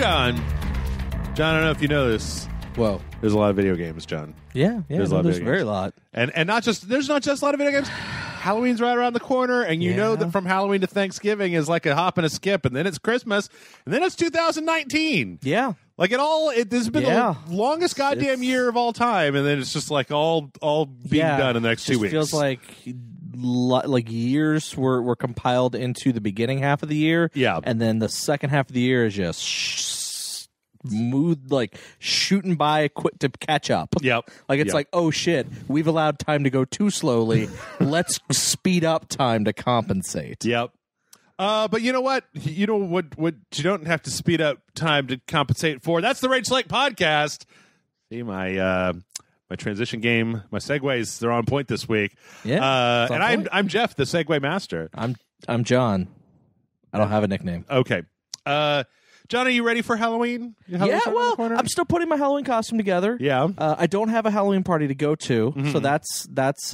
John. John, I don't know if you know this. Whoa. There's a lot of video games, John. Yeah. There's a lot of there's video very games. lot. And there's not just a lot of video games. Halloween's right around the corner, and you know that from Halloween to Thanksgiving is like a hop and a skip, and then it's Christmas, and then it's 2019. Yeah. Like this has been the longest goddamn year of all time, and then it's just like all being done in the next 2 weeks. It feels like years were compiled into the beginning half of the year. Yeah. And then the second half of the year is just smooth, like shooting by quick to catch up. Yep. Like it's like, oh shit, we've allowed time to go too slowly. Let's speed up time to compensate. Yep. But you know what? You know what you don't have to speed up time to compensate for? That's the Rage Select podcast. See my transition game, my segues, they're on point this week. Yeah. And I'm Jeff, the segue master. I'm John. I don't have a nickname. Okay. John, are you ready for Halloween? I'm still putting my Halloween costume together. Yeah. I don't have a Halloween party to go to, so that's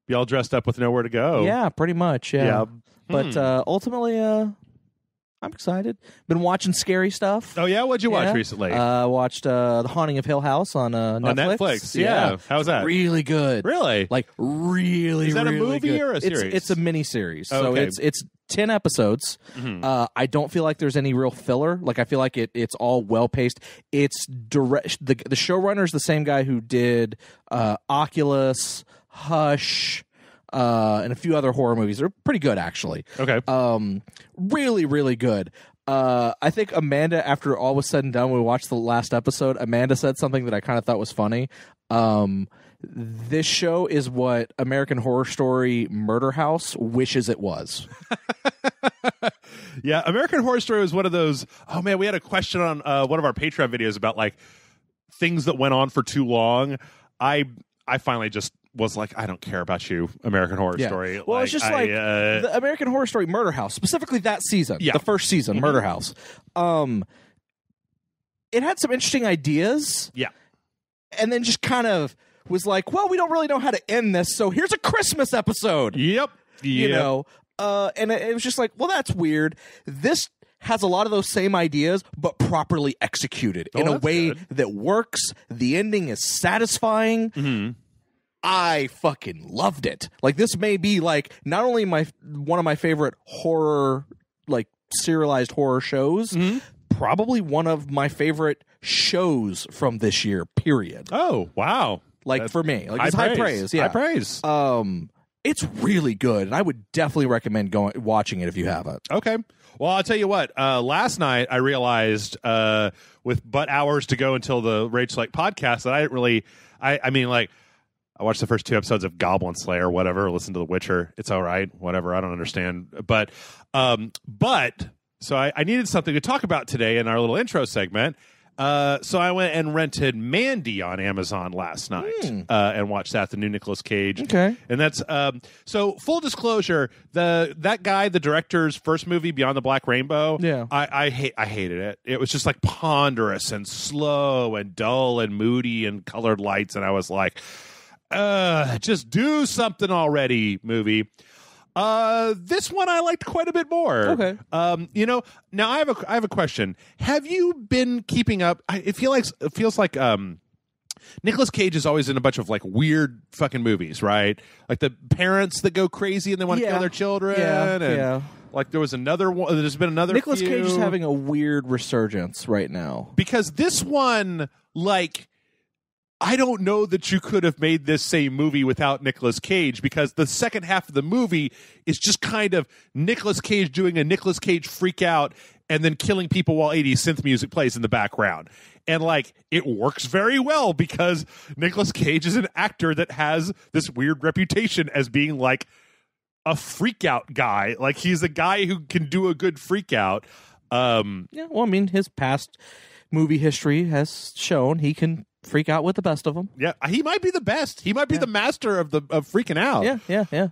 you all dressed up with nowhere to go. Yeah, pretty much. Yeah. But ultimately, I'm excited. Been watching scary stuff. Oh yeah, what'd you watch recently? Watched The Haunting of Hill House on Netflix. On Netflix, yeah. How's that? Really good. Really? Like really. Is that really a movie good. or a series? It's a mini series. Oh, okay. So it's 10 episodes. I don't feel like there's any real filler. Like I feel like it's all well paced. It's direct. The showrunner is the same guy who did Oculus, Hush. And a few other horror movies. They're pretty good, actually. Okay. Really, really good. I think Amanda, after all was said and done, when we watched the last episode, Amanda said something that I kind of thought was funny. This show is what American Horror Story Murder House wishes it was. Yeah, American Horror Story was one of those. Oh man, we had a question on one of our Patreon videos about like things that went on for too long. I finally just was like, I don't care about you, American Horror Story. Well, it's just like the American Horror Story Murder House, specifically that season, the first season, Murder House. It had some interesting ideas. Yeah. And then just kind of was like, well, we don't really know how to end this, so here's a Christmas episode. Yep. You know? And it was just like, well, that's weird. This has a lot of those same ideas, but properly executed in a way that works. The ending is satisfying. I fucking loved it. Like this may be like not only one of my favorite horror, like serialized horror shows, probably one of my favorite shows from this year. Period. Oh wow! Like for me, like it's high praise. Yeah, high praise. It's really good, and I would definitely recommend watching it if you haven't. Okay. Well, I'll tell you what. Last night I realized, with but hours to go until the Rage Select podcast, that I didn't really. I mean, like. I watched the first 2 episodes of Goblin Slayer, whatever. Listen to The Witcher. It's all right. Whatever. I don't understand. But so I needed something to talk about today in our little intro segment. So I went and rented Mandy on Amazon last night and watched the new Nicolas Cage. Okay. And that's so full disclosure, that guy, the director's first movie, Beyond the Black Rainbow, I hated it. It was just like ponderous and slow and dull and moody and colored lights, and I was like, just do something already, movie. This one I liked quite a bit more. Okay. Now I have a question. Have you been keeping up? It feels like Nicolas Cage is always in a bunch of like weird fucking movies, right? Like the parents that go crazy and they want to kill their children. And like there was another one. There's been another. Nicolas Cage is having a weird resurgence right now because this one, like. I don't know that you could have made this same movie without Nicolas Cage, because the second half of the movie is just kind of Nicolas Cage doing a Nicolas Cage freak out and then killing people while 80s synth music plays in the background. And like it works very well because Nicolas Cage is an actor that has this weird reputation as being like a freak out guy. Like he's a guy who can do a good freak out. Well, I mean, his past movie history has shown he can freak out with the best of them. Yeah, he might be the best. He might be the master of freaking out. Yeah.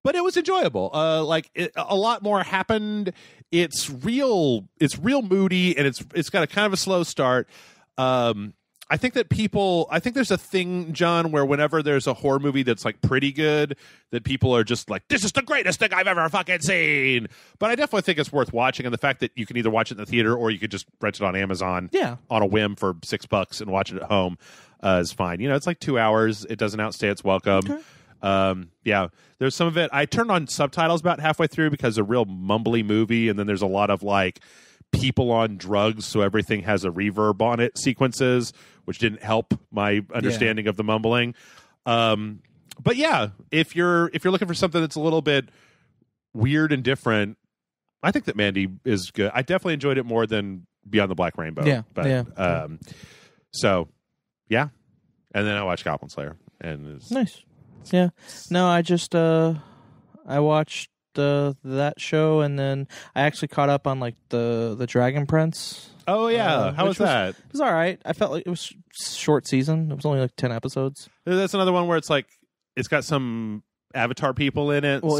But it was enjoyable. A lot more happened. It's real moody, and it's got a kind of a slow start. I I think there's a thing, John, where whenever there's a horror movie that's like pretty good, that people are just like, this is the greatest thing I've ever fucking seen. But I definitely think it's worth watching. And the fact that you can either watch it in the theater or you could just rent it on Amazon on a whim for $6 and watch it at home is fine. It's like 2 hours. It doesn't outstay its welcome. Okay. There's some of it. I turned on subtitles about halfway through because it's a real mumbly movie. And then there's a lot of like people on drugs, so everything has a reverb on it sequences, which didn't help my understanding of the mumbling. But yeah, if you're looking for something that's a little bit weird and different, I think that Mandy is good. I definitely enjoyed it more than Beyond the Black Rainbow. So yeah, and then I watched Goblin Slayer, and it's nice. Yeah, no, I just I watched that show, and then I actually caught up on like the Dragon Prince. Oh yeah, how was that? It was all right. I felt like it was short season. It was only like 10 episodes. That's another one where it's like it's got some Avatar people in it. Well,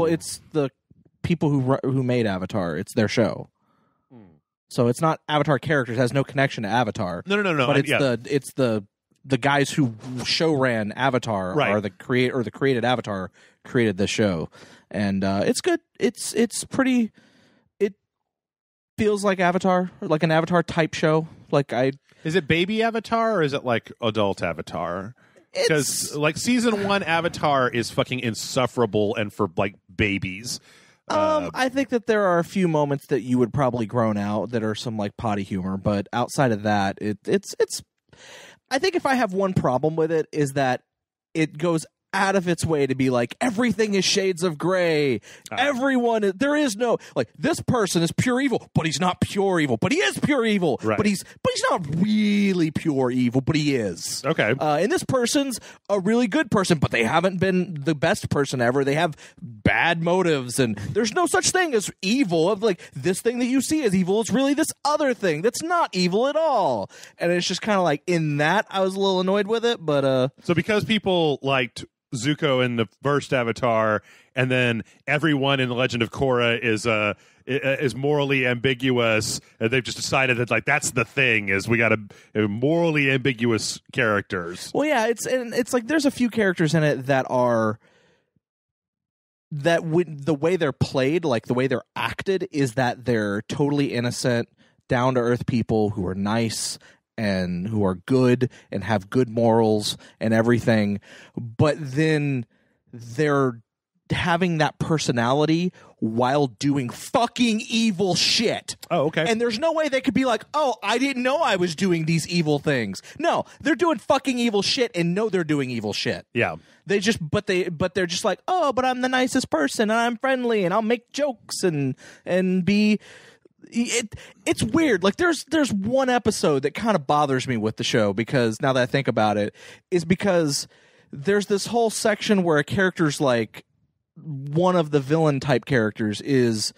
it's the people who made Avatar. It's their show. So it's not Avatar characters. It has no connection to Avatar. No. But it's the guys who show ran Avatar are the created Avatar created the show, and it's good. It's pretty. It feels like Avatar, like an Avatar type show. Is it baby Avatar or is it like adult Avatar? Because like season 1 Avatar is fucking insufferable and for like babies. I think that there are a few moments that you would probably groan out that are some like potty humor, but outside of that, it's. I think if I have one problem with it is that it goes out of its way to be like everything is shades of gray. There is no like this person is pure evil, but he's not pure evil, but he is pure evil. Right. But he's not really pure evil, but he is. Okay. And this person's a really good person, but they haven't been the best person ever. They have bad motives, and there's no such thing as evil. Of like this thing that you see as evil, it's really this other thing that's not evil at all. And it's just kind of like in that I was a little annoyed with it, but so because people liked Zuko in the first Avatar, and then everyone in the Legend of Korra is morally ambiguous, and they've just decided that like that's the thing is we got a morally ambiguous characters. Well, yeah, it's like there's a few characters in it that are the way they're played, like the way they're acted, is that they're totally innocent, down to earth people who are nice and who are good and have good morals and everything, but then they're having that personality while doing fucking evil shit. Oh, okay. And there's no way they could be like, oh, I didn't know I was doing these evil things. No, they're doing fucking evil shit and know they're doing evil shit. Yeah. They're just like, oh, but I'm the nicest person and I'm friendly and I'll make jokes and be. It's weird. Like there's one episode that kind of bothers me with the show, because now that I think about it, is because there's this whole section where a character's like, one of the villain type characters is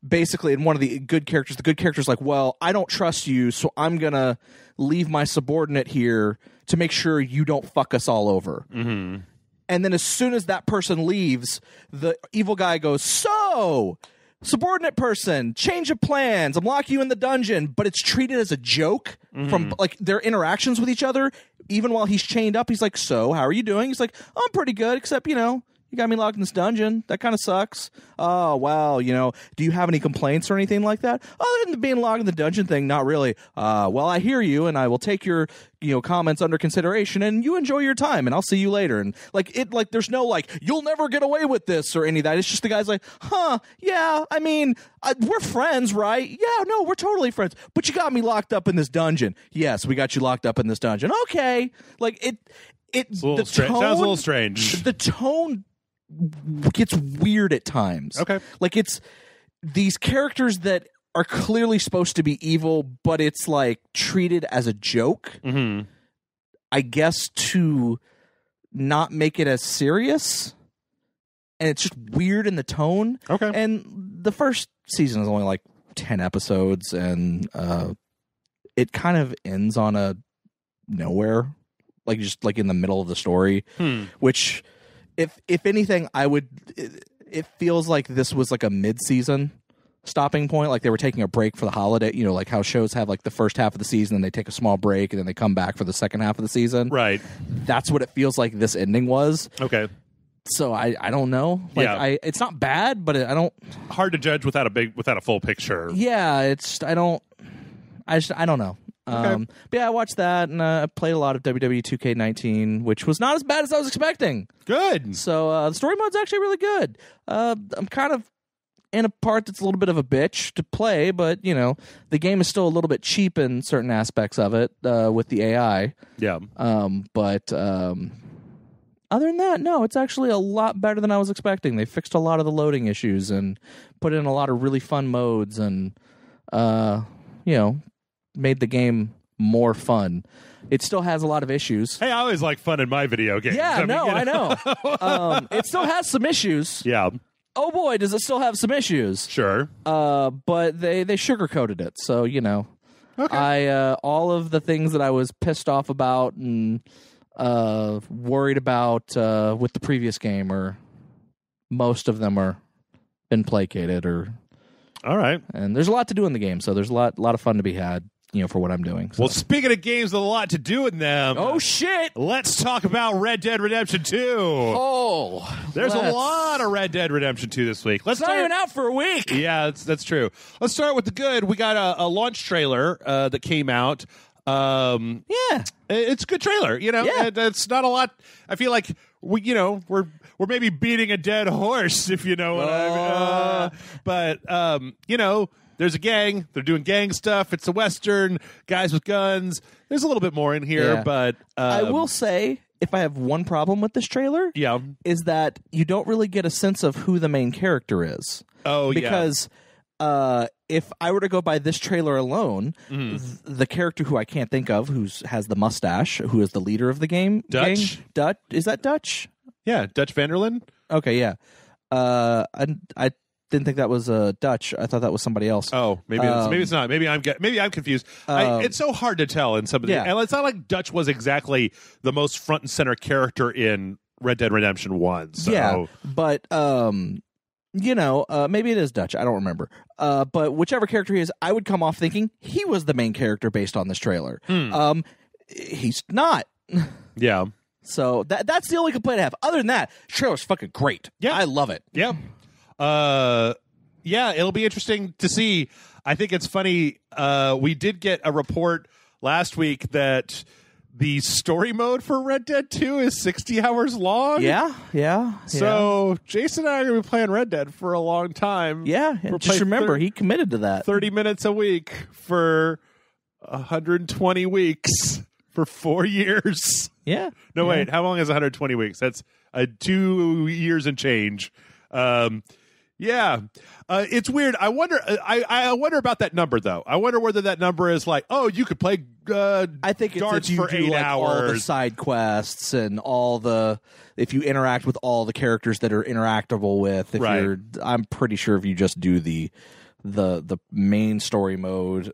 basically, and one of the good character's like, well, I don't trust you, so I'm gonna leave my subordinate here to make sure you don't fuck us all over. Mm-hmm. And then as soon as that person leaves, the evil guy goes, so subordinate person, change of plans, I'm locking you in the dungeon, but it's treated as a joke from like their interactions with each other. Even while he's chained up, he's like, so how are you doing? He's like, oh, I'm pretty good, except you got me locked in this dungeon. That kind of sucks. Oh, wow. Do you have any complaints or anything like that? Other than being locked in the dungeon thing, not really. Well, I hear you, and I will take your comments under consideration, and you enjoy your time, and I'll see you later. And there's no like, you'll never get away with this or any of that. It's just the guy's like, yeah, I mean, we're friends, right? Yeah, no, we're totally friends. But you got me locked up in this dungeon. Yes, we got you locked up in this dungeon. Okay. Like it's a little strange. Sounds a little strange. The tone gets weird at times. Okay. Like it's these characters that are clearly supposed to be evil, but it's like treated as a joke. Mm-hmm. I guess to not make it as serious. And it's just weird in the tone. Okay. And the first season is only like 10 episodes, and it kind of ends on a nowhere. Like just like in the middle of the story. Which if anything, it feels like this was like a mid-season stopping point, like they were taking a break for the holiday, like how shows have like the first half of the season and they take a small break and then they come back for the second half of the season. Right. That's what it feels like this ending was. Okay. So I don't know. Like it's not bad, but I don't. Hard to judge without a full picture. Yeah, I don't know. Okay. But yeah, I watched that and I played a lot of WWE 2K19, which was not as bad as I was expecting. Good. So the story mode's actually really good. I'm kind of in a part that's a little bit of a bitch to play, but the game is still a little bit cheap in certain aspects of it with the AI. Yeah. But other than that, no, it's actually a lot better than I was expecting. They fixed a lot of the loading issues and put in a lot of really fun modes and made the game more fun. It still has a lot of issues. Hey, I always like fun in my video games. Yeah, I know. It still has some issues. Yeah. Oh boy, does it still have some issues. Sure. But they sugarcoated it. So, Okay. all of the things that I was pissed off about and worried about with the previous game, or most of them are been placated. All right. And there's a lot to do in the game, so there's a lot of fun to be had, for what I'm doing. So. Well, speaking of games with a lot to do in them, oh shit! Let's talk about Red Dead Redemption 2. Oh, there's a lot of Red Dead Redemption 2 this week. It's not even out for a week. Yeah, that's true. Let's start with the good. We got a launch trailer that came out. Yeah, it's a good trailer. Yeah. It's not a lot. I feel like we're maybe beating a dead horse, if you know what I mean. But there's a gang. They're doing gang stuff. It's a Western. Guys with guns. There's a little bit more in here, Yeah. but I will say, if I have one problem with this trailer, yeah. is that you don't really get a sense of who the main character is. Oh, because if I were to go by this trailer alone, the character who I can't think of, who has the mustache, who is the leader of the game, Dutch? Dutch, is that Dutch? Yeah, Dutch Vanderlyn. Okay, yeah. I didn't think that was Dutch. I thought that was somebody else. Oh, maybe it's not. Maybe I'm confused. It's so hard to tell in some of the. Yeah. And it's not like Dutch was exactly the most front and center character in Red Dead Redemption 1. So. Yeah, but maybe it is Dutch. I don't remember. But whichever character he is, I would come off thinking he was the main character based on this trailer. He's not. Yeah. So that's the only complaint I have. Other than that, trailer's fucking great. Yeah. I love it. Yeah. Yeah, it'll be interesting to see. I think it's funny. We did get a report last week that the story mode for Red Dead 2 is 60 hours long. Yeah. So Jason and I are going to be playing Red Dead for a long time. Yeah. And just remember, he committed to that. 30 minutes a week for 120 weeks for 4 years. Yeah. No, wait. How long is 120 weeks? That's 2 years and change. Yeah. It's weird. I wonder. I wonder about that number, though. I wonder whether that number is like, oh, you could play. I think it's darts if you for do 8 like hours. all the side quests and if you interact with all the characters that are interactable with. Right. I'm pretty sure if you just do the main story mode.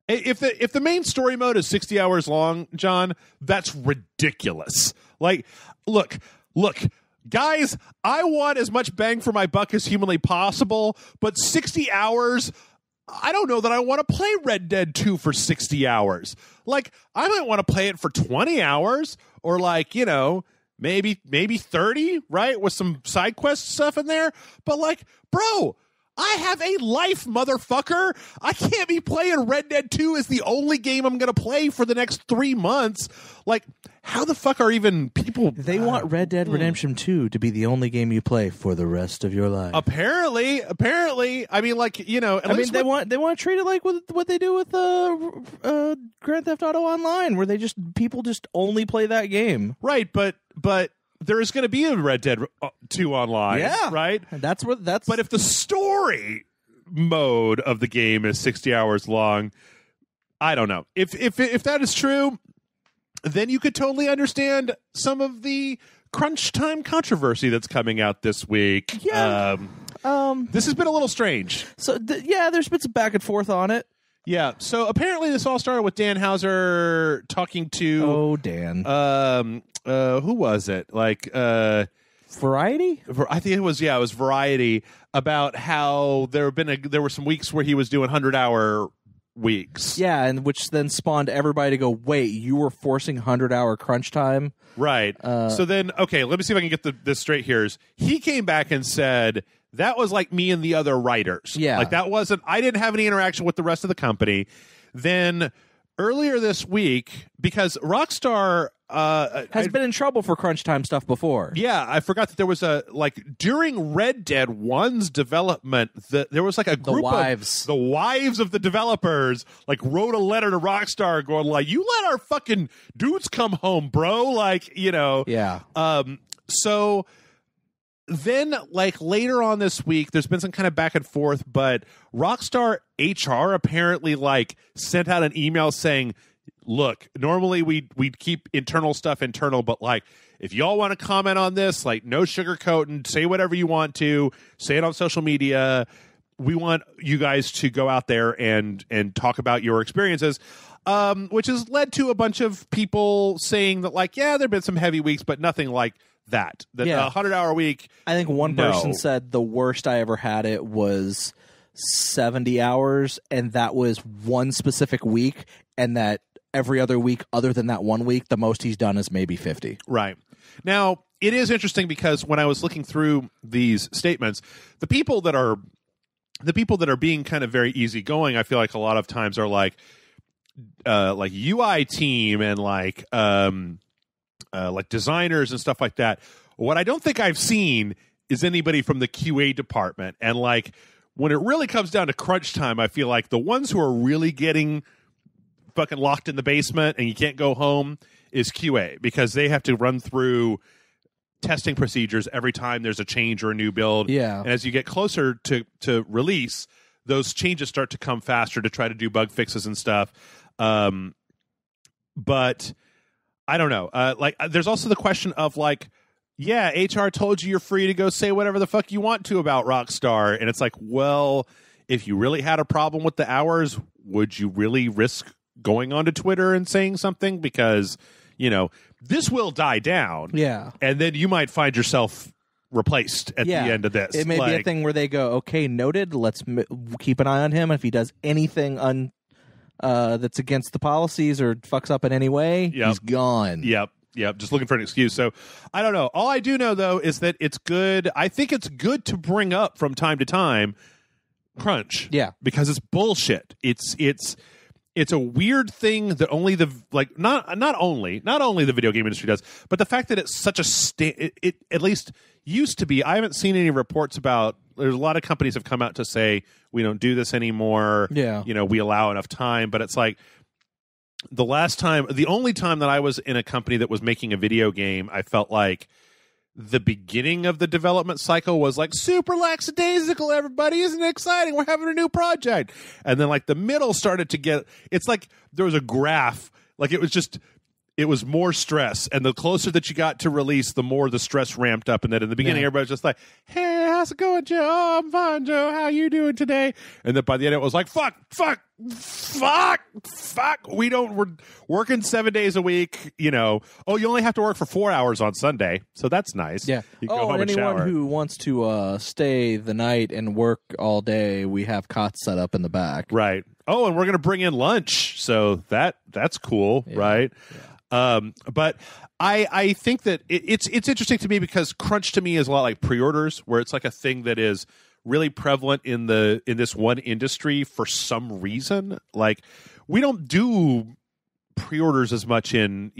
If the main story mode is 60 hours long, John, that's ridiculous. Like, look, guys, I want as much bang for my buck as humanly possible, but 60 hours, I don't know that I want to play Red Dead 2 for 60 hours. Like, I might want to play it for 20 hours or like, maybe 30, right? With some side quest stuff in there. But like, bro, I have a life, motherfucker. I can't be playing Red Dead 2 as the only game I'm going to play for the next 3 months. Like, how the fuck are even people... They want Red Dead Redemption 2 to be the only game you play for the rest of your life. Apparently. I mean, like, they want to treat it like what they do with Grand Theft Auto Online, where people just only play that game. Right, but there is going to be a Red Dead 2 online, right? But if the story mode of the game is 60 hours long, I don't know. If that is true, then you could totally understand some of the crunch time controversy that's coming out this week. Yeah. This has been a little strange. So there's been some back and forth on it. Yeah. So apparently this all started with Dan Houser talking to Dan. who was it? Like Variety? I think it was Variety, about how there were some weeks where he was doing 100-hour weeks. Yeah, and which then spawned everybody to go, wait, you were forcing 100-hour crunch time? Right. So then, okay, let me see if I can get this straight here. He came back and said, that was like me and the other writers. Yeah. Like I didn't have any interaction with the rest of the company. Then earlier this week, because Rockstar has been in trouble for crunch time stuff before. Yeah, I forgot that there was during Red Dead 1's development, there was like a group of the wives of the developers wrote a letter to Rockstar going like, you let our fucking dudes come home, bro. Yeah. So then later on this week, there's been some kind of back and forth, but Rockstar HR apparently sent out an email saying, look, normally we'd keep internal stuff internal, but if y'all want to comment on this, no sugarcoating, say whatever you want to, say it on social media. We want you guys to go out there and talk about your experiences, which has led to a bunch of people saying that there have been some heavy weeks, but nothing like that. That 100-hour week. I think one person said the worst I ever had it was 70 hours, and that was one specific week, and that every other week other than that 1 week, the most he's done is maybe 50. Right. Now, it is interesting because when I was looking through these statements, the people that are being kind of very easygoing, I feel like a lot of times are like UI team and designers and stuff like that. What I don't think I've seen is anybody from the QA department. And when it really comes down to crunch time, I feel like the ones who are really getting fucking locked in the basement and you can't go home is QA, because they have to run through testing procedures every time there's a change or a new build. Yeah. And as you get closer to release, those changes start to come faster to try to do bug fixes and stuff. But I don't know. There's also the question of HR told you you're free to go say whatever the fuck you want to about Rockstar. And it's well, if you really had a problem with the hours, would you really risk going onto Twitter and saying something? Because, this will die down. Yeah. And then you might find yourself replaced at the end of this. It may be a thing where they go, okay, noted, let's keep an eye on him. If he does anything that's against the policies or fucks up in any way, he's gone. Yep. Just looking for an excuse. So I don't know. All I do know, though, is that it's good. I think it's good to bring up from time to time crunch. Yeah. Because it's bullshit. It's a weird thing that only the not only the video game industry does, but the fact that it's such a it at least used to be. I haven't seen any reports about. There's a lot of companies have come out to say we don't do this anymore. Yeah, we allow enough time, but it's the only time that I was in a company that was making a video game, I felt like the beginning of the development cycle was super lackadaisical. Everybody, isn't it exciting? We're having a new project. And then the middle started to get, it's there was a graph, it was more stress. And the closer that you got to release, the more the stress ramped up. And then in the beginning, everybody's just like, hey, how's it going, Joe? Oh, I'm fine, Joe. How you doing today? And then by the end, it was like, fuck. We're working 7 days a week, Oh, you only have to work for 4 hours on Sunday. So that's nice. Yeah. You can go home and anyone who wants to stay the night and work all day, we have cots set up in the back. Right. Oh, and we're going to bring in lunch. So that's cool. Yeah. Right. Yeah. But I think that it's interesting to me because crunch to me is a lot like pre-orders, where it's a thing that is really prevalent in this one industry for some reason. We don't do pre-orders as much in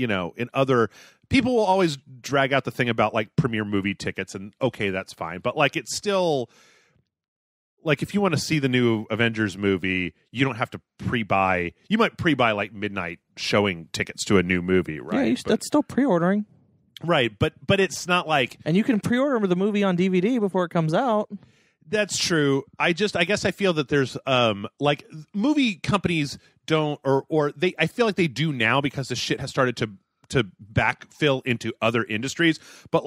other. People will always drag out the thing about premiere movie tickets, and okay, that's fine. But it's still if you want to see the new Avengers movie, you don't have to pre-buy. You might pre-buy midnight showing tickets to a new movie, right? Yeah, that's still pre-ordering. Right, but it's not and you can pre-order the movie on DVD before it comes out. That's true. I guess I feel that there's movie companies don't or they I feel like they do now because the shit has started to backfill into other industries. But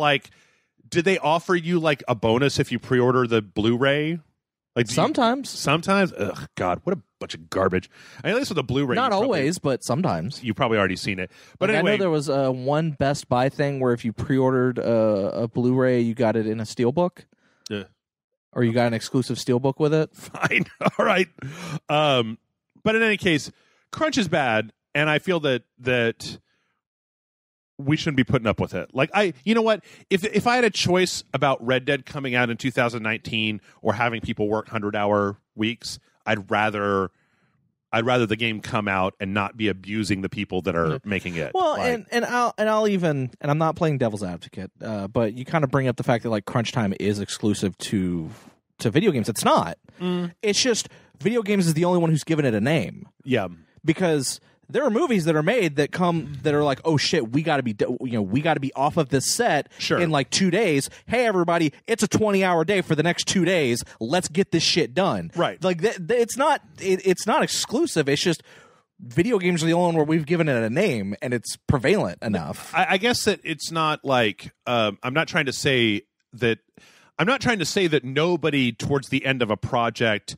did they offer you a bonus if you pre-order the Blu-ray? Like sometimes, ugh, God, what a bunch of garbage. I mean, at least with the Blu-ray, not always, but sometimes. You've probably already seen it. But like, anyway, I know there was one Best Buy thing where if you pre-ordered a Blu-ray, you got it in a steelbook, or you got an exclusive steelbook with it. Fine, all right. But in any case, crunch is bad, and I feel that we shouldn't be putting up with it. Like, you know what? If I had a choice about Red Dead coming out in 2019 or having people work 100-hour weeks, I'd rather the game come out and not be abusing the people that are making it. Well, like, and I'll even, and I'm not playing devil's advocate, but you kind of bring up the fact that like crunch time is exclusive to video games. It's not. It's just video games is the only one who's given it a name. Yeah, because there are movies that are made that are like, oh shit, we got to be off of this set in like 2 days. Hey everybody, it's a 20-hour day for the next 2 days. Let's get this shit done. Right. Like it's not exclusive. It's just video games are the only one where we've given it a name and it's prevalent enough. I guess that it's not like I'm not trying to say that nobody towards the end of a project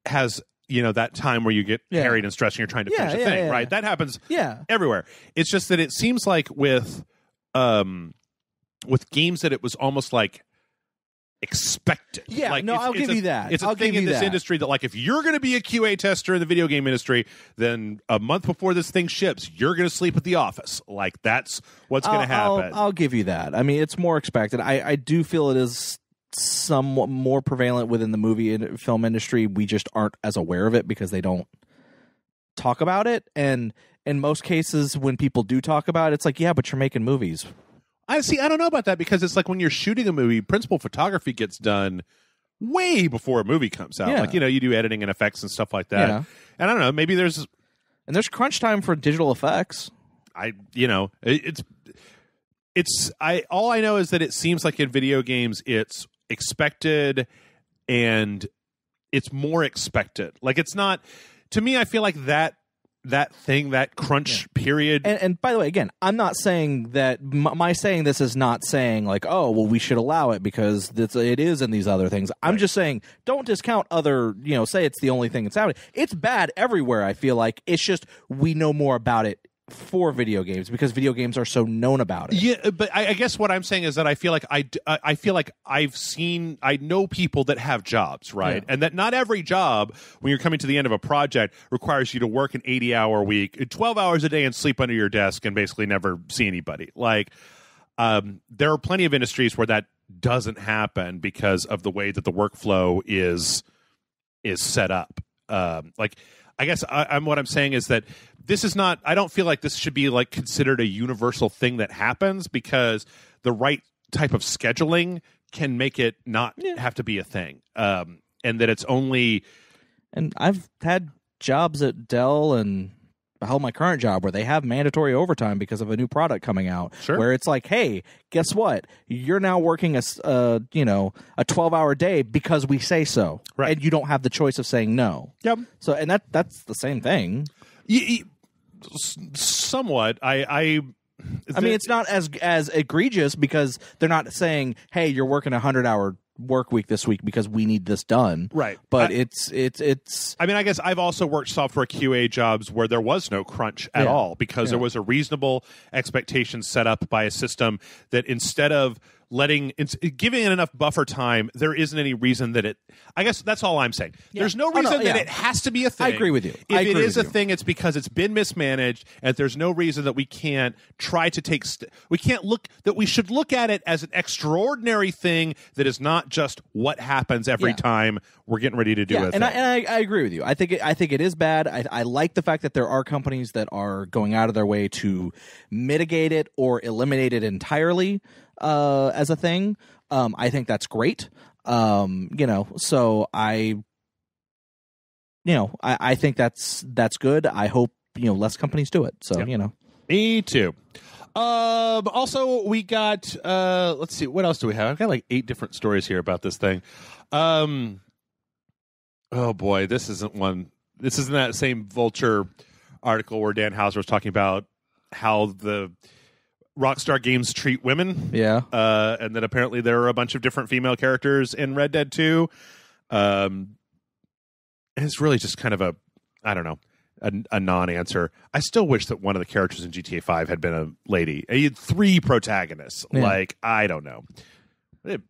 has that time where you get harried and stressed and you're trying to finish a thing, right? That happens everywhere. It's just that it seems like with games that it was almost like expected. Yeah, like, I'll give you that. It's a thing in this industry that like if you're going to be a QA tester in the video game industry, then a month before this thing ships, you're going to sleep at the office. Like that's what's going to happen. I'll give you that. I mean, it's more expected. I do feel it is somewhat more prevalent within the movie and film industry. We just aren't as aware of it because they don't talk about it. And in most cases, when people do talk about it, it's like, yeah, but you're making movies. I don't know about that because it's like when you're shooting a movie, principal photography gets done way before a movie comes out. Like, you do editing and effects and stuff like that. And I don't know, maybe there's crunch time for digital effects. All I know is that it seems like in video games, it's expected and it's more expected. Like it's not, to me, I feel like that crunch period. And by the way, again, I'm not saying that my saying this is not saying like, oh, well, we should allow it because it is in these other things. I'm just saying don't discount other, say it's the only thing that's happening. It's bad everywhere, I feel like. It's just we know more about it for video games because video games are so known about it. Yeah, but I guess what I'm saying is that I feel like I know people that have jobs, right? And that not every job, when you're coming to the end of a project, requires you to work an 80-hour week, 12 hours a day, and sleep under your desk and basically never see anybody. Like, there are plenty of industries where that doesn't happen because of the way that the workflow is set up. I guess what I'm saying is that this is not. I don't feel like this should be like considered a universal thing that happens because the right type of scheduling can make it not have to be a thing, and that it's only. And I've had jobs at Dell and my current job where they have mandatory overtime because of a new product coming out. Where it's like, hey, guess what? You're now working a 12-hour day because we say so, and you don't have the choice of saying no. Yep. So, and that's the same thing. Somewhat. I mean, it's not as egregious because they're not saying, hey, you're working a 100-hour work week this week because we need this done. Right. But it's I mean, I guess I've also worked software QA jobs where there was no crunch at all because there was a reasonable expectation set up by a system that instead of giving it enough buffer time, there isn't any reason that it. I guess that's all I'm saying. There's no reason that it has to be a thing. I agree with you. If it is a thing, it's because it's been mismanaged, and there's no reason that we can't try to take. We can't look that we should look at it as an extraordinary thing that is not just what happens every time we're getting ready to do it. And I agree with you. I think it is bad. I like the fact that there are companies that are going out of their way to mitigate it or eliminate it entirely. As a thing, I think that's great. So I think that's good. I hope less companies do it. So me too. Also, we got let's see, what else do we have? I've got like 8 different stories here about this thing. Oh boy, this isn't that same Vulture article where Dan Houser was talking about how the Rockstar Games treat women. And that apparently there are a bunch of different female characters in Red Dead 2. it's really just kind of a, I don't know, a non-answer. I still wish that one of the characters in GTA 5 had been a lady. You had 3 protagonists. Yeah. Like, I don't know.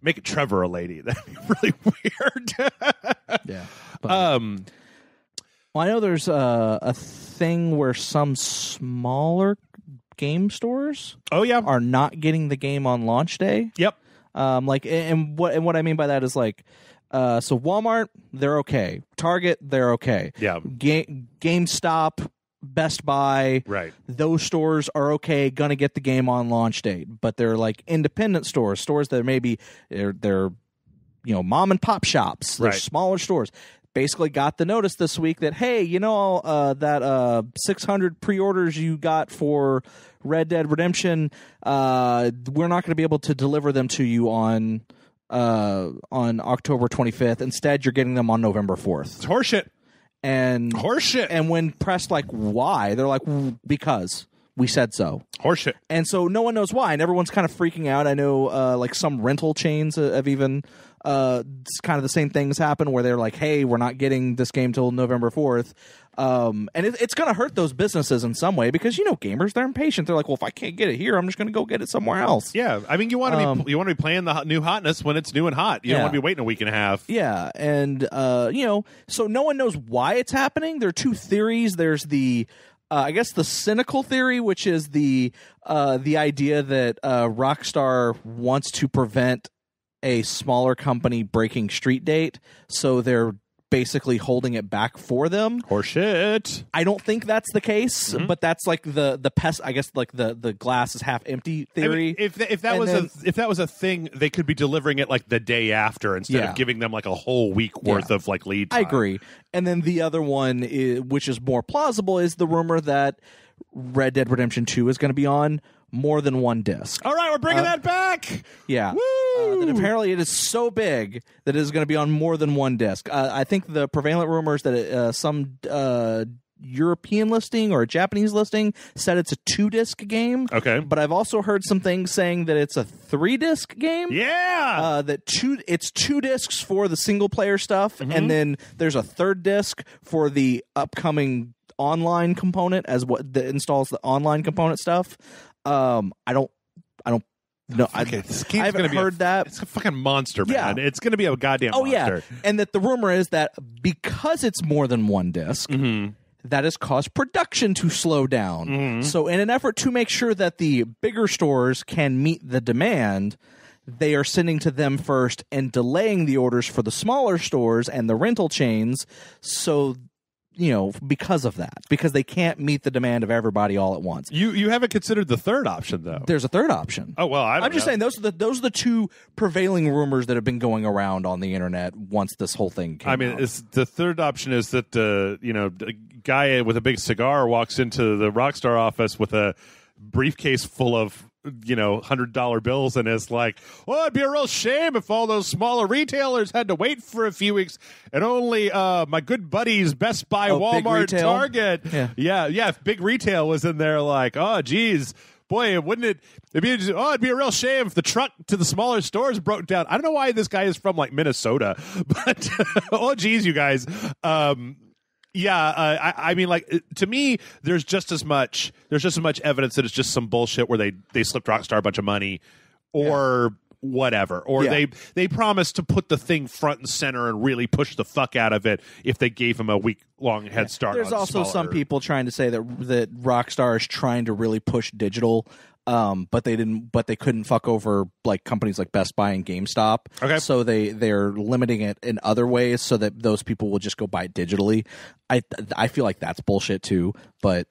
Make it Trevor a lady. That'd be really weird. Yeah. But, well, I know there's a thing where some smaller game stores are not getting the game on launch day. Yep. And what I mean by that is like, so Walmart, they're okay. Target, they're okay. Yeah. GameStop, Best Buy, right? Those stores are okay, gonna get the game on launch date. But they're like independent stores that maybe they're mom and pop shops, they're smaller stores. Basically got the notice this week that, hey, that 600 pre-orders you got for Red Dead Redemption, we're not going to be able to deliver them to you on October 25th. Instead, you're getting them on November 4th. It's horseshit. And when pressed like why, they're like, because we said so. Horseshit. And so no one knows why, and everyone's kind of freaking out. I know like some rental chains have even it's kind of the same things happen where they're like, hey, we're not getting this game till November 4th. And it's going to hurt those businesses in some way because, gamers, they're impatient. They're like, well, if I can't get it here, I'm just going to go get it somewhere else. Yeah. I mean, you want to be playing the new hotness when it's new and hot. You don't want to be waiting a week and a half. Yeah. And, so no one knows why it's happening. There are 2 theories. There's the, I guess the cynical theory, which is the idea that Rockstar wants to prevent a smaller company breaking street date, so they're basically holding it back for them. Horseshit. I don't think that's the case, but that's like the pest. I guess like the glass is half empty theory. I mean, if that was a thing, they could be delivering it like the day after instead of giving them like a whole week worth of like lead time. I agree. And then the other one, which is more plausible, is the rumor that Red Dead Redemption 2 is going to be on more than one disc. All right, we're bringing that back. Yeah. That apparently it is so big that it is going to be on more than one disc. I think the prevalent rumors that some European listing or a Japanese listing said it's a 2-disc game. Okay. But I've also heard some things saying that it's a 3-disc game. Yeah. It's 2 discs for the single player stuff, and then there's a 3rd disc for the upcoming online component that installs the online component stuff. I don't know. I haven't heard that. It's a fucking monster, man. It's going to be a goddamn monster. Yeah. And that the rumor is that because it's more than one disc, that has caused production to slow down. So in an effort to make sure that the bigger stores can meet the demand, they are sending to them first and delaying the orders for the smaller stores and the rental chains. So because of that, because they can't meet the demand of everybody all at once. You haven't considered the 3rd option, though. There's a 3rd option. Oh, well, I'm just saying those are the 2 prevailing rumors that have been going around on the internet once this whole thing came out. The 3rd option is that a guy with a big cigar walks into the Rockstar office with a briefcase full of $100 bills and is like, well, it'd be a real shame if all those smaller retailers had to wait for a few weeks and only my good buddies Best Buy, Walmart, Target. Yeah. If Big Retail was in there like, oh, geez, boy, it'd be a real shame if the truck to the smaller stores broke down. I don't know why this guy is from like Minnesota, but oh, geez, you guys. Yeah, I mean, like, to me, there's just as much evidence that it's just some bullshit where they slipped Rockstar a bunch of money, or whatever, or they promised to put the thing front and center and really push the fuck out of it if they gave him a week-long head start. There's also some people trying to say that Rockstar is trying to really push digital. But they couldn't fuck over like companies like Best Buy and GameStop. Okay. So they're limiting it in other ways so that those people will just go buy it digitally. I feel like that's bullshit too, but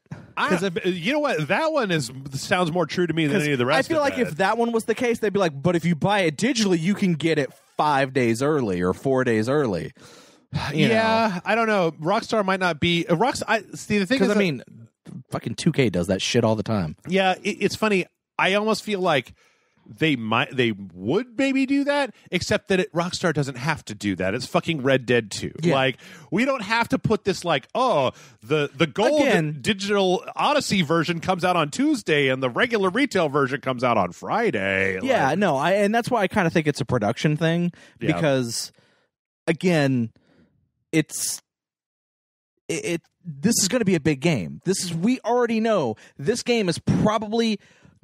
you know what? That one sounds more true to me than any of the rest. I feel like if that one was the case, they'd be like, but if you buy it digitally, you can get it 5 days early or 4 days early. Yeah, I don't know. Rockstar might not be see, the thing is, I mean, fucking 2K does that shit all the time. Yeah, it's funny. I almost feel like they would maybe do that, except that Rockstar doesn't have to do that. It's fucking Red Dead 2. Yeah. Like, we don't have to put this like, oh, the gold digital Odyssey version comes out on Tuesday and the regular retail version comes out on Friday. Yeah, and that's why I kind of think it's a production thing because, again, it's this is going to be a big game. We already know this game is probably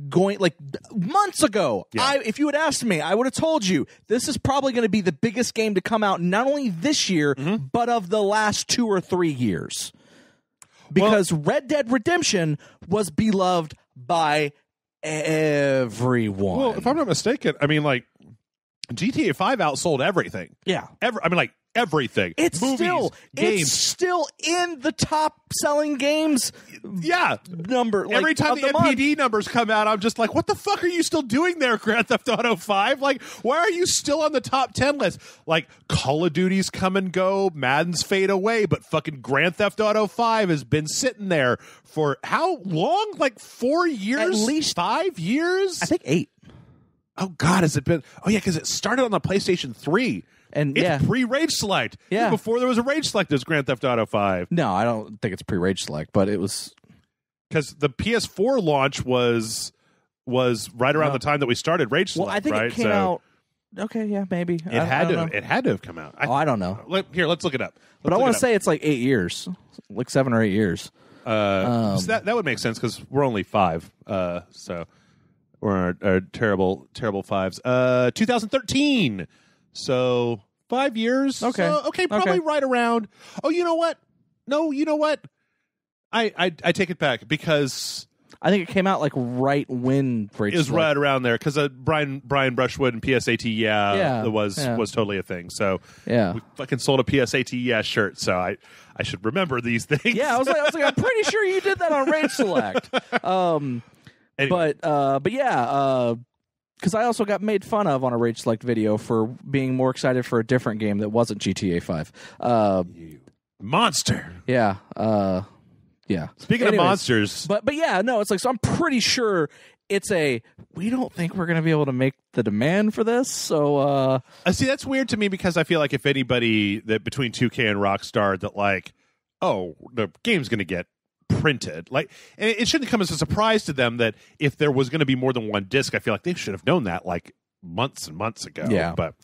going, like, months ago. Yeah. If you had asked me, I would have told you this is probably going to be the biggest game to come out not only this year, but of the last 2 or 3 years. Because Red Dead Redemption was beloved by everyone. Well, if I'm not mistaken, I mean, like, GTA 5 outsold everything. Yeah. Everything. It's Movies, games. It's still in the top selling games. Yeah. Number. Like, every time the NPD month. numbers come out, I'm just like, what the fuck are you still doing there, Grand Theft Auto 5? Like, why are you still on the top 10 list? Like, Call of Duty's come and go, Madden's fade away, but fucking Grand Theft Auto 5 has been sitting there for how long? Like 4 years? At least 5 years? I think 8. Oh, God, has it been? Oh, yeah, because it started on the PlayStation 3. And it's pre-Rage Select. Yeah. Before there was a Rage Select, there's Grand Theft Auto 5. No, I don't think it's pre-Rage Select, but it was... Because the PS4 launch was right around the time that we started Rage Select, well, I think right? it came out... Okay, yeah, maybe. It had to have come out. I don't know. Let's look it up. But I want to say it's like 8 years. Like 7 or 8 years. So that would make sense because we're only 5. So we're our terrible 5s. 2013. So 5 years. Okay. So, probably right around. Oh, you know what? No, you know what? I take it back because I think it came out like right when it was right around there because Brian Brushwood and PSAT was totally a thing. So we fucking sold a PSAT shirt. So I should remember these things. Yeah, I was like I'm pretty sure you did that on Rage Select. Anyway. But yeah. Because I also got made fun of on a Rage Select video for being more excited for a different game that wasn't GTA 5. You monster. Yeah. Yeah. Speaking of monsters. But yeah, no, it's like, so I'm pretty sure it's we don't think we're going to be able to make the demand for this. So, see, that's weird to me because I feel like if anybody that between 2K and Rockstar that like, oh, the game's going to get printed, like, and it shouldn't come as a surprise to them that if there was going to be more than one disc, I feel like they should have known that like months and months ago. Yeah. But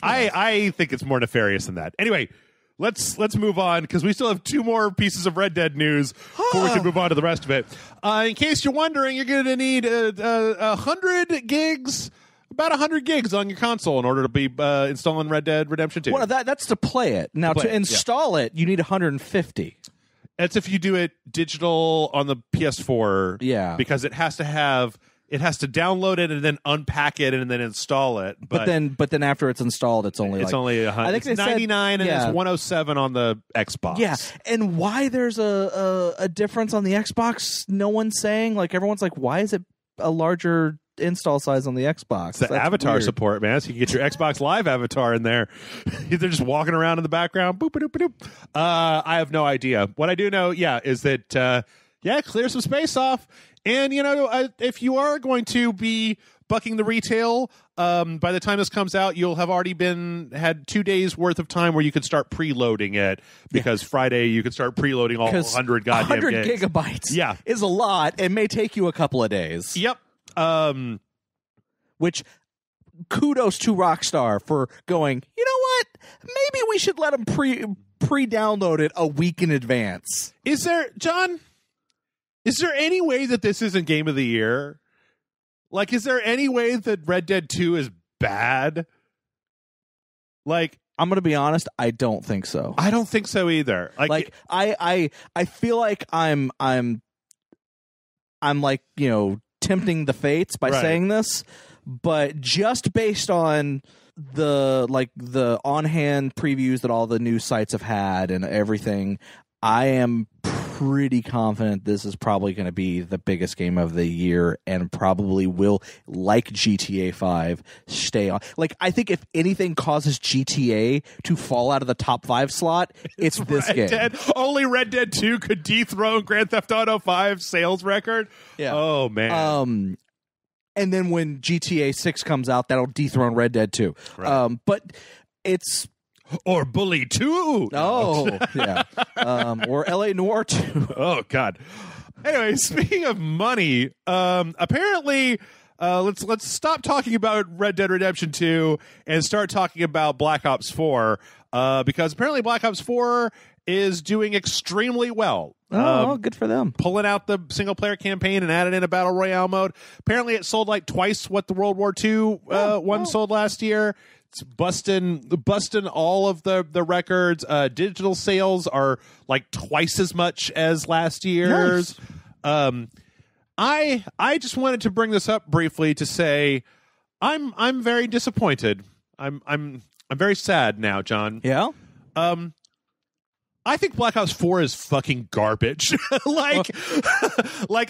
I think it's more nefarious than that. Anyway, let's move on because we still have 2 more pieces of Red Dead news before we can move on to the rest of it. In case you're wondering, you're going to need 100 gigs. About 100 gigs on your console in order to be installing Red Dead Redemption 2. Well, that's to play it. Now, to install it, you need 150. That's if you do it digital on the PS4. Yeah. Because it has to download it and then unpack it and then install it. But then after it's installed, it's only only 100. I think it's 99 and it's 107 on the Xbox. Yeah. And why there's a difference on the Xbox, no one's saying. Like, everyone's like, why is it a larger install size on the Xbox? It's the avatar weird. Support, man. So you can get your Xbox Live avatar in there. They're just walking around in the background. Boop, boop, boop, boop. I have no idea. What I do know, is that clear some space off. And if you are going to be bucking the retail, by the time this comes out, you'll have already had 2 days worth of time where you could start preloading it because Friday you could start preloading all 100 goddamn 100 gigs. gigabytes is a lot. It may take you a couple of days. Yep. Which kudos to Rockstar for going, you know what? Maybe we should let them pre-download it a week in advance. Is there any way that this isn't Game of the Year? Like, is there any way that Red Dead 2 is bad? Like, I'm going to be honest, I don't think so. I don't think so either. Like I feel like I'm like, tempting the fates by saying this, but just based on the on-hand previews that all the news sites have had and everything, I am pretty confident this is probably going to be the biggest game of the year and probably will, like GTA 5, stay on. Like, I think if anything causes GTA to fall out of the top 5 slot, it's this game. Only Red Dead 2 could dethrone Grand Theft Auto 5 sales record. Yeah. Oh, man. And then when GTA 6 comes out, that'll dethrone Red Dead 2. Right. But it's... Or Bully 2. Oh, yeah. Or LA Noire 2. Oh, God. Anyway, speaking of money, apparently, let's stop talking about Red Dead Redemption 2 and start talking about Black Ops 4. because apparently Black Ops 4 is doing extremely well. Oh, good for them. Pulling out the single-player campaign and added in a Battle Royale mode. Apparently it sold like twice what the World War II one sold last year. It's busting all of the records. Digital sales are like twice as much as last year's. Nice. I just wanted to bring this up briefly to say I'm very disappointed. I'm very sad now, John. Yeah. I think Black Ops 4 is fucking garbage. like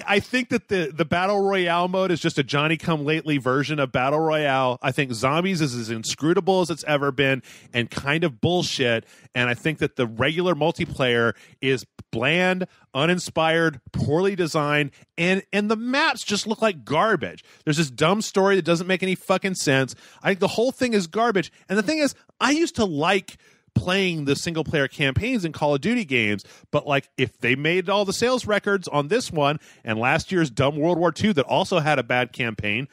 I think that the Battle Royale mode is just a Johnny-come-lately version of Battle Royale. I think Zombies is as inscrutable as it's ever been and kind of bullshit. And I think that the regular multiplayer is bland, uninspired, poorly designed, and the maps just look like garbage. There's this dumb story that doesn't make any fucking sense. I think the whole thing is garbage. And the thing is, I used to like playing the single player campaigns in Call of Duty games, but like if they made all the sales records on this one and last year's dumb World War II that also had a bad campaign,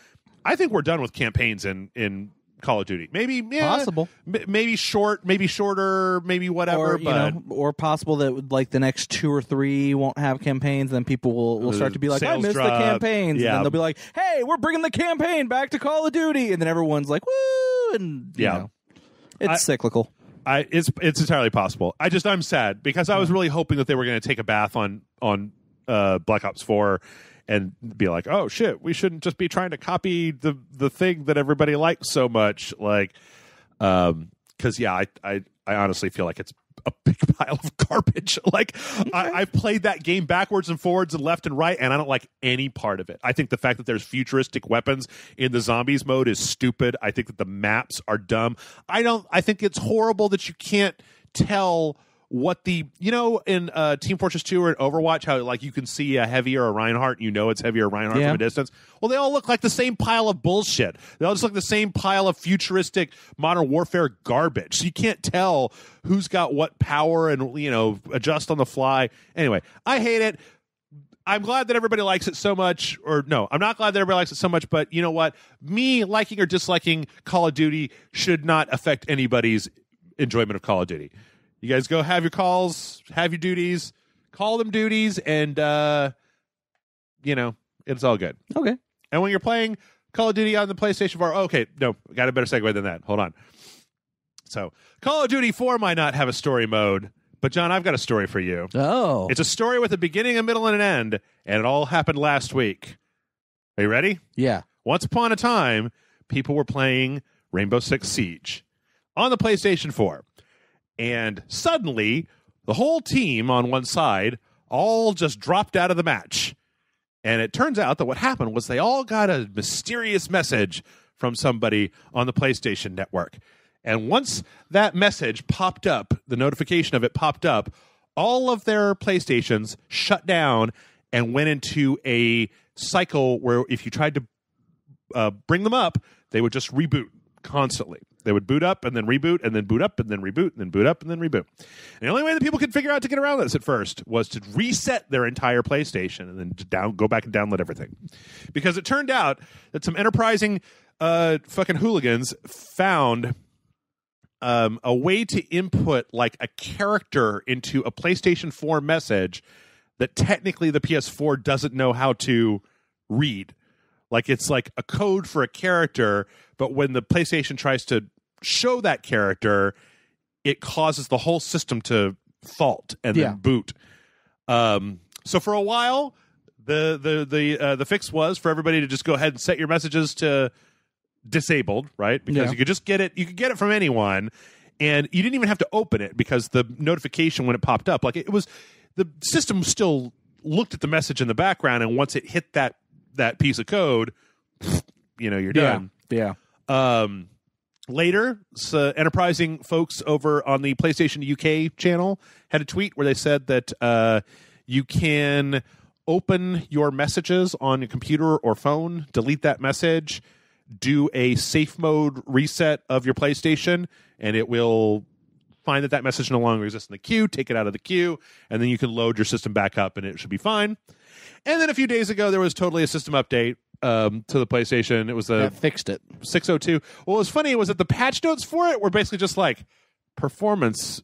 I think we're done with campaigns in Call of Duty. Maybe possible, maybe shorter, maybe whatever, or possible that like the next 2 or 3 won't have campaigns, then people will start to be like, I miss the campaigns, and then they'll be like, hey, we're bringing the campaign back to Call of Duty, and then everyone's like, woo, and you know, it's cyclical. It's entirely possible. I'm sad because I was really hoping that they were going to take a bath on Black Ops 4 and be like, oh shit, we shouldn't just be trying to copy the thing that everybody likes so much. Like, because I honestly feel like it's a big pile of garbage. Like, okay. I've played that game backwards and forwards and left and right, and I don't like any part of it. I think the fact that there's futuristic weapons in the zombies mode is stupid. I think that the maps are dumb. I think it's horrible that you can't tell what in Team Fortress 2 or in Overwatch, how like you can see a Heavy or a Reinhardt, you know it's Heavy or Reinhardt from a distance. Well, they all look like the same pile of bullshit. They all just look like the same pile of futuristic Modern Warfare garbage. So you can't tell who's got what power and adjust on the fly. Anyway, I hate it. I'm glad that everybody likes it so much. Or no, I'm not glad that everybody likes it so much, but you know what? Me liking or disliking Call of Duty should not affect anybody's enjoyment of Call of Duty. You guys go have your calls, have your duties, call them duties, and, it's all good. Okay. And when you're playing Call of Duty on the PlayStation 4, okay, no, got a better segue than that. Hold on. So, Call of Duty 4 might not have a story mode, but, John, I've got a story for you. Oh. It's a story with a beginning, a middle, and an end, and it all happened last week. Are you ready? Yeah. Once upon a time, people were playing Rainbow Six Siege on the PlayStation 4. And suddenly, the whole team on one side all just dropped out of the match. And it turns out that what happened was they all got a mysterious message from somebody on the PlayStation Network. And once that message popped up, the notification of it popped up, all of their PlayStations shut down and went into a cycle where if you tried to bring them up, they would just reboot constantly. They would boot up and then reboot and then boot up and then reboot and then boot up and then reboot. And the only way that people could figure out to get around this at first was to reset their entire PlayStation and then to go back and download everything. Because it turned out that some enterprising fucking hooligans found a way to input like a character into a PlayStation 4 message that technically the PS4 doesn't know how to read. Like it's like a code for a character, but when the PlayStation tries to show that character, it causes the whole system to fault and then boot. So for a while, the fix was for everybody to just go ahead and set your messages to disabled, right? Because you could just get it. You could get it from anyone, and you didn't even have to open it because the notification when it popped up, like it was, the system still looked at the message in the background, and once it hit that piece of code, you're done. Yeah. Later, enterprising folks over on the PlayStation UK channel had a tweet where they said that you can open your messages on your computer or phone, delete that message, do a safe mode reset of your PlayStation, and it will find that message no longer exists in the queue, take it out of the queue, and then you can load your system back up, and it should be fine. And then a few days ago, there was totally a system update to the PlayStation. It was that fixed it. 602. What was funny was that the patch notes for it were basically just like, performance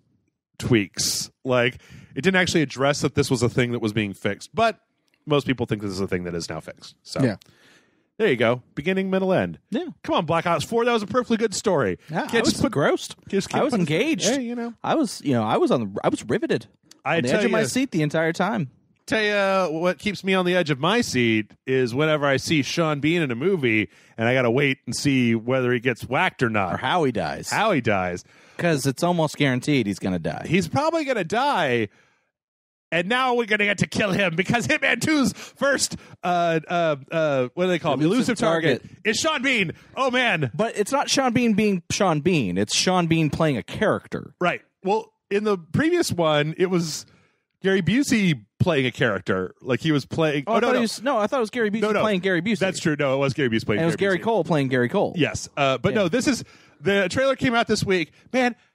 tweaks. Like, it didn't actually address that this was a thing that was being fixed, but most people think this is a thing that is now fixed. So Yeah. there you go. Beginning, middle, end. Yeah. Come on, Black Ops 4. That was a perfectly good story. Yeah, Can't I was just put- engrossed. just I can't was put- engaged. Hey, you know. I was riveted I on the tell edge of my you- seat the entire time. Tell you what keeps me on the edge of my seat is whenever I see Sean Bean in a movie and I got to wait and see whether he gets whacked or not. Or how he dies. How he dies. Because it's almost guaranteed he's going to die. He's probably going to die. And now we're going to get to kill him because Hitman 2's first, what do they call him? Elusive target is Sean Bean. Oh, man. But it's not Sean Bean being Sean Bean. It's Sean Bean playing a character. Right. Well, in the previous one, it was Gary Busey playing a character. Like he was playing. I thought it was Gary Busey playing Gary Busey. That's true. No, it was Gary Busey playing And it was Gary Busey. Cole playing Gary Cole. Yes. But no, this is the trailer came out this week.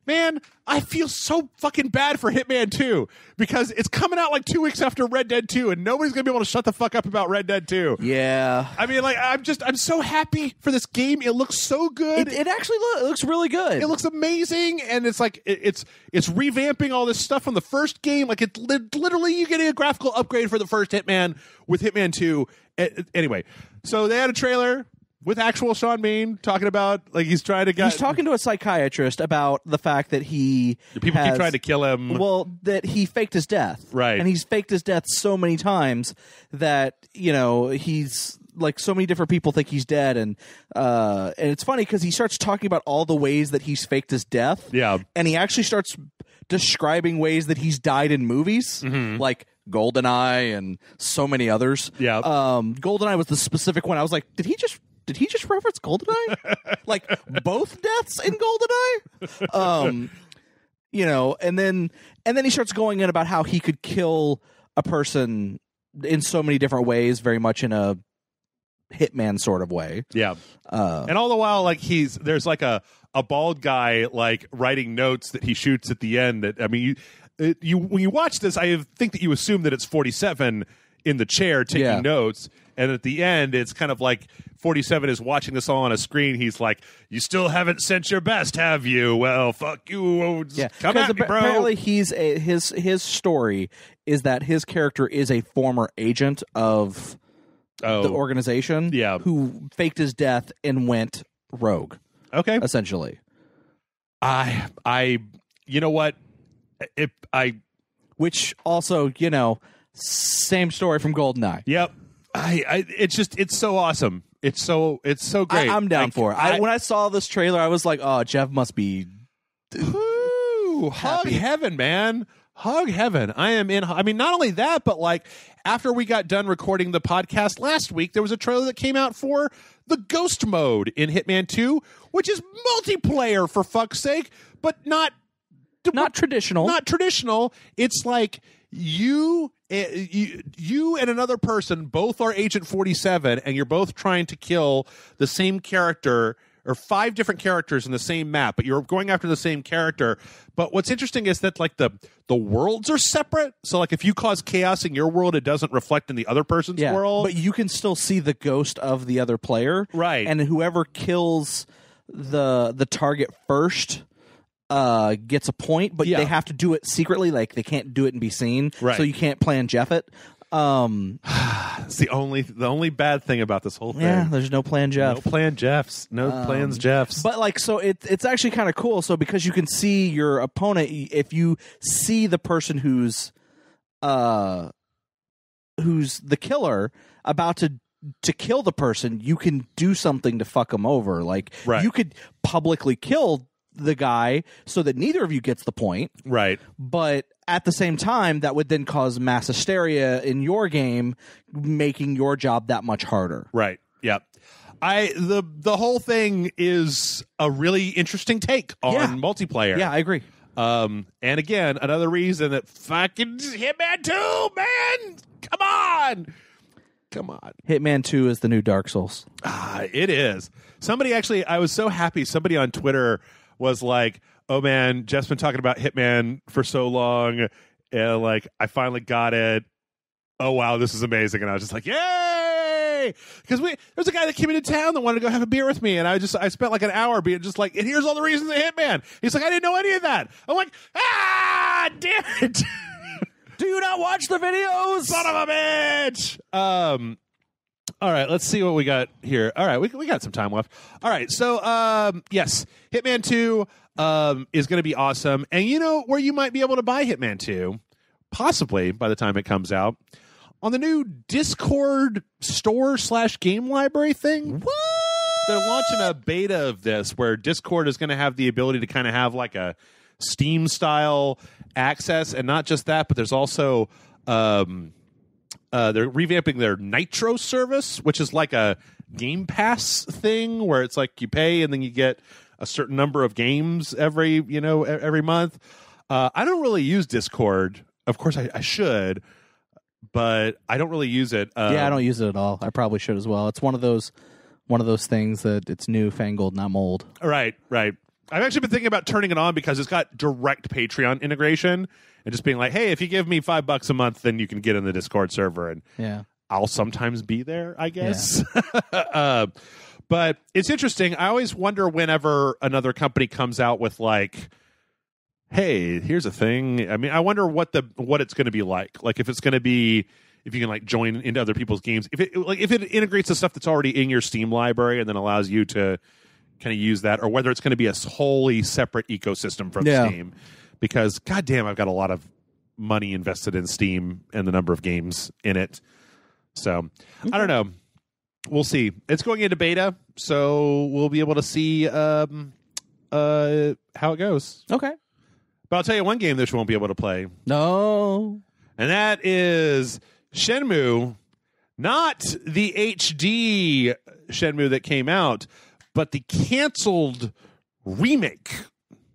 Man, I feel so fucking bad for Hitman 2 because it's coming out like 2 weeks after Red Dead 2 and nobody's going to be able to shut the fuck up about Red Dead 2. Yeah. I mean, like, I'm so happy for this game. It looks so good. It actually looks really good. It looks amazing, and it's like it's revamping all this stuff from the first game. Like it literally, you're getting a graphical upgrade for the first Hitman with Hitman 2. Anyway, so they had a trailer with actual Sean Bean talking about like he's trying to get. He's talking to a psychiatrist about the fact that People keep trying to kill him. Well, that he faked his death, Right. And he's faked his death so many times that he's like so many different people think he's dead, and it's funny because he starts talking about all the ways that he's faked his death, Yeah. and he actually starts describing ways that he's died in movies, like GoldenEye and so many others. Yeah. GoldenEye was the specific one. I was like, did he just reference GoldenEye? Like both deaths in GoldenEye? And then he starts going in about how he could kill a person in so many different ways, very much in a hitman sort of way. Yeah. And all the while, like there's like a bald guy like writing notes that he shoots at the end. That I mean, you when you watch this, I think that you assume that it's 47 in the chair taking notes, and at the end, it's kind of like 47 is watching this all on a screen. He's like, "You still haven't sent your best, have you? Well, fuck you. Come at me, bro." Apparently, his story is that his character is a former agent of the organization, who faked his death and went rogue. Okay, essentially. You know what? Which also, same story from GoldenEye. Yep. It's so awesome. It's so great. I'm down for it. When I saw this trailer, I was like, oh, Jeff must be hug heaven, man. Hug heaven. I am in. I mean, not only that, but like after we got done recording the podcast last week, there was a trailer that came out for the ghost mode in Hitman 2, which is multiplayer for fuck's sake, but not traditional. Not traditional. It's like you and another person both are Agent 47, and you're both trying to kill the same character or 5 different characters in the same map, but you're going after the same character. But what's interesting is that like the worlds are separate. So like if you cause chaos in your world, it doesn't reflect in the other person's world. But you can still see the ghost of the other player. Right. And whoever kills the target first gets a point, but they have to do it secretly. Like they can't do it and be seen. Right. So you can't plan Jeff it. It's the only bad thing about this whole thing. Yeah, there's no plan Jeff. No plan Jeffs. No plans Jeffs. But like, so it's actually kind of cool. So because you can see your opponent, if you see the person who's the killer about to kill the person, you can do something to fuck them over. Like you could publicly kill the guy so that neither of you gets the point. Right. But at the same time, that would then cause mass hysteria in your game, making your job that much harder. Right. Yep. The whole thing is a really interesting take on multiplayer. Yeah, I agree. And again, another reason that fucking Hitman 2, man, come on. Hitman 2 is the new Dark Souls. It is. I was so happy. Somebody on Twitter was like, "Oh man, Jeff's been talking about Hitman for so long, and like I finally got it. Oh wow, this is amazing!" And I was just like, "Yay!" hey, because there's a guy that came into town that wanted to go have a beer with me, and I spent like an hour being just like, and here's all the reasons they Hitman. He's like, I didn't know any of that. I'm like, damn it. Do you not watch the videos? Son of a bitch. All right, let's see what we got here. All right, we got some time left. All right, so yes, Hitman 2 is going to be awesome. And you know where you might be able to buy Hitman 2, possibly by the time it comes out, on the new Discord store/game library thing. What? They're launching a beta of this where Discord is going to have the ability to kind of have like a Steam-style access, and not just that, but there's also they're revamping their Nitro service, which is like a Game Pass thing where it's like you pay and then you get a certain number of games every month. I don't really use Discord. Of course, I should, but I don't really use it. Yeah, I don't use it at all. I probably should as well. It's one of those things that it's newfangled, not mold. Right. I've actually been thinking about turning it on because it's got direct Patreon integration and just being like, hey, if you give me $5 a month, then you can get in the Discord server, and I'll sometimes be there, I guess. Yeah. But it's interesting. I always wonder whenever another company comes out with like, hey, here's a thing. I mean, I wonder what it's going to be like. Like if it's going to be, if you can like join into other people's games, if it integrates the stuff that's already in your Steam library and then allows you to kind of use that, or whether it's going to be a wholly separate ecosystem from Steam. Because goddamn, I've got a lot of money invested in Steam and the number of games in it. So I don't know. We'll see. It's going into beta, so we'll be able to see how it goes. Okay. But I'll tell you one game that you won't be able to play. No. And that is Shenmue, not the HD Shenmue that came out, but the canceled remake.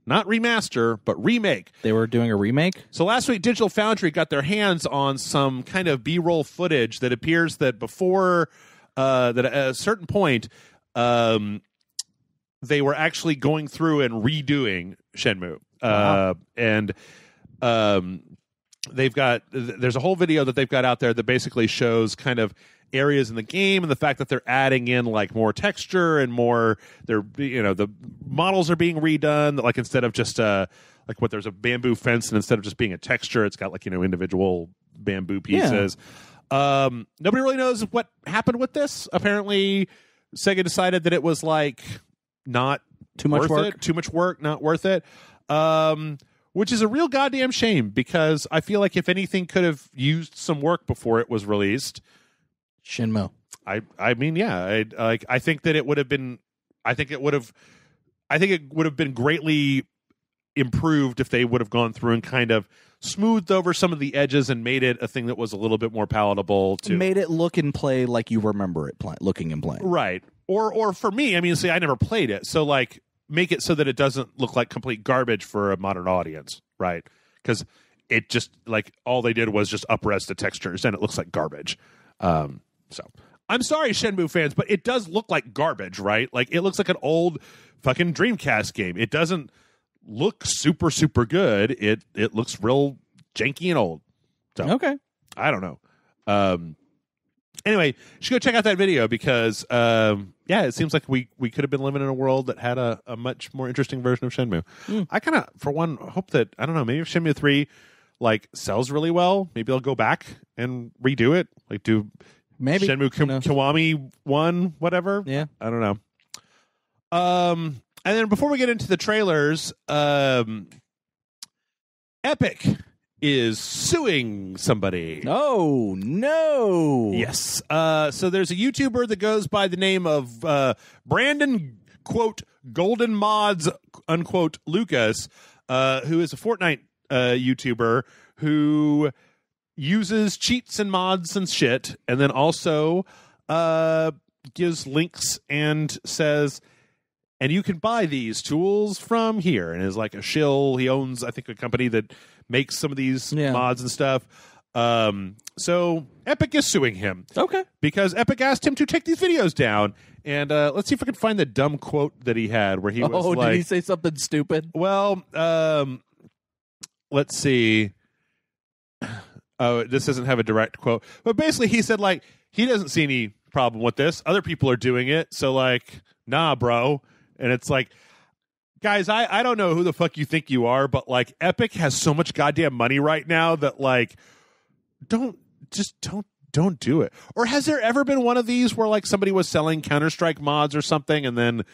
Not remaster, but remake. They were doing a remake? So last week, Digital Foundry got their hands on some kind of B-roll footage that appears that before, that at a certain point, they were actually going through and redoing Shenmue. Wow. And there's a whole video that they've got out there that basically shows kind of areas in the game and the fact that they're adding in like more texture and more, the models are being redone, like instead of just like what there's a bamboo fence, and instead of just being a texture, it's got like individual bamboo pieces. Nobody really knows what happened with this. Apparently Sega decided that it was like not too much work, not worth it. Which is a real goddamn shame, because I feel like if anything could have used some work before it was released, Shenmue. I mean, yeah. I think that it would have been. I think it would have been greatly improved if they would have gone through and kind of smoothed over some of the edges and made it a thing that was a little bit more palatable. Made it look and play like you remember it looking and playing. Right. Or for me, I mean, see, I never played it, so like make it so that it doesn't look like complete garbage for a modern audience, right? Because it just like all they did was just up-res the textures and it looks like garbage. So I'm sorry, Shenmue fans, but it does look like garbage, right? Like it looks like an old fucking Dreamcast game. It doesn't look super, super good. It looks real janky and old. So okay. I don't know. Anyway, you should go check out that video because it seems like we could have been living in a world that had a much more interesting version of Shenmue. I kind of, for one, hope that, I don't know, maybe if Shenmue 3 like sells really well, maybe I'll go back and redo it. Like do maybe Shenmue Kiwami 1, whatever. Yeah. I don't know. And then before we get into the trailers, Epic is suing somebody. Oh, no. Yes. So there's a YouTuber that goes by the name of Brandon, quote, Golden Mods, unquote, Lucas, who is a Fortnite YouTuber who uses cheats and mods and shit, and then also gives links and says, and you can buy these tools from here, and is like a shill. He owns, I think, a company that makes some of these mods and stuff. So Epic is suing him. Okay. Because Epic asked him to take these videos down. And let's see if I can find the dumb quote that he had where he was like... did he say something stupid? Well, let's see. Oh, this doesn't have a direct quote. But basically he said, like, he doesn't see any problem with this. Other people are doing it. So, like, nah, bro. And it's like, guys, I don't know who the fuck you think you are, but, like, Epic has so much goddamn money right now that, like, don't do it. Or has there ever been one of these where, like, somebody was selling Counter-Strike mods or something and then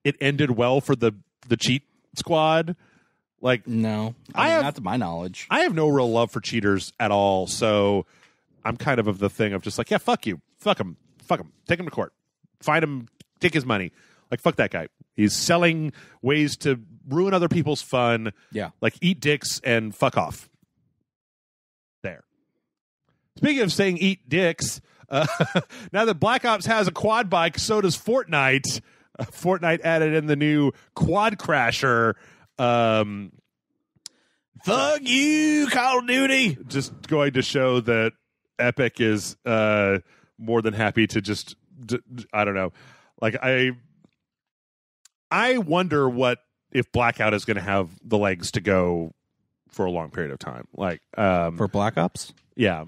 it ended well for the cheat squad? Like, no, not to my knowledge. I have no real love for cheaters at all, so I'm kind of the thing of just like, yeah, fuck you. Fuck him. Take him to court. Find him. Take his money. Like, fuck that guy. He's selling ways to ruin other people's fun. Yeah. Like, eat dicks and fuck off. There. Speaking of saying eat dicks, now that Black Ops has a quad bike, so does Fortnite. Fortnite added in the new Quad Crasher. Fuck you, Call of Duty. Just going to show that Epic is more than happy to just I don't know. Like, I wonder what if Blackout is going to have the legs to go for a long period of time. Like, for Black Ops? Yeah,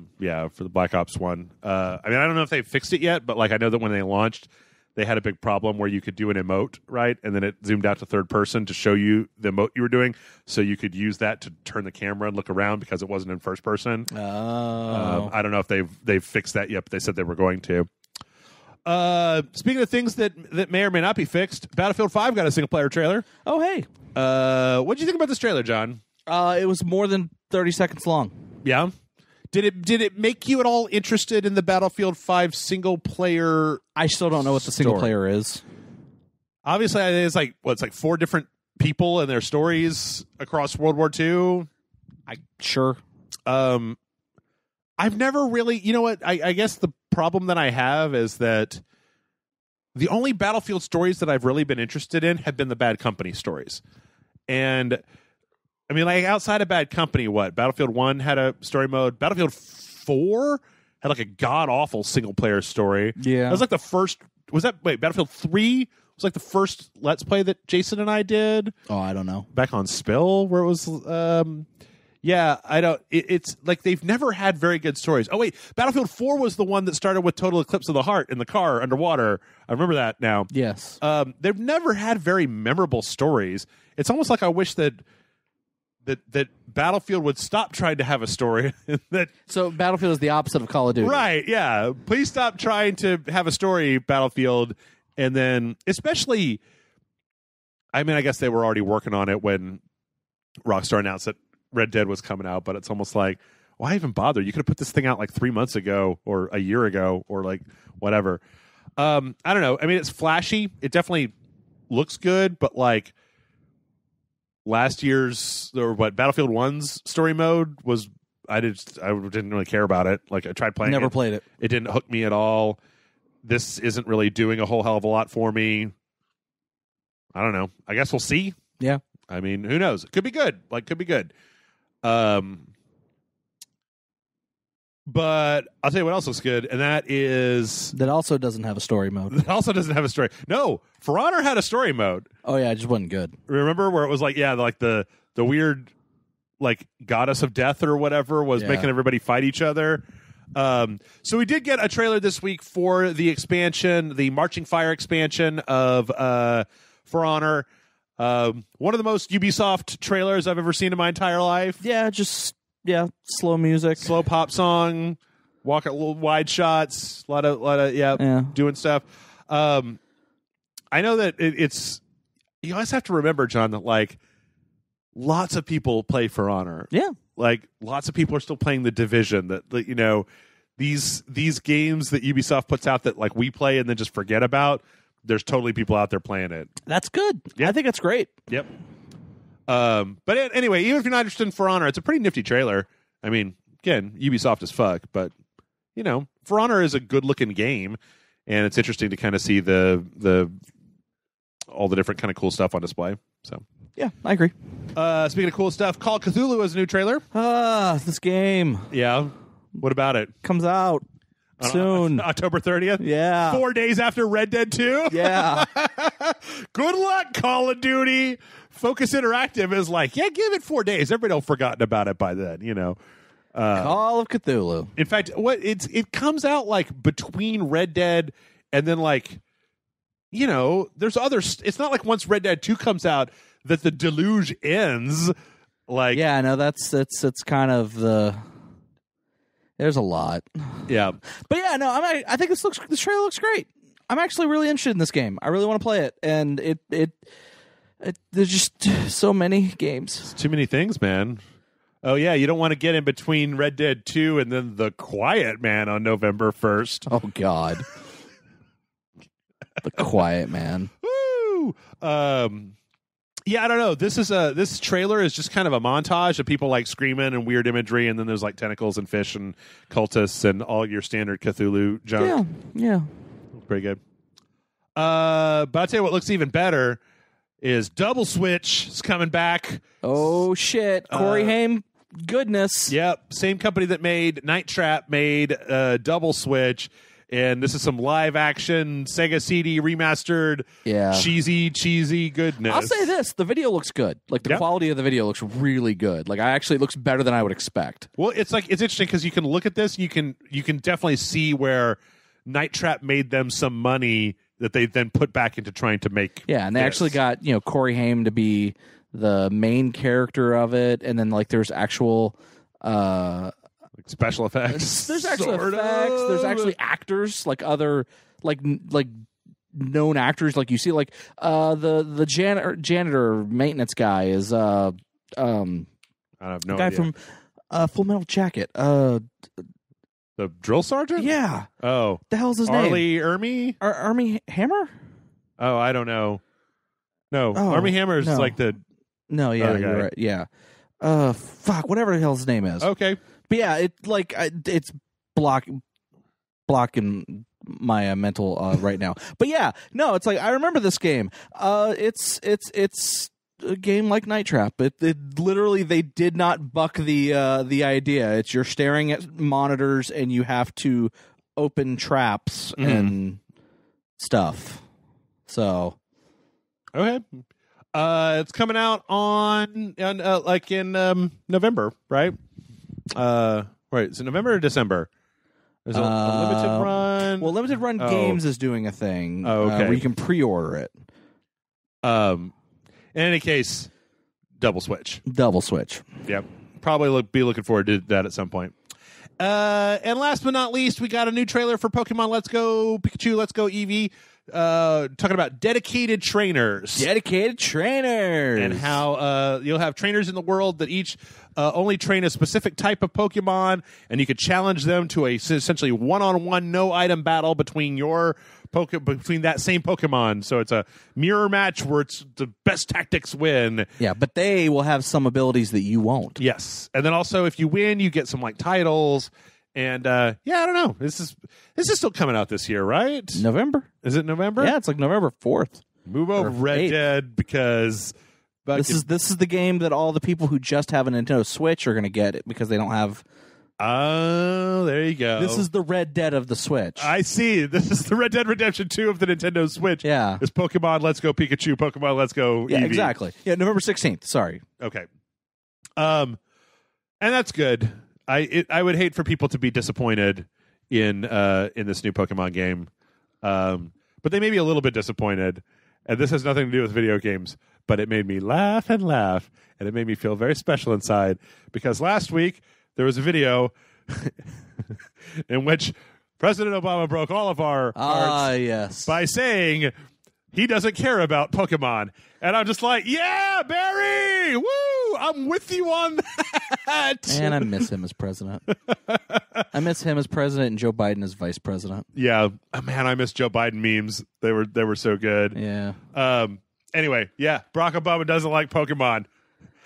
for the Black Ops one. I mean, I don't know if they've fixed it yet, but like, I know that when they launched, they had a big problem where you could do an emote, right? And then it zoomed out to third person to show you the emote you were doing. So you could use that to turn the camera and look around because it wasn't in first person. Oh. I don't know if they've fixed that yet, but they said they were going to. Speaking of things that may or may not be fixed, Battlefield 5 got a single player trailer. Oh, hey. What did you think about this trailer, John? It was more than 30 seconds long. Yeah. Did it make you at all interested in the Battlefield 5 single player? I still don't know what the single player is. Obviously, it's like 4 different people and their stories across World War II. Sure. I've never really, you know what? I guess the problem that I have is that the only Battlefield stories that I've really been interested in have been the Bad Company stories. And I mean, like, outside of Bad Company, what? Battlefield 1 had a story mode. Battlefield 4 had like a god-awful single-player story. Yeah. That was like the first... Battlefield 3 was like the first Let's Play that Jason and I did. Oh, I don't know. Back on Spill, where it was... yeah, I don't... It's like they've never had very good stories. Oh, wait. Battlefield 4 was the one that started with Total Eclipse of the Heart in the car underwater. I remember that now. Yes. They've never had very memorable stories. It's almost like I wish that Battlefield would stop trying to have a story. So Battlefield is the opposite of Call of Duty. Right, yeah. Please stop trying to have a story, Battlefield. And then, especially, I mean, I guess they were already working on it when Rockstar announced that Red Dead was coming out, but it's almost like, why even bother? You could have put this thing out like 3 months ago or a year ago or like whatever. I don't know. I mean, it's flashy. It definitely looks good, but like, last year's Battlefield 1's story mode was I didn't really care about it. Like, I tried playing it. Never played it. It didn't hook me at all. This isn't really doing a whole hell of a lot for me. I don't know. I guess we'll see. Yeah. I mean, who knows? It could be good. Could be good. But I'll tell you what else looks good, and that is... That also doesn't have a story mode. It also doesn't have a story. No, For Honor had a story mode. Oh, yeah, it just wasn't good. Remember where it was like, yeah, like the weird, like, goddess of death or whatever was making everybody fight each other. So we did get a trailer this week for the expansion, the Marching Fire expansion of For Honor. One of the most Ubisoft trailers I've ever seen in my entire life. Yeah, slow music, slow pop song, walk at little wide shots, a lot of doing stuff. I know that it's you always have to remember, John, that like lots of people play For Honor. Yeah, like lots of people are still playing The Division. That you know these games that Ubisoft puts out that like we play and then just forget about. There's totally people out there playing it. That's good. Yeah. I think that's great. Yep. But anyway, even if you're not interested in For Honor, it's a pretty nifty trailer. I mean, again, Ubisoft as fuck, but you know, For Honor is a good looking game, and it's interesting to kind of see the all the different kind of cool stuff on display. So yeah, I agree. Speaking of cool stuff, Call of Cthulhu has a new trailer. This game. Yeah. What about it? Comes out soon. October 30th? Yeah. 4 days after Red Dead 2? Yeah. Good luck, Call of Duty. Focus Interactive is like, yeah, give it 4 days. Everybody will have forgotten about it by then, you know. Call of Cthulhu. In fact, it comes out like between Red Dead and then like, you know, there's other. It's not like once Red Dead 2 comes out that the deluge ends. Like, yeah, no, that's kind of the. There's a lot. Yeah, but yeah, no, I think this trailer looks great. I'm actually really interested in this game. I really want to play it, and there's just so many games. It's too many things, man. Oh yeah, you don't want to get in between Red Dead 2 and then The Quiet Man on November 1st. Oh God, The Quiet Man. Woo! Yeah, I don't know. This trailer is just kind of a montage of people like screaming and weird imagery, and then there's like tentacles and fish and cultists and all your standard Cthulhu junk. Yeah. Pretty good. But I'll tell you what looks even better is Double Switch is coming back. Oh shit, Corey Haim goodness. Yep, same company that made Night Trap made Double Switch, and this is some live action Sega CD remastered, cheesy goodness. I'll say this: the video looks good. Like the quality of the video looks really good. Like it looks better than I would expect. Well, it's interesting because you can look at this, you can definitely see where Night Trap made them some money that they then put back into trying to make. Yeah, and they actually got Corey Haim to be the main character of it, and then like there's actual special effects. There's actual effects. There's actually actors, like other like known actors. Like you see, like the janitor maintenance guy is I have no guy idea. from Full Metal Jacket. The drill sergeant? Yeah. Oh. The hell's his name? Armie Hammer? Oh, I don't know. No, Oh, Armie Hammer is like the... No, yeah, other guy. you're right. Yeah. Fuck, whatever the hell his name is. Okay. But yeah, it's blocking my mental right now. But yeah, no, it's like I remember this game. It's a game like Night Trap. It literally they did not buck the idea. It's you're staring at monitors and you have to open traps and stuff. So okay, it's coming out on November, right? Right. Is it November or December? Is it a limited run? Well, Limited Run Games is doing a thing okay. where you can pre-order it. In any case, Double Switch. Yep. Probably be looking forward to that at some point. And last but not least, we got a new trailer for Pokemon Let's Go Pikachu, Let's Go Eevee. Talking about dedicated trainers. And how you'll have trainers in the world that each only train a specific type of Pokemon, and you could challenge them to a essentially one-on-one, no-item battle between between that same Pokemon. So it's a mirror match where it's the best tactics win. Yeah, but they will have some abilities that you won't. Yes. And then also if you win, you get some like titles. And I don't know. This is still coming out this year, right? November. Is it November? Yeah, it's like November 4th. Move over Red 8th. Dead because this is the game that all the people who just have a Nintendo Switch are going to get it because they don't have. Oh, there you go. This is the Red Dead of the Switch. I see. This is the Red Dead Redemption 2 of the Nintendo Switch. Yeah. It's Pokemon Let's Go Pikachu, Pokemon Let's Go Yeah, Eevee. exactly. Yeah, November 16th. Sorry. Okay. And that's good. I would hate for people to be disappointed in this new Pokemon game. But they may be a little bit disappointed. And this has nothing to do with video games, but it made me laugh and laugh, and it made me feel very special inside because last week there was a video in which President Obama broke all of our hearts by saying he doesn't care about Pokemon. And I'm just like, yeah, Barry! Woo! I'm with you on that! And I miss him as president. I miss him as president and Joe Biden as vice president. Yeah. Oh, man, I miss Joe Biden memes. They were so good. Yeah. Anyway, yeah, Barack Obama doesn't like Pokemon.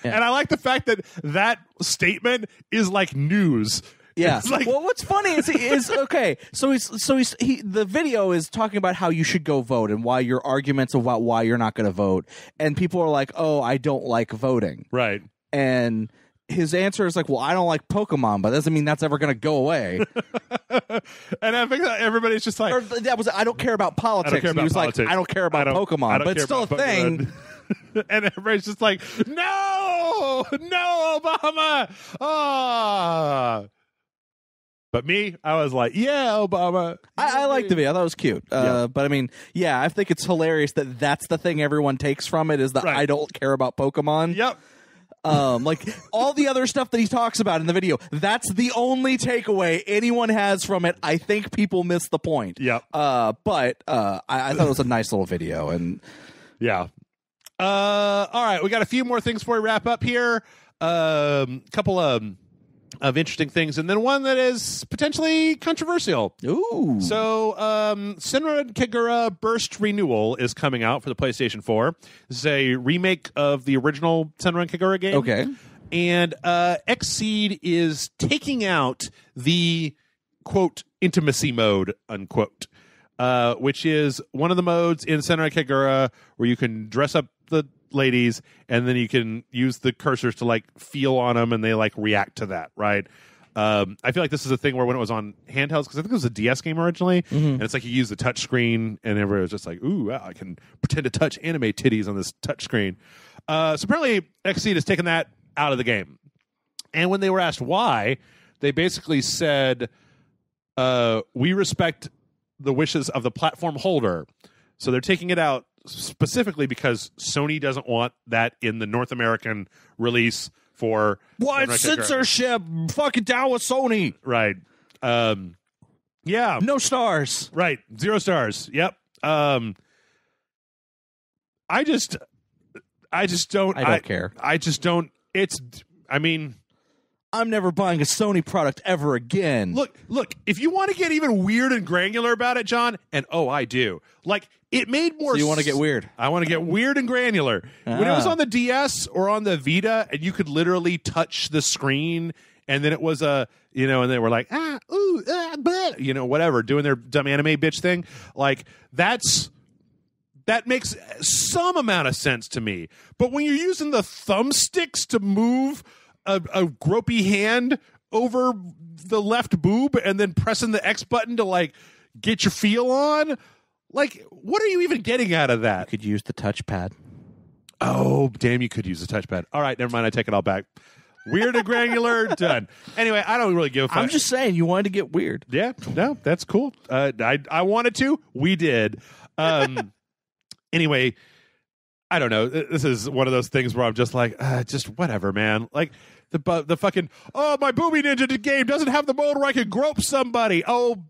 Yeah. And I like the fact that statement is like news. Yeah. Like, well, what's funny is okay. So the video is talking about how you should go vote and why your arguments about why you're not going to vote, and people are like, "Oh, I don't like voting." Right. And his answer is like, "Well, I don't like Pokemon, but that doesn't mean that's ever going to go away." And I think that everybody's just like, I don't care about politics. He was like, I don't care about Pokemon, but it's still a thing. And everybody's just like, no. no, Obama. Ah. But me, I was like, yeah, Obama. I liked the video. I thought it was cute. But I mean, yeah, I think it's hilarious that that's the thing everyone takes from it is that I don't care about Pokemon. Yep. Like all the other stuff that he talks about in the video, that's the only takeaway anyone has from it. I think people miss the point. Yep. But I thought it was a nice little video. And yeah. All right. We got a few more things before we wrap up here. Couple of interesting things, and then one that is potentially controversial. Ooh. So, Senran Kagura Burst Renewal is coming out for the PlayStation 4. This is a remake of the original Senran Kagura game. Okay. And Xseed is taking out the, quote, intimacy mode, unquote, which is one of the modes in Senran Kagura where you can dress up the ladies and then you can use the cursors to like feel on them and they like react to that, right? I feel like this is a thing where when it was on handhelds, because I think it was a DS game originally, and it's like you use the touch screen and everybody was just like, ooh, wow, I can pretend to touch anime titties on this touch screen. So apparently Xseed has taken that out of the game. And when they were asked why, they basically said, we respect the wishes of the platform holder. So they're taking it out specifically because Sony doesn't want that in the North American release for what censorship? Fucking down with Sony. Right. Yeah. No stars. Right. 0 stars. Yep. I just don't. I don't care. I just don't. I mean, I'm never buying a Sony product ever again. Look, if you want to get even weird and granular about it, John, and I do. Like, it made more So you want to get weird? I want to get weird and granular. When it was on the DS or on the Vita, and you could literally touch the screen, and then it was and they were like, whatever, doing their dumb anime bitch thing. Like, that makes some amount of sense to me. But when you're using the thumbsticks to move a gropey hand over the left boob and then pressing the X button to like get your feel on, like, what are you even getting out of that? You could use the touchpad. Oh, damn, you could use the touchpad. All right, never mind, I take it all back. Weird and granular, done. Anyway, I don't really give a fuck. I'm just saying, you wanted to get weird. Yeah, no, that's cool. I wanted to. We did. Anyway, I don't know. This is one of those things where I'm just like, just whatever, man. Like, the fucking, my Booby Ninja game doesn't have the mode where I can grope somebody. Oh,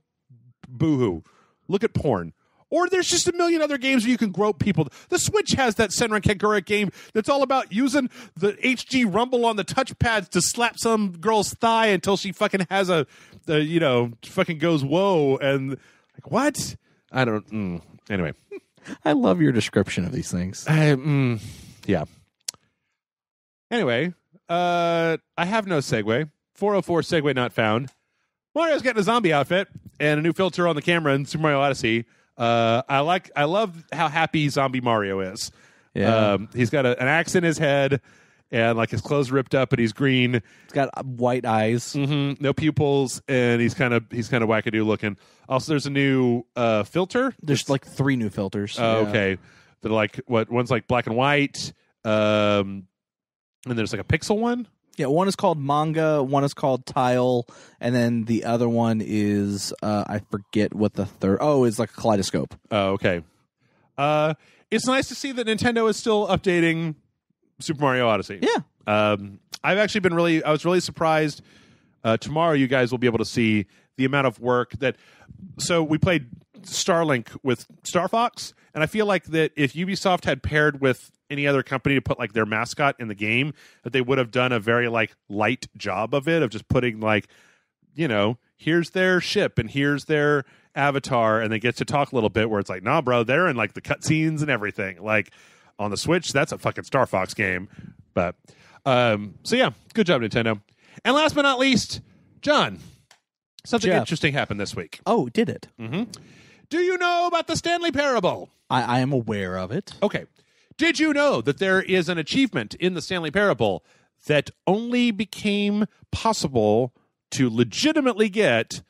boo-hoo. Look at porn. Or there's just a million other games where you can grope people. The Switch has that Senran Kagura game that's all about using the HG rumble on the touchpads to slap some girl's thigh until she fucking has fucking goes whoa. And like, what? I don't, anyway. I love your description of these things. Yeah. Anyway, I have no segue. 404 segue not found. Mario's getting a zombie outfit and a new filter on the camera in Super Mario Odyssey. I love how happy Zombie Mario is. Yeah. He's got an axe in his head and like his clothes ripped up and he's green. He's got white eyes. No pupils, and he's kind of wackadoo looking. Also, there's a new filter. There's like 3 new filters. Oh, okay. They're like one's like black and white. And there's like a pixel one. Yeah, one is called Manga, one is called Tile, and then the other one is I forget what the third. Oh, it's like a kaleidoscope. Oh, okay. It's nice to see that Nintendo is still updating Super Mario Odyssey. Yeah. I was really surprised. Tomorrow you guys will be able to see the amount of work so we played Starlink with Star Fox, and I feel like that if Ubisoft had paired with any other company to put like their mascot in the game, that they would have done a very like light job of it, of just putting like, here's their ship and here's their avatar, and they get to talk a little bit where it's like, nah, bro, they're in like the cutscenes and everything. Like on the Switch, that's a fucking Star Fox game. But so yeah, good job, Nintendo. And last but not least, John, something interesting happened this week. Oh, did it? Mm-hmm. Do you know about the Stanley Parable? I am aware of it. Okay. Did you know that there is an achievement in the Stanley Parable that only became possible to legitimately get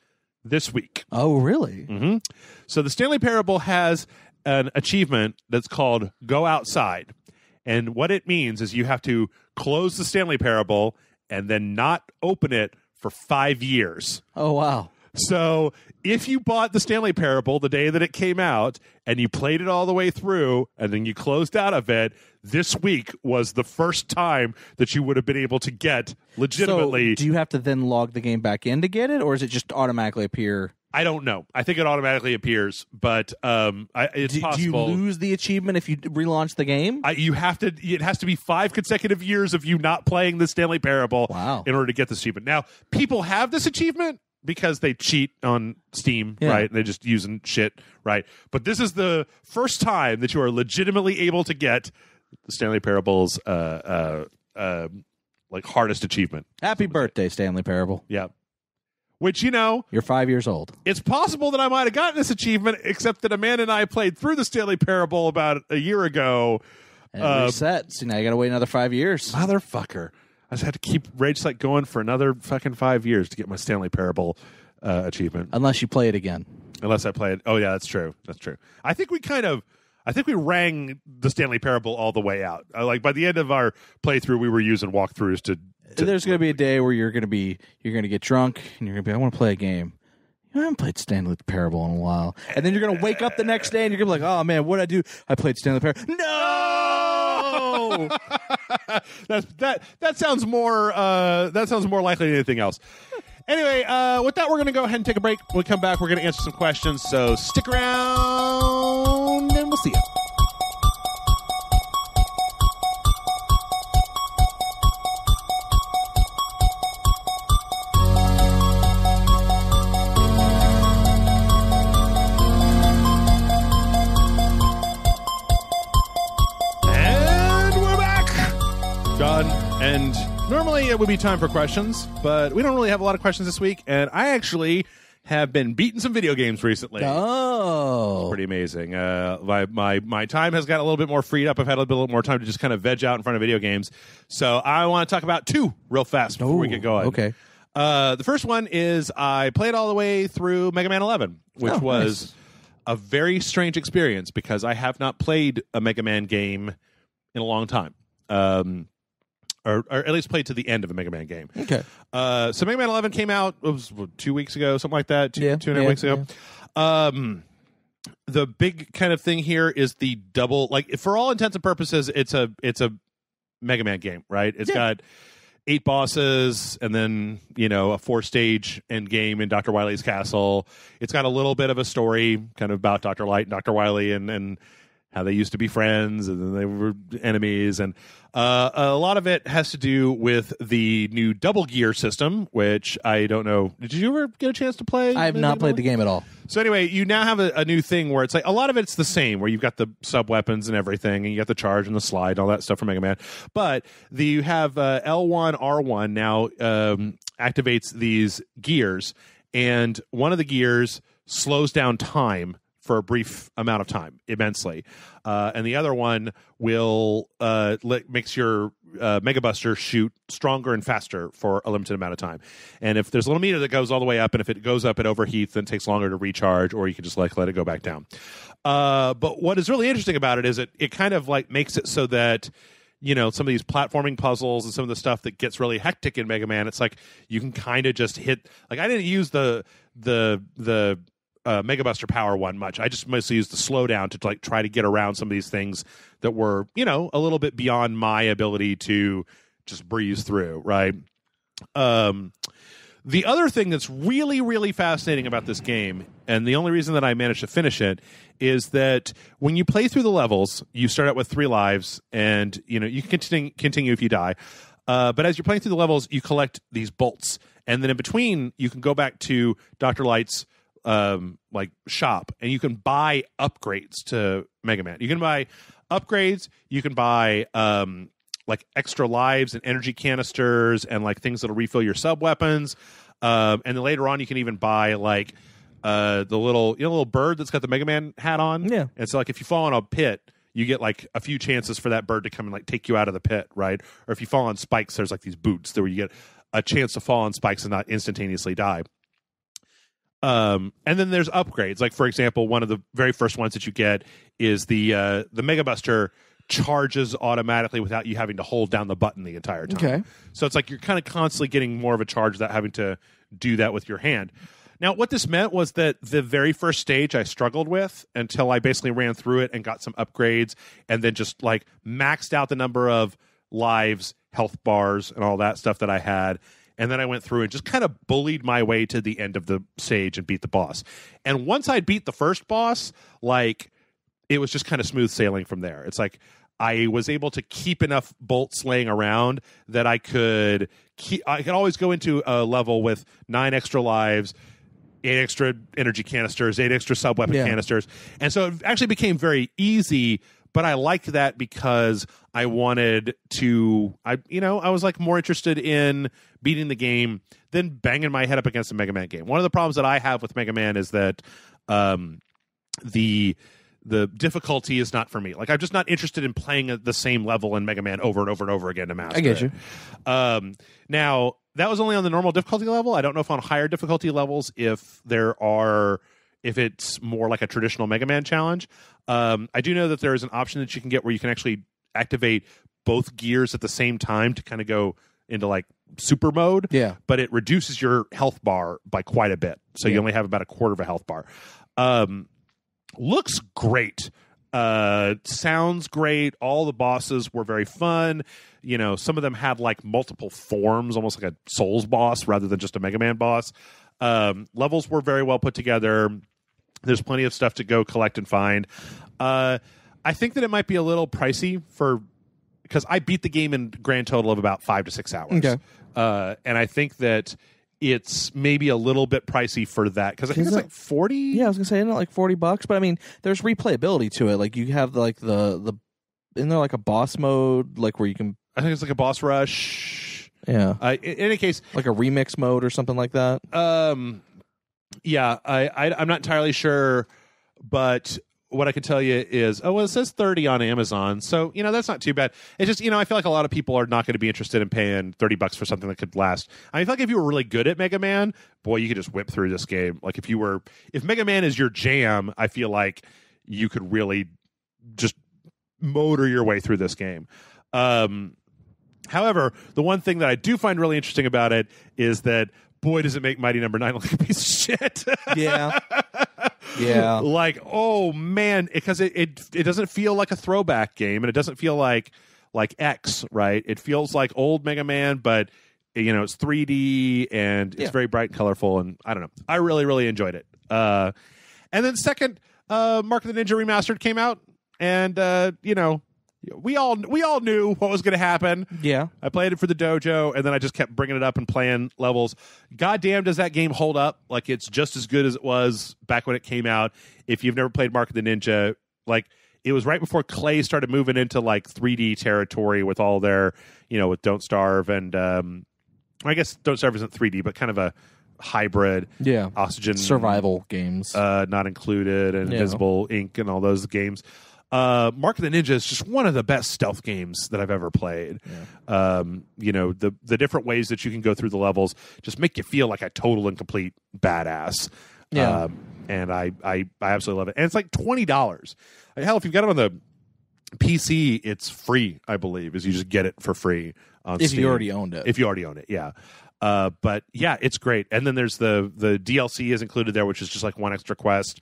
this week? Oh, really? Mm-hmm. So the Stanley Parable has an achievement that's called Go Outside. And what it means is you have to close the Stanley Parable, and then not open it for 5 years. Oh, wow. So if you bought the Stanley Parable the day that it came out and you played it all the way through and then you closed out of it, this week was the first time that you would have been able to get legitimately. So do you have to then log the game back in to get it, or does it just automatically appear? I don't know. I think it automatically appears, but it's possible. Do you lose the achievement if you relaunch the game? You have to. It has to be 5 consecutive years of you not playing the Stanley Parable in order to get this achievement. Now, people have this achievement because they cheat on Steam, right? And they're just using shit, right? But this is the first time that you are legitimately able to get the Stanley Parable's like hardest achievement. Happy birthday, Stanley Parable. Yeah. Which, you're 5 years old. It's possible that I might have gotten this achievement, except that Amanda and I played through the Stanley Parable about a year ago. And it reset. So now you got to wait another 5 years. Motherfucker. I just had to keep Rage Site going for another fucking 5 years to get my Stanley Parable achievement. Unless you play it again. Unless I play it. Oh, yeah, that's true. That's true. I think we rang the Stanley Parable all the way out. Like by the end of our playthrough, we were using walkthroughs to there's going to be a day where you're going to get drunk and you're going to be, I want to play a game. I haven't played Stanley Parable in a while. And then you're going to wake up the next day and you're going to be like, oh man, what did I do? I played Stanley Parable. No! that sounds more likely than anything else. Anyway, with that, we're going to go ahead and take a break. When we come back, we're going to answer some questions. So stick around and we'll see you. And normally it would be time for questions, but we don't really have a lot of questions this week, and I actually have been beating some video games recently. Oh. It's pretty amazing. My time has got a little bit more freed up. I've had a little bit more time to just kind of veg out in front of video games. So I want to talk about 2 real fast before we get going. Okay. The first one is I played all the way through Mega Man 11, which was a very strange experience because I have not played a Mega Man game in a long time. Or at least played to the end of a Mega Man game. Okay. So Mega Man 11 came out, it was 2 weeks ago, something like that, two and a half weeks ago. The big kind of thing here is the double, like for all intents and purposes, it's a Mega Man game, right? It's got 8 bosses and then, a 4-stage end game in Dr. Wily's castle. It's got a little bit of a story kind of about Dr. Light and Dr. Wily and how they used to be friends and then they were enemies. And a lot of it has to do with the new double gear system, which I don't know. Did you ever get a chance to play? I have not played the game at all. So anyway, you now have a new thing where it's like a lot of it's the same, where you've got the sub weapons and everything, and you got the charge and the slide and all that stuff from Mega Man. But you have L1, R1 now activates these gears, and one of the gears slows down time for a brief amount of time, immensely. And the other one will makes your Mega Buster shoot stronger and faster for a limited amount of time. And if there's a little meter that goes all the way up, and if it goes up, it overheats, then it takes longer to recharge, or you can just let it go back down. But what is really interesting about it is it kind of makes it so that some of these platforming puzzles and some of the stuff that gets really hectic in Mega Man, it's like you can kind of just hit. Like I didn't use the Mega Buster Power one much. I just mostly used the slowdown to try to get around some of these things that were, a little bit beyond my ability to just breeze through, right? The other thing that's really, really fascinating about this game, and the only reason that I managed to finish it, is that when you play through the levels, you start out with 3 lives, and you can continue if you die. But as you're playing through the levels, you collect these bolts, and then in between, you can go back to Dr. Light's shop, and you can buy upgrades to Mega Man. You can buy upgrades, you can buy extra lives and energy canisters and things that'll refill your sub weapons, and then later on you can even buy the little bird that's got the Mega Man hat on. Yeah. And so if you fall in a pit, you get a few chances for that bird to come and take you out of the pit, right? Or if you fall on spikes, there's these boots where you get a chance to fall on spikes and not instantaneously die. And then there's upgrades. For example, one of the very first ones that you get is the Mega Buster charges automatically without you having to hold down the button the entire time. Okay. So it's like you're kind of constantly getting more of a charge without having to do that with your hand. Now, what this meant was that the very first stage I struggled with until I basically ran through it and got some upgrades and then just like maxed out the number of lives, health bars, and all that stuff that I had. And then I went through and just kind of bullied my way to the end of the stage and beat the boss. And once I beat the first boss, like it was just kind of smooth sailing from there. It's like I was able to keep enough bolts laying around that I could always go into a level with 9 extra lives, 8 extra energy canisters, 8 extra sub-weapon canisters. And so it actually became very easy, but I liked that because I wanted to, I was like more interested in beating the game than banging my head up against a Mega Man game. One of the problems that I have with Mega Man is that the difficulty is not for me. Like, I'm just not interested in playing the same level in Mega Man over and over and over again to master I get it. you. Now, that was only on the normal difficulty level. I don't know if on higher difficulty levels, if it's more like a traditional Mega Man challenge. I do know that there is an option that you can get where you can actually activate both gears at the same time to kind of go into like super mode. Yeah. But it reduces your health bar by quite a bit. So you only have about a quarter of a health bar. Looks great. Sounds great. All the bosses were very fun. Some of them had like multiple forms, almost like a Souls boss rather than just a Mega Man boss. Levels were very well put together. There's plenty of stuff to go collect and find. I think that it might be a little pricey because I beat the game in grand total of about 5 to 6 hours. Okay. And I think that it's maybe a little bit pricey for that because I think it's like 40. Yeah, I was gonna say, isn't it like $40? But I mean, there's replayability to it. Like you have like the isn't there like a boss mode like where you can? I think it's like a boss rush. Yeah. In any case, like a remix mode or something like that. Yeah, I'm not entirely sure, but what I can tell you is, it says 30 on Amazon, so that's not too bad. It's just I feel like a lot of people are not going to be interested in paying $30 for something that could last. I feel like if you were really good at Mega Man, boy, you could just whip through this game. Like if Mega Man is your jam, I feel like you could really just motor your way through this game. However, the one thing that I do find really interesting about it is that, boy, does it make Mighty Number 9 look like a piece of shit. Yeah. Yeah. Like, oh man, because it doesn't feel like a throwback game, and it doesn't feel like X, right? It feels like old Mega Man, but it's 3D and it's very bright and colorful, and I don't know. I really, really enjoyed it. And then second, Mark of the Ninja Remastered came out, and we all knew what was going to happen. Yeah. I played it for the dojo, and then I just kept bringing it up and playing levels. Goddamn, does that game hold up? Like, it's just as good as it was back when it came out. If you've never played Mark of the Ninja, like, it was right before Clay started moving into, like, 3D territory with all their, with Don't Starve, and I guess Don't Starve isn't 3D, but kind of a hybrid. Yeah. Oxygen. Survival games. Not included, and Invisible Ink and all those games. Mark of the Ninja is just one of the best stealth games that I've ever played. Yeah. The different ways that you can go through the levels just make you feel like a total and complete badass. Yeah. And I absolutely love it. And it's like $20. Hell, if you've got it on the PC, it's free, I believe, is you just get it for free on Steam. If you already owned it. If you already own it, yeah. But yeah, it's great. And then there's the DLC is included there, which is just like one extra quest.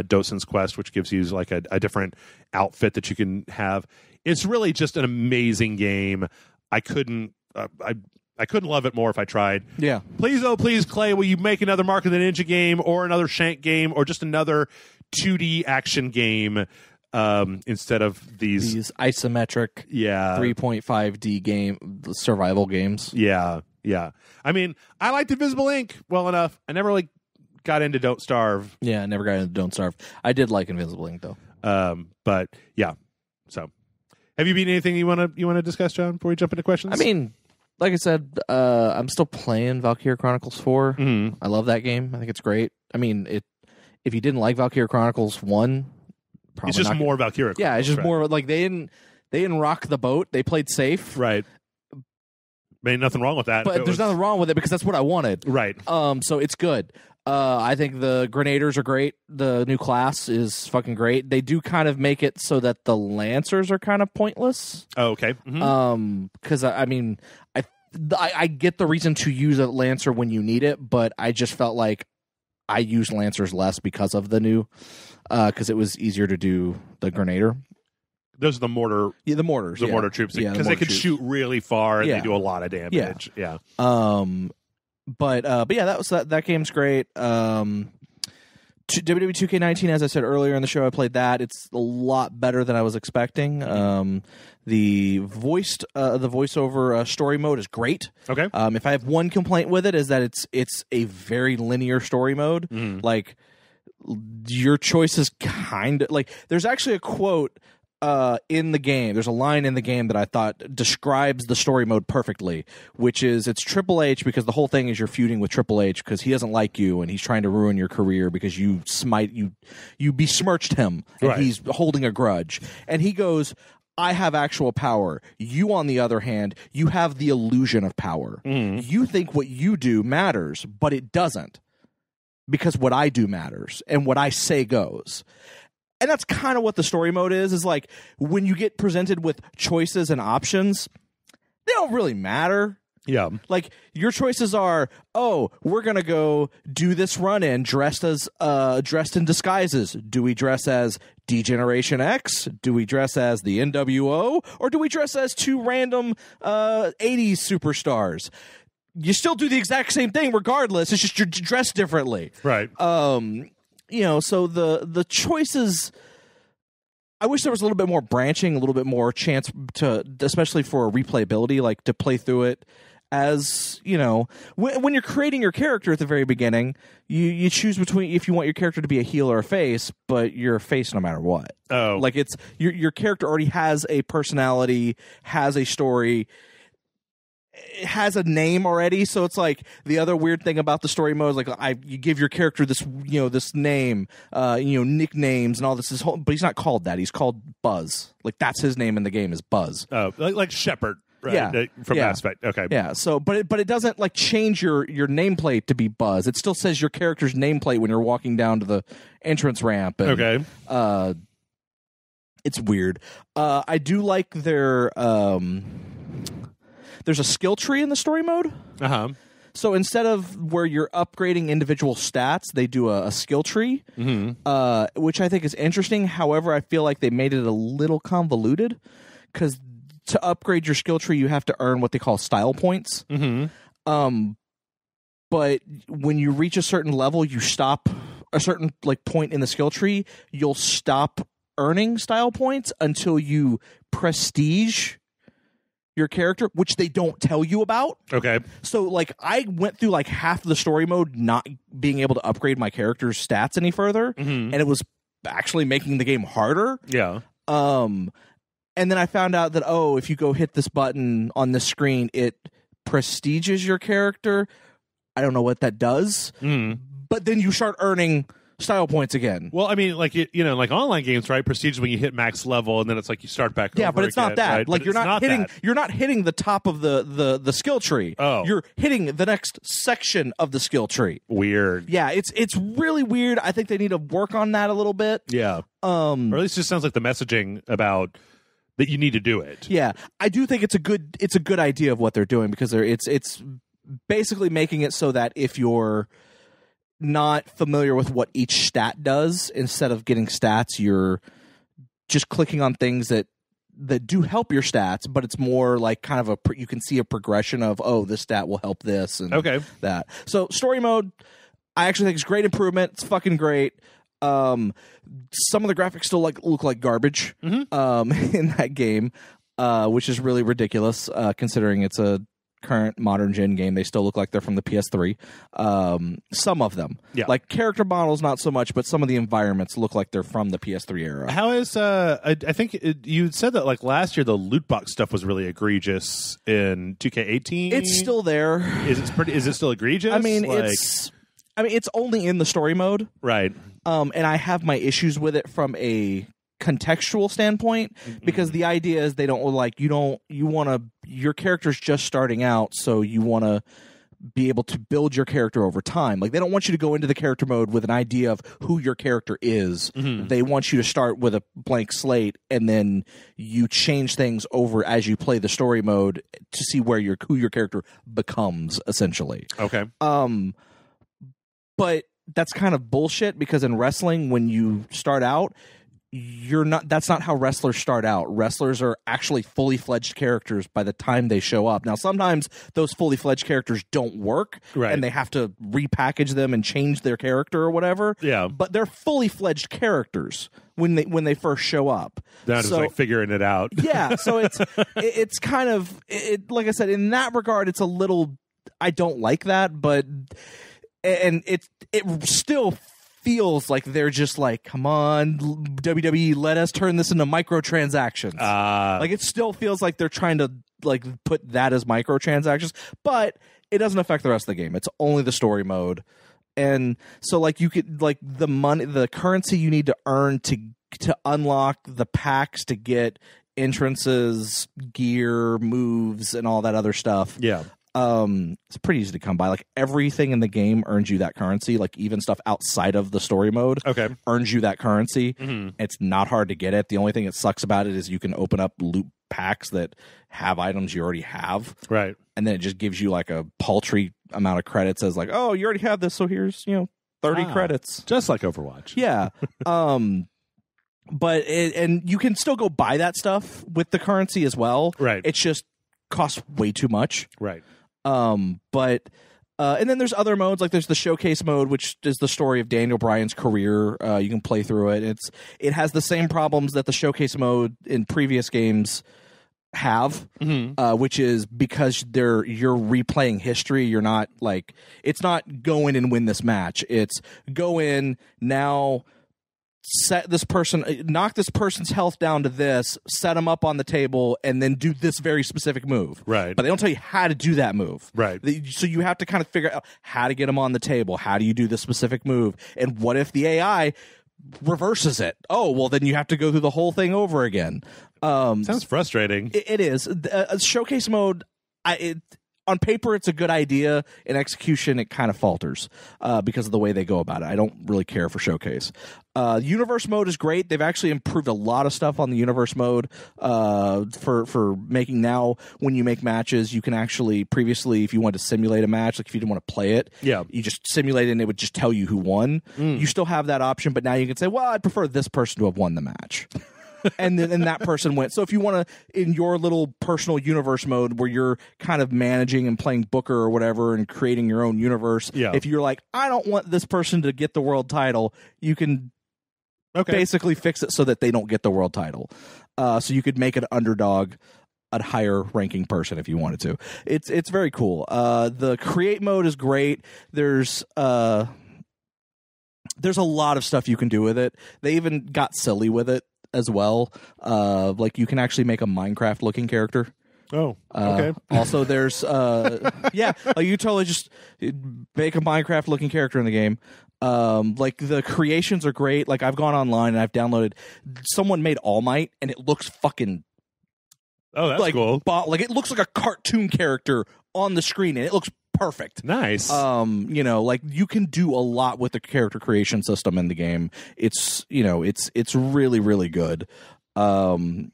Dosen's Quest, which gives you like a different outfit that you can have. It's really just an amazing game. I couldn't love it more if I tried. Yeah. Please, oh please, Clay, will you make another Mark of the Ninja game or another Shank game or just another 2D action game instead of these isometric 3.5D game survival games. Yeah. I mean, I liked Invisible Ink well enough. I never really got into Don't Starve. Yeah, I never got into Don't Starve. I did like Invisible Ink though. But yeah. So, have you beaten anything you want to discuss, John, before we jump into questions? I mean, like I said, I'm still playing Valkyria Chronicles 4. Mm-hmm. I love that game. I think it's great. I mean, if you didn't like Valkyria Chronicles 1, probably it's just more Valkyria. Yeah, it's just right. more like they didn't rock the boat. They played safe. Right. Ain't nothing wrong with that. But there's nothing wrong with it because that's what I wanted. Right. So it's good. I think the Grenadiers are great. The new class is fucking great. They do kind of make it so that the Lancers are kind of pointless. Oh, okay. Mm-hmm. Because I mean, I get the reason to use a Lancer when you need it, but I just felt like I used Lancers less because of the new, because it was easier to do the Grenadier. Those are the mortar. Yeah, the mortars. The mortar troops, because they can shoot really far and they do a lot of damage. Yeah. But yeah, that game's great. WWE 2K19, as I said earlier in the show, I played that. It's a lot better than I was expecting. The voiceover story mode is great. Okay. If I have one complaint with it, is that it's a very linear story mode. Like, your choices kind of like. There's actually a quote in the game. There's a line in the game that I thought describes the story mode perfectly, which is it's Triple H, because the whole thing is you're feuding with Triple H because he doesn't like you and he's trying to ruin your career because you besmirched him and he's holding a grudge. And he goes, I have actual power. You, on the other hand, you have the illusion of power. You think what you do matters, but it doesn't, because what I do matters and what I say goes. And that's kind of what the story mode is like when you get presented with choices and options, they don't really matter. Yeah. Like, your choices are, oh, we're going to go do this run-in dressed in disguises. Do we dress as D-Generation X? Do we dress as the NWO? Or do we dress as two random 80s superstars? You still do the exact same thing regardless. It's just you're dressed differently. Right. So the choices, I wish there was a little bit more branching, a little bit more chance to, especially for replayability, like to play through it as, when you're creating your character at the very beginning, you choose between if you want your character to be a heel or a face, but you're a face no matter what. Oh. Like, it's your character already has a personality, has a story, it has a name already, so it's like the other weird thing about the story mode is like you give your character this this name, nicknames and all this but he's not called that. He's called Buzz. Like, that's his name in the game is Buzz. Oh, like Shepard, right? Yeah, from Mass Effect. Okay. Yeah. So, but it doesn't like change your nameplate to be Buzz. It still says your character's nameplate when you're walking down to the entrance ramp. And, okay. It's weird. I do like their there's a skill tree in the story mode. So instead of where you're upgrading individual stats, they do a skill tree, which I think is interesting. However, I feel like they made it a little convoluted, because to upgrade your skill tree, you have to earn what they call style points. But when you reach a certain level, you stop a certain point in the skill tree. You'll stop earning style points until you prestige your character, which they don't tell you about. Okay. So, I went through, half the story mode not being able to upgrade my character's stats any further, and it was actually making the game harder. Yeah. And then I found out that, if you go hit this button on the screen, it prestiges your character. I don't know what that does. But then you start earning style points again. Well, I mean, like online games, right? Prestige is when you hit max level, and then it's like you start back. Yeah, over but it's again, not that. Right? Like, you're not hitting the top of the skill tree. Oh, you're hitting the next section of the skill tree. Weird. Yeah, it's really weird. I think they need to work on that a little bit. Yeah. Or at least it just sounds like the messaging about that you need to do it. Yeah, I do think it's a good idea of what they're doing, because it's basically making it so that if you're not familiar with what each stat does, instead of getting stats, you're just clicking on things that do help your stats, but it's more like kind of you can see a progression of, this stat will help this and that. So story mode, I actually think it's great improvement. It's fucking great. Some of the graphics still look like garbage in that game, which is really ridiculous considering it's a current modern gen game. They still look like they're from the PS3. Some of them, like character models, not so much, but some of the environments look like they're from the PS3 era. How is I think you said that last year the loot box stuff was really egregious in 2K18. It's still there. Is it still egregious? I mean, it's only in the story mode, right? And I have my issues with it from a contextual standpoint, because the idea is they don't you want your character's just starting out, so you want to be able to build your character over time. Like, they don't want you to go into the character mode with an idea of who your character is. They want you to start with a blank slate, and then you change things over as you play the story mode to see who your character becomes, essentially. Okay. But that's kind of bullshit, because in wrestling, when you start out, that's not how wrestlers start out. Wrestlers are actually fully fledged characters by the time they show up. Now, sometimes those fully fledged characters don't work, and they have to repackage them and change their character or whatever. Yeah. But they're fully fledged characters when they first show up. They're just like figuring it out. Yeah. So it's kind of, like I said, in that regard, it's a little, I don't like that, but, and it still feels like they're just like, come on, WWE, let us turn this into microtransactions. Like, it still feels like they're trying to like put that as microtransactions, but it doesn't affect the rest of the game. It's only the story mode. And so, like, you could, like, the currency you need to earn to unlock the packs to get entrances, gear, moves, and all that other stuff. Yeah. It's pretty easy to come by. Like, everything in the game earns you that currency. Like, even stuff outside of the story mode earns you that currency. It's not hard to get it. The only thing that sucks about it is you can open up loot packs that have items you already have. Right. And then it just gives you like a paltry amount of credits as like, oh, you already have this, so here's, 30 credits. Just like Overwatch. Yeah. But and you can still go buy that stuff with the currency as well. Right. It's just costs way too much. Right. But and then there's other modes, like there's the showcase mode, which is the story of Daniel Bryan's career. You can play through it. It has the same problems that the showcase mode in previous games have, which is because you're replaying history. You're not like, it's not go in and win this match. It's go in now, set this person, knock this person's health down to this, set them up on the table, and then do this very specific move. Right. But they don't tell you how to do that move. Right. So you have to kind of figure out how to get them on the table. How do you do this specific move? And what if the AI reverses it? Oh, well, then you have to go through the whole thing over again. Sounds frustrating. It is. Showcase mode, on paper, it's a good idea. In execution, it kind of falters because of the way they go about it. I don't really care for Showcase. Universe mode is great. They've actually improved a lot of stuff on the Universe mode for making now, when you make matches, you can actually, previously, if you wanted to simulate a match, like if you didn't want to play it, you just simulate it and it would just tell you who won. You still have that option, but now you can say, well, I'd prefer this person to have won the match. and then that person went. So if you want to, in your little personal universe mode where you're kind of managing and playing Booker or whatever and creating your own universe, if you're like, I don't want this person to get the world title, you can basically fix it so that they don't get the world title. So you could make an underdog a higher ranking person if you wanted to. It's very cool. The create mode is great. There's a lot of stuff you can do with it. They even got silly with it as well. Like, you can actually make a Minecraft looking character. Oh, okay. Also, there's like, you totally just make a Minecraft looking character in the game. Like, the creations are great. Like, I've gone online and I've downloaded, someone made All Might and it looks fucking, oh, that's like, cool. Like, it looks like a cartoon character on the screen and it looks perfect. Nice. Like, you can do a lot with the character creation system in the game. It's really, really good. And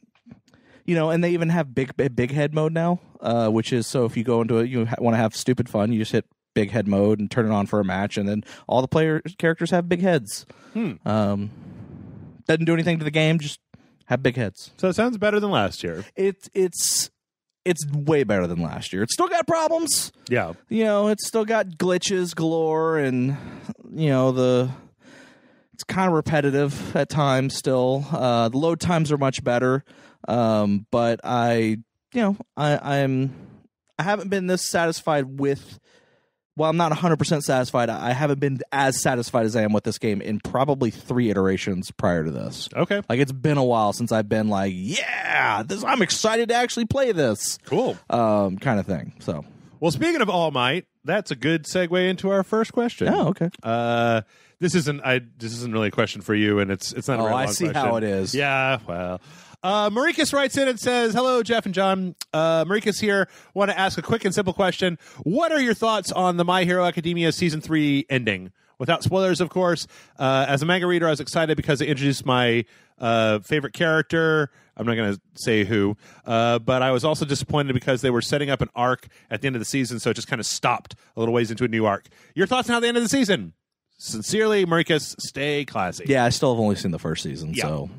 they even have big head mode now, which is, so if you go into it, you want to have stupid fun, you just hit big head mode and turn it on for a match, and then all the characters have big heads. Doesn't do anything to the game, just have big heads. So it sounds better than last year. It's way better than last year. It's still got problems. Yeah. It's still got glitches galore, and it's kind of repetitive at times still. The load times are much better. But I haven't been this satisfied with, well, I'm not 100% satisfied. I haven't been as satisfied as I am with this game in probably 3 iterations prior to this. Okay. Like, it's been a while since I've been like, I'm excited to actually play this. Cool. Kind of thing. So, well, speaking of All Might, that's a good segue into our first question. Oh, okay. This isn't really a question for you, and it's not a very long question. I see how it is. Yeah, well, Maricus writes in and says, hello, Jeff and John. Maricus here. Want to ask a quick and simple question. What are your thoughts on the My Hero Academia Season 3 ending? Without spoilers, of course. As a manga reader, I was excited because it introduced my favorite character. I'm not going to say who. But I was also disappointed because they were setting up an arc at the end of the season, so it just kind of stopped a little ways into a new arc. Your thoughts on how the end of the season? Sincerely, Maricus, stay classy. Yeah, I still have only seen the first season, so...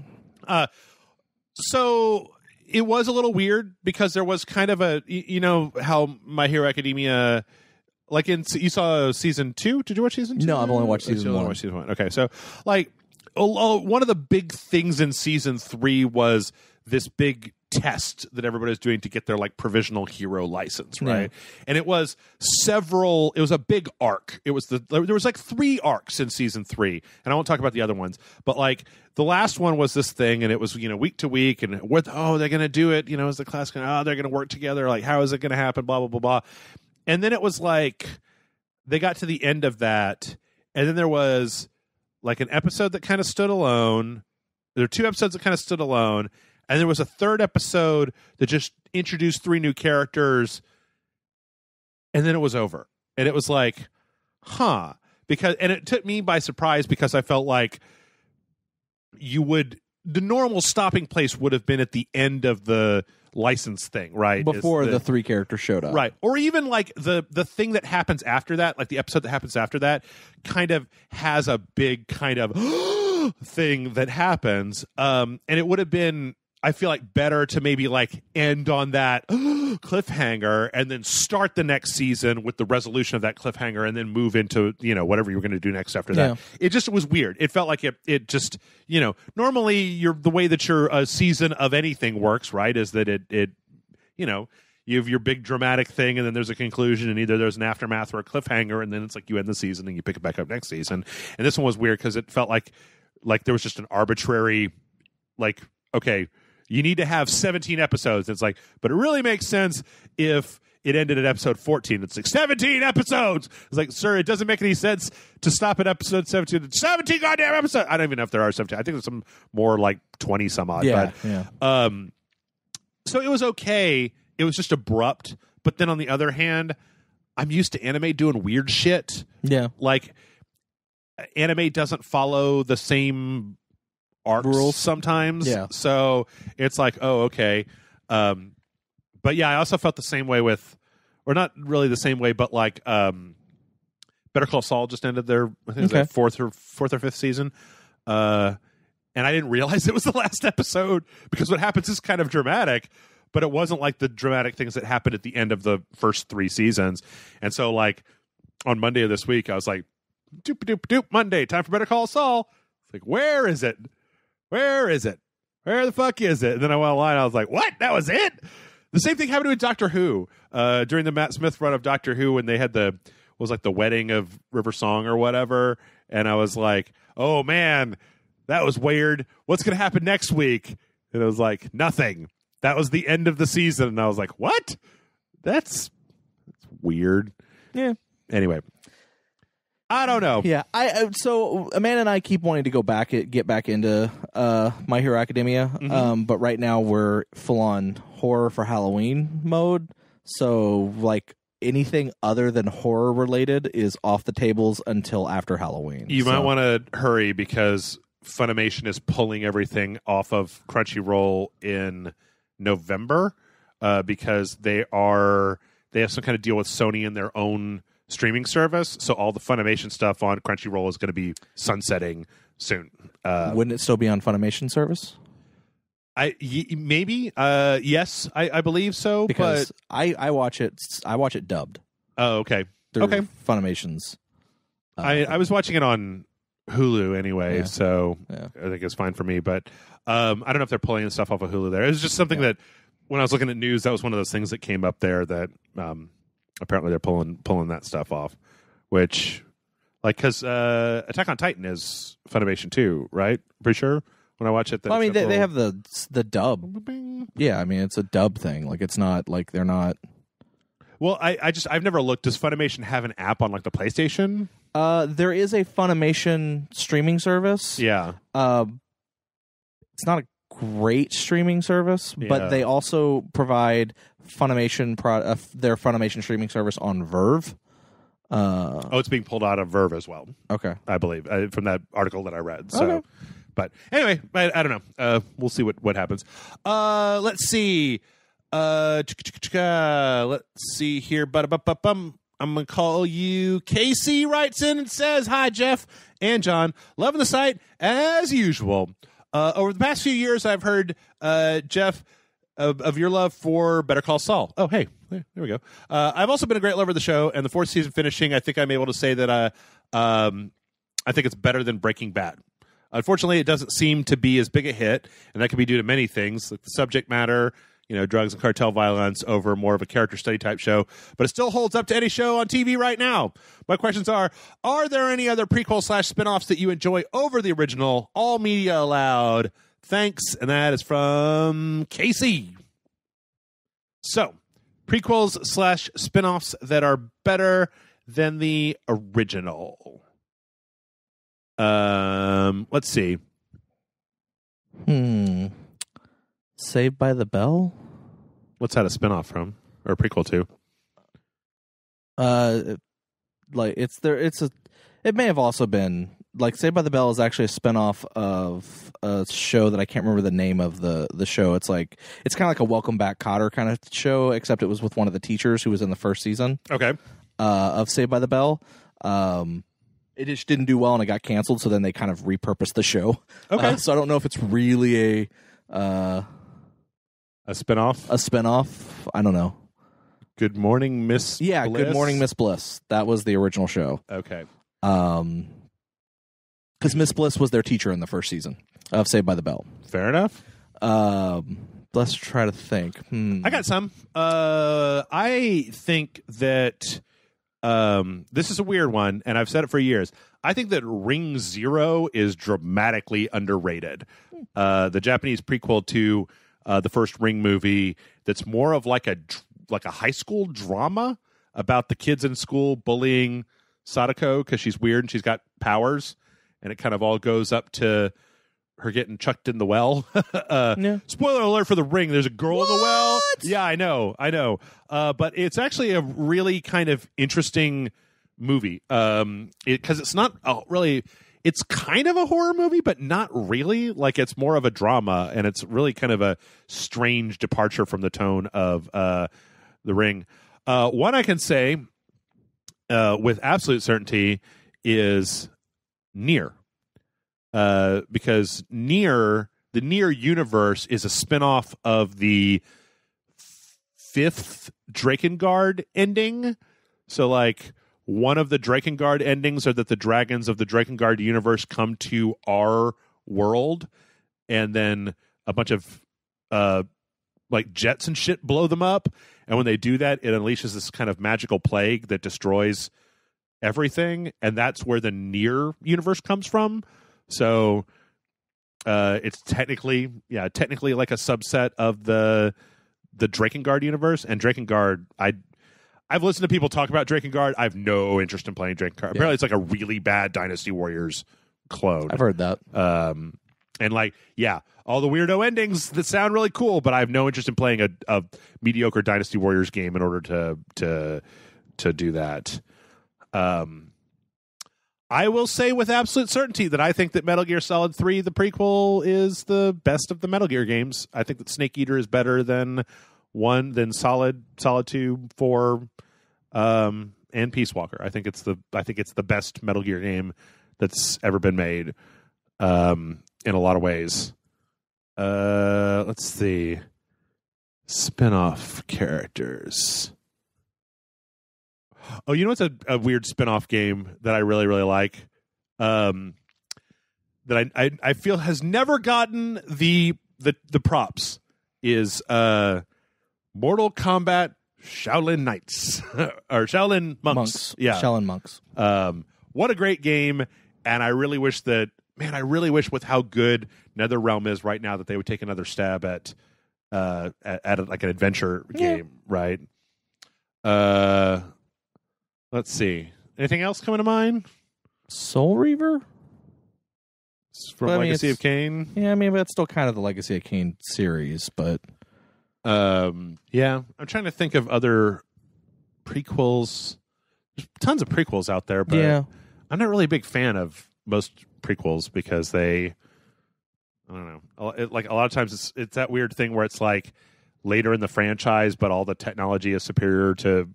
So it was a little weird because there was kind of a, you know, how My Hero Academia, like you saw season 2. Did you watch season 2? No, I've only watched season 1. Okay, so like one of the big things in season 3 was this big test that everybody was doing to get their like provisional hero license, right? Yeah. And it was a big arc. There was like 3 arcs in season 3, and I won't talk about the other ones, but like the last one was this thing, and it was, you know, week to week, and they're gonna do it, you know, is the class they're gonna work together, like how is it gonna happen, blah blah blah blah. And then it was like they got to the end of that, and then there was like an episode that kind of stood alone. There were 2 episodes that kind of stood alone. And there was a 3rd episode that just introduced 3 new characters, and then it was over. And it was like, and it took me by surprise because I felt like the normal stopping place would have been at the end of the license thing, right? Before the 3 characters showed up. Right. Or even like the thing that happens after that, like the episode that happens after that, kind of has a big kind of thing that happens. And it would have been, I feel like, better to maybe like end on that cliffhanger and then start the next season with the resolution of that cliffhanger and then move into, you know, whatever you were going to do next after that. It just was weird. It felt like it just, you know, normally the way that your season of anything works, right, is that it you know, you have your big dramatic thing and then there's a conclusion and either there's an aftermath or a cliffhanger and then it's like you end the season and you pick it back up next season. And this one was weird because it felt like there was just an arbitrary, like, okay, you need to have 17 episodes. It's like, but it really makes sense if it ended at episode 14. It's like 17 episodes. It's like, sir, it doesn't make any sense to stop at episode 17. 17 goddamn episodes. I don't even know if there are 17. I think there's some more like 20 some odd. Yeah. So it was okay. It was just abrupt. But then on the other hand, I'm used to anime doing weird shit. Yeah. Like anime doesn't follow the same arcs rules sometimes. Yeah. So it's like, oh, okay. But yeah, I also felt the same way with, or not really the same way, but like Better Call Saul just ended their, I think it was like fourth or 5th season. And I didn't realize it was the last episode because what happens is kind of dramatic, but it wasn't like the dramatic things that happened at the end of the first 3 seasons. And so like on Monday of this week, I was like, doop doop doop, Monday, time for Better Call Saul. It's like, where is it? Where is it? Where the fuck is it? And then I went online. I was like, what? That was it? The same thing happened with Doctor Who during the Matt Smith run of Doctor Who when they had the wedding of River Song or whatever. And I was like, oh, man, that was weird. What's going to happen next week? And it was like, nothing. That was the end of the season. And I was like, what? That's weird. Yeah. Anyway. I don't know. Yeah, so Amanda and I keep wanting to get back into My Hero Academia, but right now we're full on horror for Halloween mode. So like anything other than horror related is off the tables until after Halloween. You might want to hurry because Funimation is pulling everything off of Crunchyroll in November because they have some kind of deal with Sony and their own streaming service, so all the Funimation stuff on Crunchyroll is going to be sunsetting soon. Wouldn't it still be on Funimation service? Maybe. Yes, I believe so. Because but I watch it dubbed. Oh, okay. Okay. Funimation's. I was watching it on Hulu anyway, so I think it's fine for me. But I don't know if they're pulling stuff off of Hulu there. It was just something that when I was looking at news, that was one of those things that came up there that. Apparently they're pulling that stuff off, which, like, because Attack on Titan is Funimation too, right? Pretty sure when I watch it. Well, I mean, they have the dub. Yeah, I mean, it's a dub thing. Like, it's not like they're not. Well, I've never looked. Does Funimation have an app on like the PlayStation? There is a Funimation streaming service. Yeah. It's not a great streaming service, but they also provide Funimation their Funimation streaming service on Verve. It's being pulled out of Verve as well. Okay, I believe from that article that I read. So, but anyway, I don't know. We'll see what happens. Let's see. Let's see here. I'm gonna call you. Casey writes in and says, "Hi Jeff and John, loving the site as usual. Over the past few years, I've heard Jeff of your love for Better Call Saul. Oh, hey, there we go. I've also been a great lover of the show, and the fourth season finishing, I think I'm able to say that I think it's better than Breaking Bad. Unfortunately, it doesn't seem to be as big a hit, and that could be due to many things, like the subject matter, drugs and cartel violence over more of a character study type show, but it still holds up to any show on TV right now. My questions are there any other prequel / spinoffs that you enjoy over the original? All media allowed. Thanks. And that is from Casey. So, prequels / spinoffs that are better than the original. Let's see. Saved by the Bell? What's that a spinoff from? Or a prequel to? It may have also been Saved by the Bell is actually a spinoff of a show that I can't remember the name of the show. It's kind of like a Welcome Back Kotter kind of show, except it was with one of the teachers who was in the first season. Okay. Of Saved by the Bell. It just didn't do well and it got canceled, so then they kind of repurposed the show. Okay. So I don't know if it's really a spinoff? A spinoff? I don't know. Good Morning, Miss Bliss? Good Morning, Miss Bliss. That was the original show. Okay. Because Miss Bliss was their teacher in the first season of Saved by the Bell. Fair enough. Let's try to think. I got some. I think that this is a weird one, and I've said it for years. I think that Ring Zero is dramatically underrated. The Japanese prequel to the first Ring movie that's more of like a high school drama about the kids in school bullying Sadako because she's weird and she's got powers, and it kind of all goes up to her getting chucked in the well. Spoiler alert for the Ring. There's a girl in the well. Yeah, I know. But it's actually a really kind of interesting movie. Because it's not really, it's kind of a horror movie, but not really. It's more of a drama, and it's really kind of a strange departure from the tone of the Ring. One I can say with absolute certainty is Nier. Because the Nier universe is a spinoff of the fifth Drakengard ending. So, one of the Drakengard endings are that the dragons of the Drakengard universe come to our world, and then a bunch of jets and shit blow them up. And when they do that, it unleashes this kind of magical plague that destroys everything. And that's where the Nier universe comes from. So it's technically like a subset of the Drakengard universe. And Drakengard, I've listened to people talk about Drakengard. I have no interest in playing Drakengard. Yeah. Apparently, it's like a really bad Dynasty Warriors clone. I've heard that. And all the weirdo endings that sound really cool, but I have no interest in playing a mediocre Dynasty Warriors game in order to do that. I will say with absolute certainty that I think that Metal Gear Solid 3, the prequel, is the best of the Metal Gear games. I think that Snake Eater is better than Solid 2, 4, and Peace Walker. I think it's the best Metal Gear game that's ever been made, in a lot of ways. Let's see. Spin-off characters. Oh, you know what's a weird spin-off game that I really, really like? That I feel has never gotten the props is Mortal Kombat Shaolin Knights or Shaolin Monks. Yeah. Shaolin Monks. What a great game, and I really wish with how good NetherRealm is right now that they would take another stab at an adventure game, right? Let's see. Anything else coming to mind? Soul Reaver? from Legacy of Kain. Yeah, I mean, that's still kind of the Legacy of Kain series, but yeah, I'm trying to think of other prequels. There's tons of prequels out there, but yeah. I'm not really a big fan of most prequels because I don't know. Like a lot of times, it's that weird thing where it's like later in the franchise, but all the technology is superior to,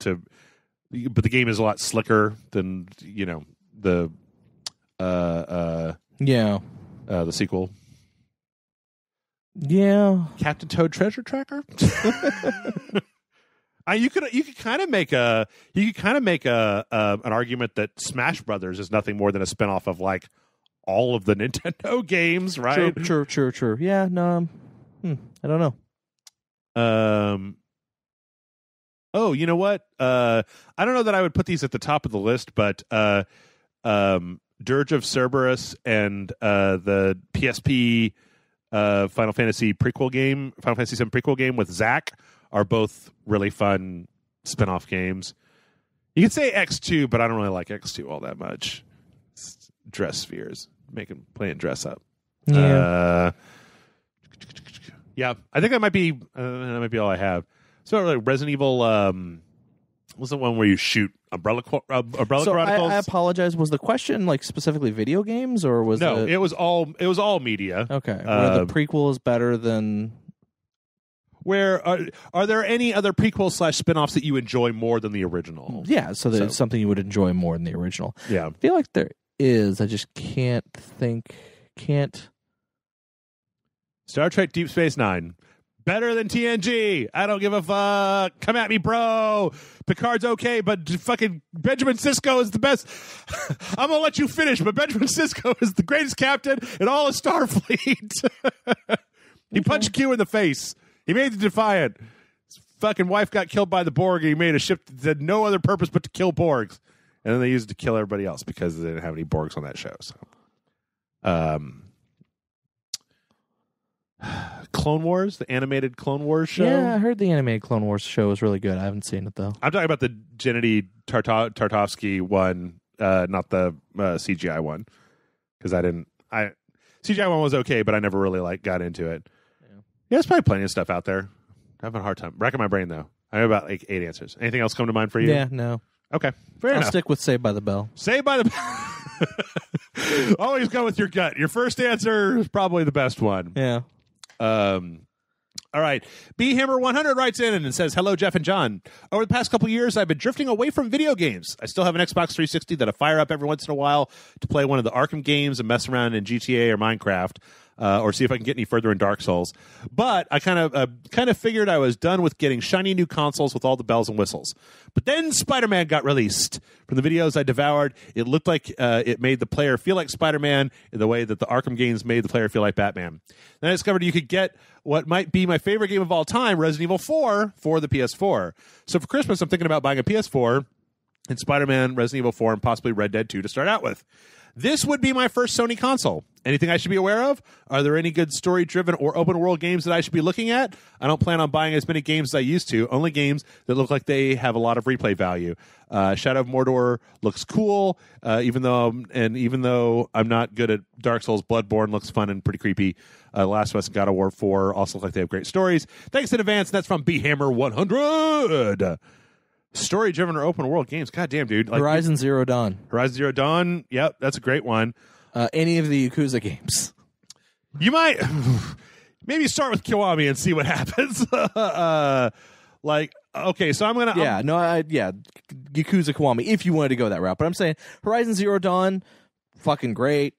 but the game is a lot slicker than the sequel. Yeah, Captain Toad Treasure Tracker. You could kind of make an argument that Smash Brothers is nothing more than a spinoff of like all of the Nintendo games, right? True. Yeah, no, I don't know. Oh, you know what? I don't know that I would put these at the top of the list, but Dirge of Cerberus and the PSP Final Fantasy VII prequel game with Zack are both really fun spin-off games. You could say X2, but I don't really like X2 all that much. It's dress spheres, playing dress up. Yeah. Yeah, I think that might be all I have. So like Resident Evil, what's the one where you shoot Umbrella Chronicles? I apologize. Was the question like specifically video games, or was it was all media. Okay, where the prequel is better than. Where are there any other prequels / spinoffs that you enjoy more than the original? Yeah, so there's something you would enjoy more than the original. Yeah, I feel like there is. I just can't. Star Trek Deep Space Nine. Better than TNG. I don't give a fuck. Come at me, bro. Picard's okay, but fucking Benjamin Sisko is the best. I'm going to let you finish, but Benjamin Sisko is the greatest captain in all of Starfleet. He punched Q in the face. He made the Defiant. His fucking wife got killed by the Borg, and he made a ship that had no other purpose but to kill Borgs. And then they used it to kill everybody else because they didn't have any Borgs on that show. So, Clone Wars, the animated Clone Wars show. Yeah, I heard the animated Clone Wars show was really good. I haven't seen it though. I'm talking about the Gennady Tartakovsky one, not the CGI one, because CGI one was okay, but I never really got into it. Yeah, there's probably plenty of stuff out there. I'm having a hard time racking my brain though. I have about 8 answers. Anything else come to mind for you? Yeah, no. Okay, fair enough. I'll stick with Saved by the Bell. Saved by the Bell. Always go with your gut. Your first answer is probably the best one. Yeah. All right. BHammer100 writes in and says, "Hello, Jeff and John. Over the past couple years, I've been drifting away from video games. I still have an Xbox 360 that I fire up every once in a while to play one of the Arkham games and mess around in GTA or Minecraft, or see if I can get any further in Dark Souls. But I kind of figured I was done with getting shiny new consoles with all the bells and whistles. But then Spider-Man got released. From the videos I devoured, it looked like it made the player feel like Spider-Man in the way that the Arkham games made the player feel like Batman. Then I discovered you could get what might be my favorite game of all time, Resident Evil 4, for the PS4. So for Christmas, I'm thinking about buying a PS4 and Spider-Man, Resident Evil 4, and possibly Red Dead 2 to start out with. This would be my first Sony console. Anything I should be aware of? Are there any good story-driven or open-world games that I should be looking at? I don't plan on buying as many games as I used to, only games that look like they have a lot of replay value. Shadow of Mordor looks cool, even though I'm not good at Dark Souls, Bloodborne looks fun and pretty creepy. Last of Us and God of War 4 also look like they have great stories. Thanks in advance. That's from BHammer100. Story-driven or open-world games. God damn, dude. Horizon Zero Dawn. Horizon Zero Dawn. Yep, that's a great one. Any of the Yakuza games. You might maybe start with Kiwami and see what happens. Okay, so I'm going to... Yakuza Kiwami, if you wanted to go that route. But I'm saying Horizon Zero Dawn, fucking great.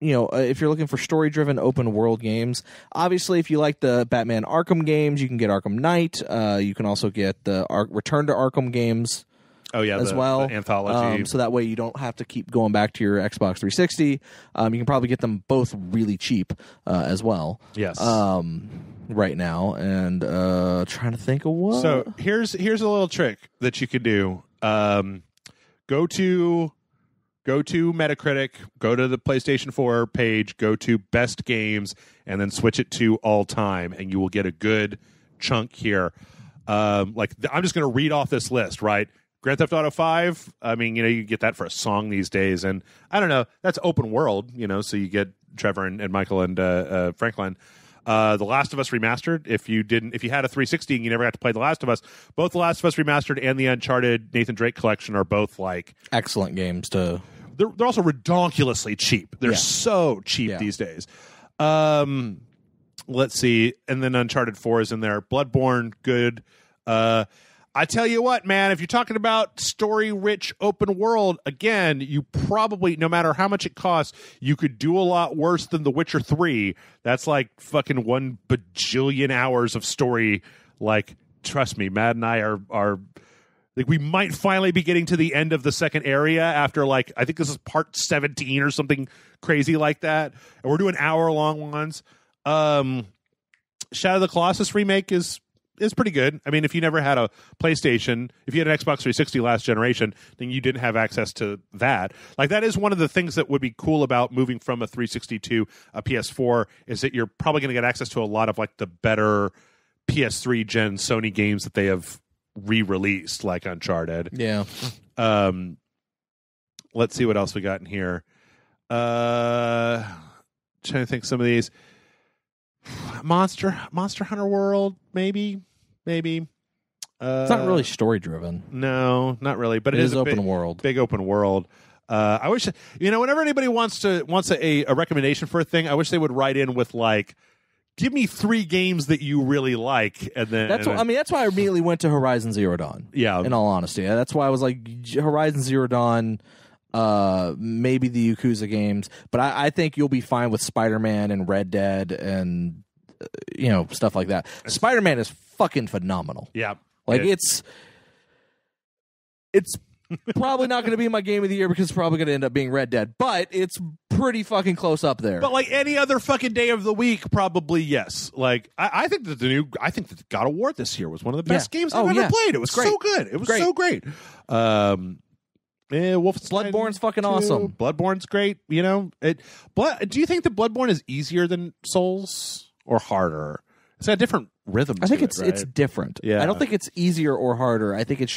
If you're looking for story-driven open-world games, obviously, if you like the Batman Arkham games, you can get Arkham Knight. You can also get the Return to Arkham games. Oh yeah, as well, the anthology. So that way you don't have to keep going back to your Xbox 360. You can probably get them both really cheap as well. Yes. Right now, and trying to think of what. So here's a little trick that you could do. Go to Metacritic, go to the PlayStation 4 page, go to Best Games, and then switch it to All Time, and you will get a good chunk here. I'm just going to read off this list, right? Grand Theft Auto 5, I mean, you get that for a song these days, and I don't know, that's open world, so you get Trevor and Michael and Franklin. The Last of Us Remastered, if you had a 360 and you never got to play The Last of Us, both The Last of Us Remastered and the Uncharted Nathan Drake collection are both like excellent games to. They're also redonkulously cheap. They're so cheap these days. Let's see, and then Uncharted 4 is in there. Bloodborne, good. I tell you what, man, if you're talking about story-rich open world, again, you probably, no matter how much it costs, you could do a lot worse than The Witcher 3. That's like fucking 1 bajillion hours of story. Like, trust me, Matt and I are like, we might finally be getting to the end of the second area after, like, I think this is part 17 or something crazy like that. And we're doing hour-long ones. Shadow of the Colossus remake is pretty good. I mean, if you never had a PlayStation, if you had an Xbox 360 last generation, then you didn't have access to that. Like, that is one of the things that would be cool about moving from a 360 to a PS4 is that you're probably going to get access to a lot of, like, the better PS3 gen Sony games that they have re-released, like Uncharted. Yeah. Let's see what else we got in here. Trying to think some of these. Monster Hunter World, maybe. It's not really story driven. No, not really. But it is a open world. Big open world. I wish whenever anybody wants a recommendation for a thing, I wish they would write in with like, give me 3 games that you really like, and then that's why I immediately went to Horizon Zero Dawn. Yeah, in all honesty, that's why I was like Horizon Zero Dawn. Maybe the Yakuza games, but I think you'll be fine with Spider-Man and Red Dead and stuff like that. Spider-Man is fucking phenomenal. Yeah, like it's probably not going to be my game of the year because it's probably going to end up being Red Dead, but it's pretty fucking close up there. But like any other fucking day of the week, probably yes. Like I think that God of War this year was one of the best games I've ever played. It was so good. It was so great. Bloodborne's fucking awesome. Bloodborne's great. Do you think that Bloodborne is easier than Souls or harder? It's got different rhythms. I think it's different. Yeah. I don't think it's easier or harder. I think it's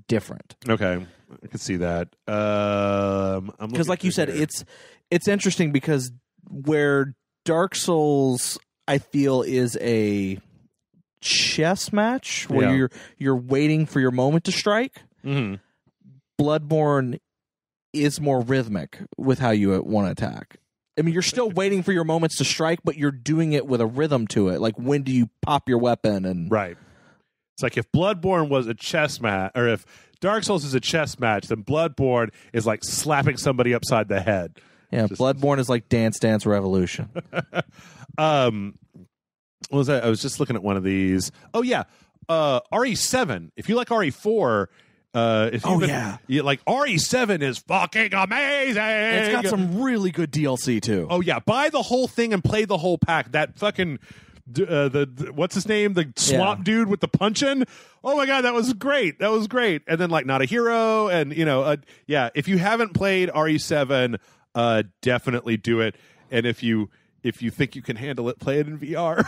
different. Okay, I can see that. Because, like you said, it's interesting because where Dark Souls, I feel, is a chess match where you're waiting for your moment to strike. Mm-hmm. Bloodborne is more rhythmic with how you want to attack. I mean, you're still waiting for your moments to strike, but you're doing it with a rhythm to it. Like, when do you pop your weapon? And right. It's like if Bloodborne was a chess match, or if Dark Souls is a chess match, then Bloodborne is like slapping somebody upside the head. Yeah, Bloodborne is like Dance Dance Revolution. What was that? I was just looking at one of these. Oh, yeah. RE7. If you like RE4... like RE7 is fucking amazing. It's got some really good DLC too. Oh yeah, buy the whole thing and play the whole pack. That fucking the what's his name? The swamp dude with the punching. Oh my god, that was great. And then like Not a Hero, and if you haven't played RE7, definitely do it. And if you think you can handle it, play it in VR.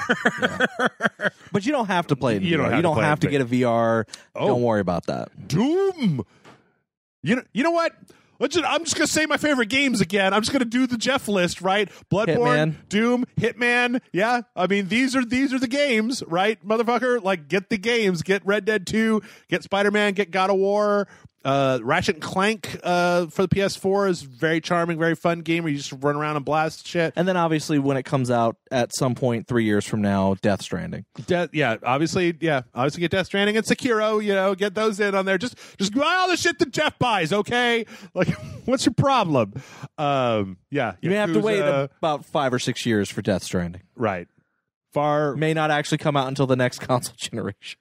But you don't have to play it in VR. You don't have to get a VR. Don't worry about that. Doom. You know what? I'm just going to say my favorite games again. I'm just going to do the Jeff list, right? Bloodborne, Doom, Hitman. Yeah. I mean, these are the games, right? Motherfucker, like, get the games. Get Red Dead 2, get Spider-Man, get God of War. Ratchet and Clank for the PS4 is very charming, very fun game where you just run around and blast shit. And then obviously when it comes out at some point 3 years from now, Death Stranding. Obviously get Death Stranding and Sekiro, get those in on there. Just buy all the shit that Jeff buys, okay? Like, what's your problem? You may have to wait about 5 or 6 years for Death Stranding. Right. May not actually come out until the next console generation.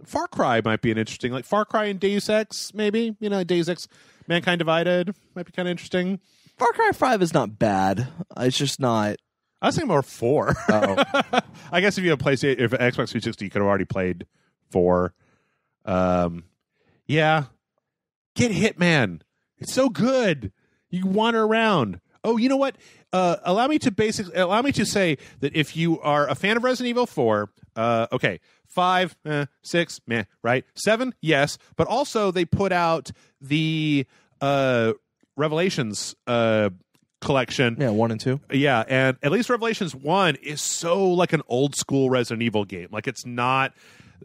Far Cry might be an interesting, like Far Cry and Deus Ex, maybe. Deus Ex, Mankind Divided might be kind of interesting. Far Cry 5 is not bad. It's just not. I was thinking more 4. Oh. I guess if you have PlayStation, if Xbox 360, you could have already played 4. Yeah. Get Hitman. It's so good. You can wander around. Oh, you know what? Allow me to say that if you are a fan of Resident Evil 4, okay, 5, 6, meh, right? 7, yes, but also they put out the Revelations collection. Yeah, 1 and 2. Yeah, and at least Revelations 1 is so like an old school Resident Evil game. Like it's not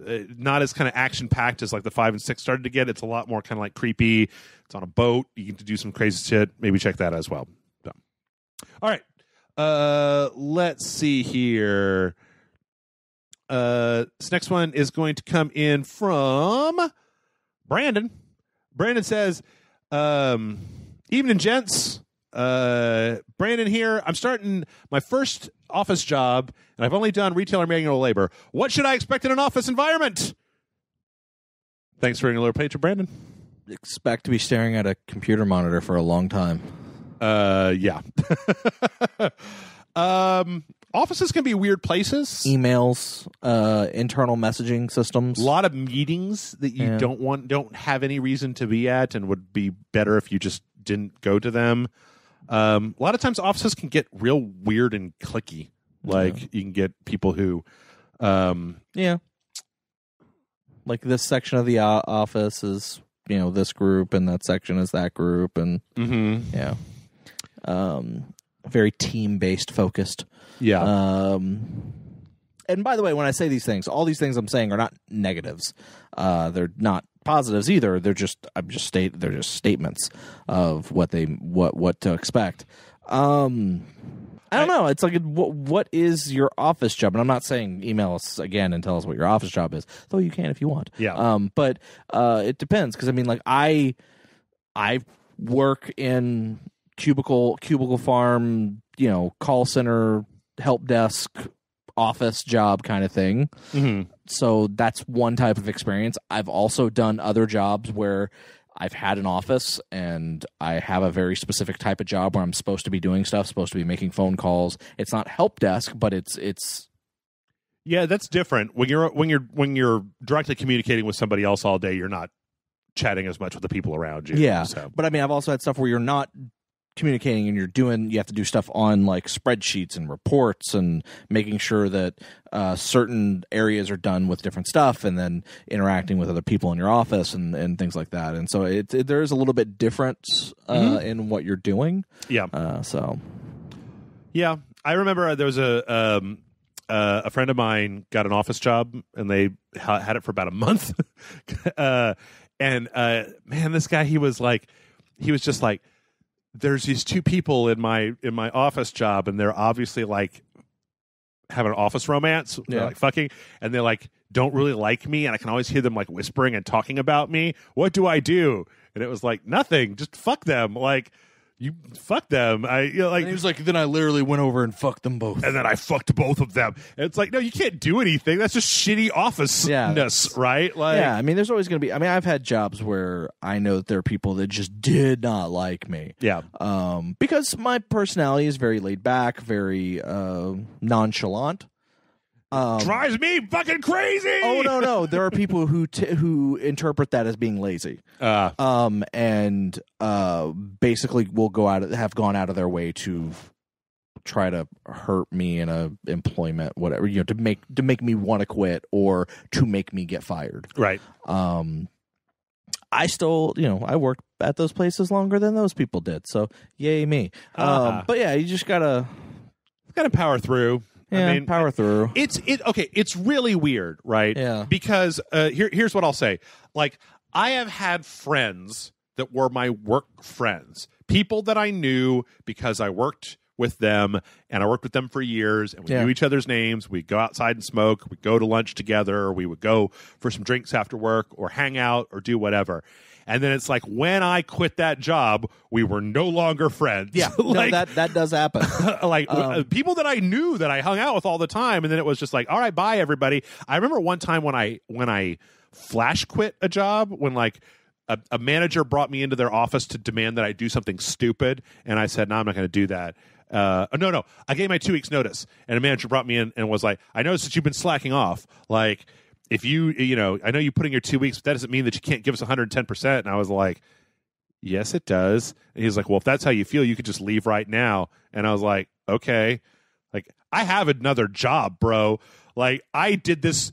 as kind of action packed as like the 5 and 6 started to get. It's a lot more kind of like creepy. It's on a boat. You get to do some crazy shit. Maybe check that as well. So. All right. Let's see here. This next one is going to come in from Brandon. Brandon says, evening, gents. Brandon here. I'm starting my first office job, and I've only done retail or manual labor. What should I expect in an office environment? Thanks for your little page, Brandon. Expect to be staring at a computer monitor for a long time. Yeah. Offices can be weird places. Emails, internal messaging systems. A lot of meetings that you don't have any reason to be at, and would be better if you just didn't go to them. A lot of times offices can get real weird and cliquey. Like you can get people who like this section of the office is this group, and that section is that group, and very team-based focused. Yeah. And by the way, when I say these things, all these things I'm saying are not negatives. They're not positives either. They're just statements of what to expect. I don't know. It's like, what is your office job? And I'm not saying email us again and tell us what your office job is, though you can if you want. Yeah. But it depends, because I mean, like I work in cubicle farm, call center, help desk, office job kind of thing. Mm-hmm. So that's one type of experience. I've also done other jobs where I've had an office and I have a very specific type of job where I'm supposed to be doing stuff, supposed to be making phone calls. It's not help desk, but it's yeah, that's different. When you're directly communicating with somebody else all day, you're not chatting as much with the people around you. Yeah. So. But I mean, I've also had stuff where you're not communicating and you have to do stuff on like spreadsheets and reports and making sure that certain areas are done with different stuff, and then interacting with other people in your office and things like that. And so there is a little bit difference in what you're doing. Yeah. So yeah, I remember there was a friend of mine got an office job, and they had it for about a month. And man, this guy, he was just like, there's these two people in my office job, and they're obviously like having an office romance. They're like fucking, and they're like don't really like me, and I can always hear them like whispering and talking about me. What do I do? And it was like, nothing. Just fuck them. Like, you fuck them. And he was like, then I literally went over and fucked them both. And then I fucked both of them. And it's like, no, you can't do anything. That's just shitty office-ness, right? Like, yeah, I mean, there's always going to be... I mean, I've had jobs where I know that there are people that just did not like me. Yeah. Because my personality is very laid back, very nonchalant. Drives me fucking crazy. Oh no! There are people who interpret that as being lazy, and basically will have gone out of their way to try to hurt me in a employment, whatever, to make me want to quit or to make me get fired. Right. I still, I worked at those places longer than those people did, so yay me. But yeah, you just gotta power through. Yeah, I mean, power through. It's really weird, right? Yeah. Because here's what I'll say. Like, I have had friends that were my work friends, people that I knew because I worked with them, and I worked with them for years, and we knew each other's names. We'd go outside and smoke. We'd go to lunch together, or we would go for some drinks after work, or hang out, or do whatever. And then it's like, when I quit that job, we were no longer friends. Yeah, like, no, that does happen. Like people that I knew that I hung out with all the time, and then it was just like, all right, bye everybody. I remember one time when I flash quit a job, when like a manager brought me into their office to demand that I do something stupid, and I said, no, I'm not going to do that. No, I gave my 2 weeks notice, and a manager brought me in and was like, I noticed that you've been slacking off. Like, if I know you put in your 2 weeks, but that doesn't mean that you can't give us 110%. And I was like, yes, it does. And he's like, well, if that's how you feel, you could just leave right now. And I was like, okay. Like, I have another job, bro. Like, I did this